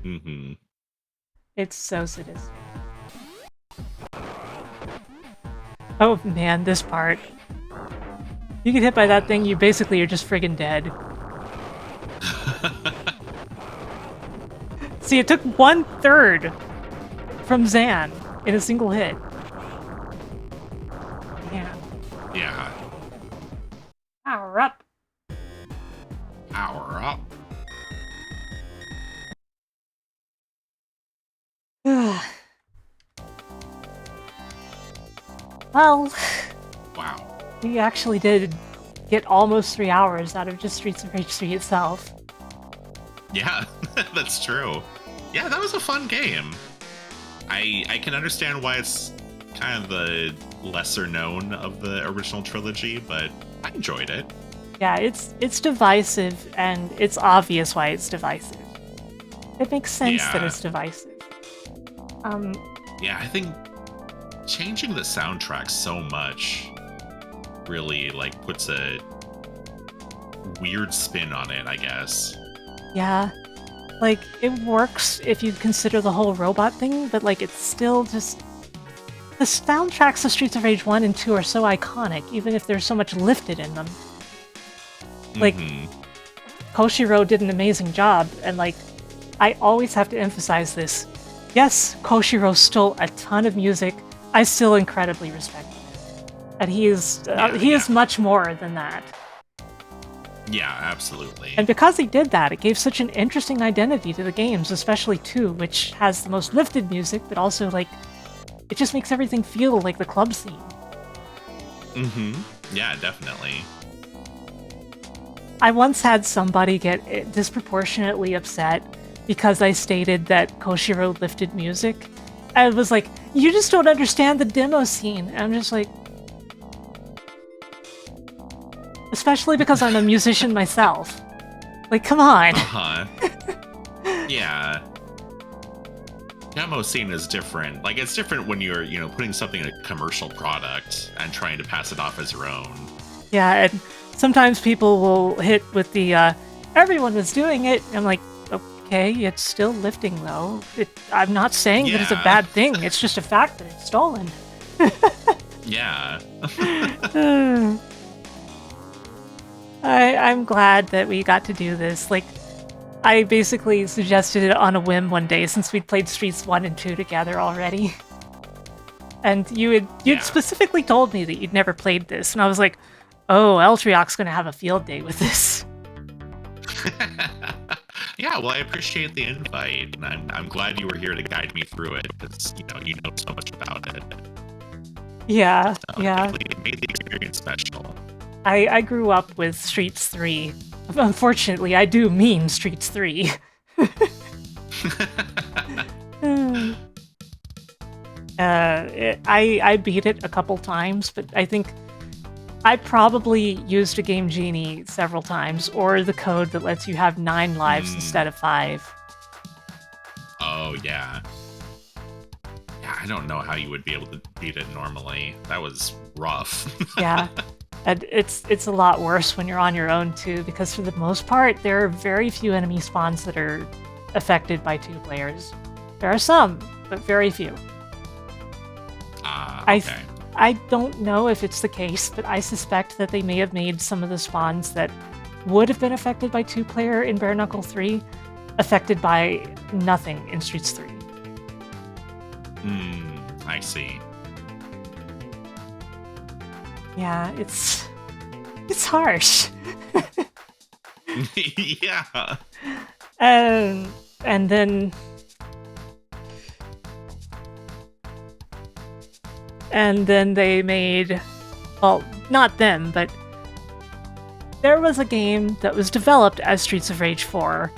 Mm-hmm. It's so sadistic. Oh man, this part. You get hit by that thing, you basically are just friggin' dead. See, it took 1/3 from Zan in a single hit. Yeah. Yeah. Power up. Power up. Well, Wow. we actually did get almost 3 hours out of just Streets of Rage 3 itself. Yeah, that's true. Yeah, that was a fun game. I can understand why it's kind of the lesser known of the original trilogy, but I enjoyed it. Yeah, it's divisive, and it's obvious why it's divisive. It makes sense that Yeah. it's divisive. Yeah, I think changing the soundtrack so much really like puts a weird spin on it, I guess. Yeah, like, it works if you consider the whole robot thing, but, like, it's still just... The soundtracks of Streets of Rage 1 and 2 are so iconic, even if there's so much lifted in them. Like, Mhm. Koshiro did an amazing job, and, like, I always have to emphasize this. Yes, Koshiro stole a ton of music. I still incredibly respect him. And he is much more than that. Yeah, absolutely. And because he did that, it gave such an interesting identity to the games, especially 2, which has the most lifted music, but also, like, it just makes everything feel like the club scene. Mm-hmm. Yeah, definitely. I once had somebody get disproportionately upset because I stated that Koshiro lifted music. I was like, you just don't understand the demo scene. And I'm just like... Especially because I'm a musician myself. Like, come on. Uh-huh. Yeah. Demo scene is different. Like, it's different when you're, putting something in a commercial product and trying to pass it off as your own. Yeah, and sometimes people will hit with the, everyone was doing it. I'm like, okay, it's still lifting, though. I'm not saying that it's a Yeah. bad thing. It's just a fact that it's stolen. Yeah. I'm glad that we got to do this. Like, I basically suggested it on a whim one day since we'd played Streets 1 and 2 together already. And you'd Yeah. specifically told me that you'd never played this, and I was like, oh, Eltrioch's gonna have a field day with this. Yeah, well, I appreciate the invite, and I'm glad you were here to guide me through it, because, you know so much about it. Yeah, So yeah. It made the experience special. I grew up with Streets 3. Unfortunately, I do mean Streets 3. I beat it a couple times, but I think I probably used a Game Genie several times, or the code that lets you have 9 lives instead of 5. Oh, yeah. Yeah, I don't know how you would be able to beat it normally. That was rough. Yeah. And it's a lot worse when you're on your own, too, because for the most part, there are very few enemy spawns that are affected by 2 players. There are some, but very few. Okay. I don't know if it's the case, but I suspect that they may have made some of the spawns that would have been affected by 2-player in Bare Knuckle 3 affected by nothing in Streets 3. I see. Yeah, it's harsh. Yeah. And then they made, well, not them, but there was a game that was developed as Streets of Rage 4.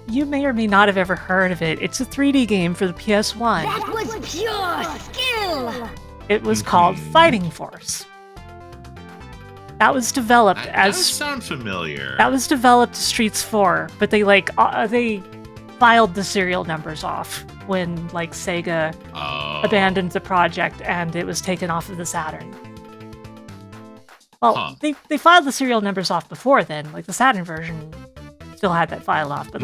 You may or may not have ever heard of it. It's a 3D game for the PS1. That was pure skill! It was called Fighting Force. That was developed That as does sound familiar. that was developed as Streets 4, but they they filed the serial numbers off when Sega abandoned the project and it was taken off of the Saturn. Well, they filed the serial numbers off before then. The Saturn version still had that file off, but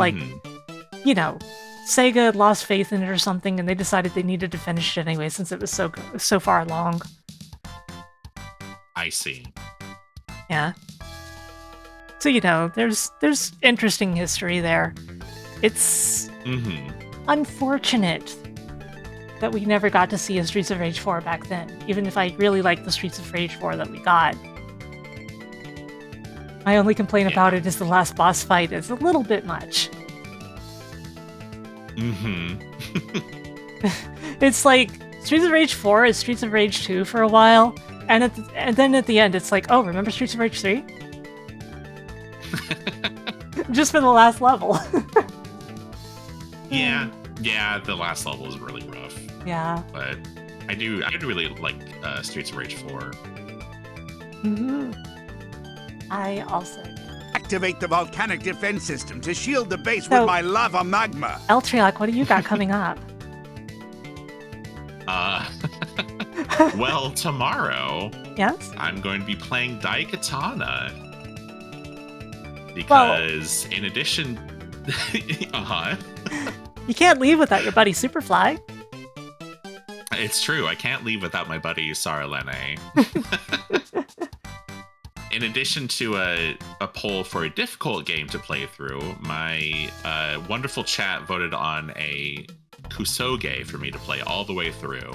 Sega lost faith in it or something, and they decided they needed to finish it anyway since it was so far along. I see. Yeah. So, you know, there's interesting history there. It's unfortunate that we never got to see a Streets of Rage 4 back then, even if I really liked the Streets of Rage 4 that we got. My only complaint about it is the last boss fight is a little bit much. It's like, Streets of Rage 4 is Streets of Rage 2 for a while, and then at the end it's like, oh, remember Streets of Rage 3? Just for the last level. Yeah, the last level is really rough. Yeah. But I do really like Streets of Rage 4. I also do. Activate the volcanic defense system to shield the base with my lava magma. Eltrioch, what do you got coming up? Well, tomorrow, Yes? I'm going to be playing Daikatana. Because in addition... You can't leave without your buddy Superfly. It's true, I can't leave without my buddy Saralene. In addition to a poll for a difficult game to play through, my wonderful chat voted on a Kusoge for me to play all the way through.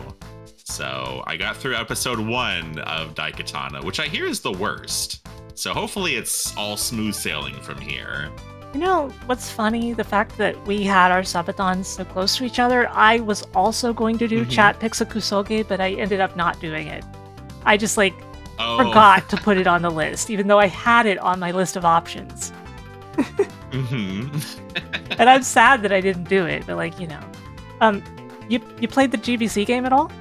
So I got through episode 1 of Daikatana, which I hear is the worst. So hopefully it's all smooth sailing from here. You know what's funny? The fact that we had our subathons so close to each other, I was also going to do chat picks of Kusoge, but I ended up not doing it. I just forgot to put it on the list, even though I had it on my list of options. And I'm sad that I didn't do it, but you played the GBC game at all?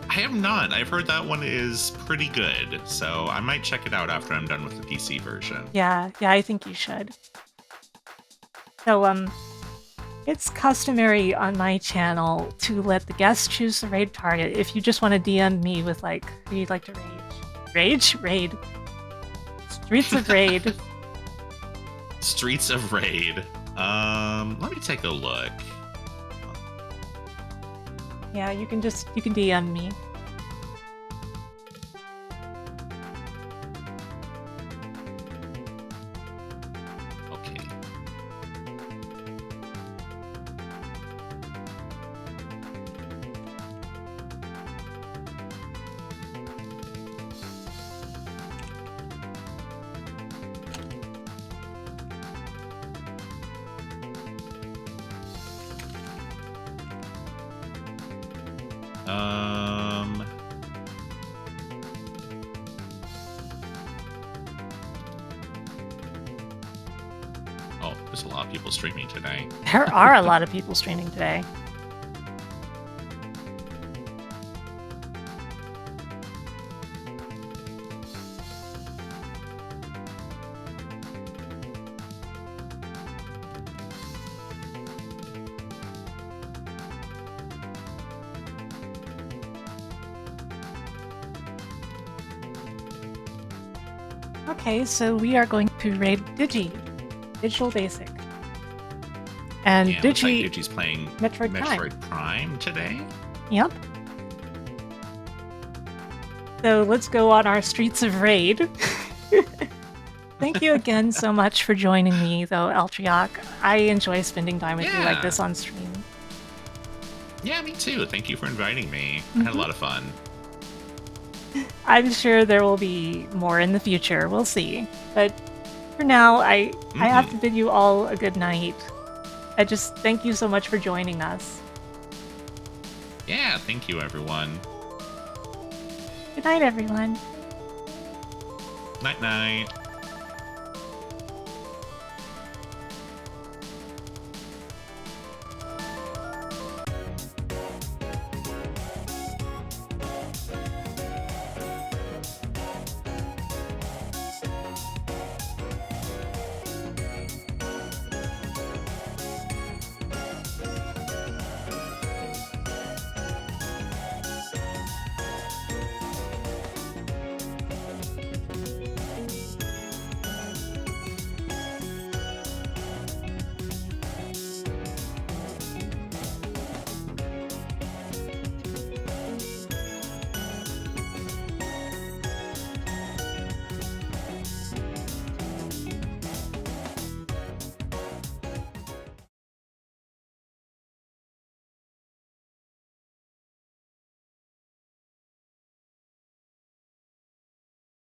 I have not. I've heard that one is pretty good, so I might check it out after I'm done with the PC version. Yeah, I think you should. So, it's customary on my channel to let the guests choose the raid target. If you just want to DM me with, who you'd like to rage. Raid. Streets of Raid. Streets of Raid. Let me take a look. Yeah, you can DM me. Okay. Oh, there's a lot of people streaming today. There are a lot of people streaming today. Okay, so we are going to raid Digital Basic. And yeah, looks like Digi's playing Metroid Prime today. Yep. So let's go on our Streets of Raid. Thank you again so much for joining me, though, Eltrioch. I enjoy spending time with you like this on stream. Yeah, me too. Thank you for inviting me. I had a lot of fun. I'm sure there will be more in the future. We'll see. But for now, I have to bid you all a good night. I just thank you so much for joining us. Yeah, thank you, everyone. Good night, everyone. Night-night.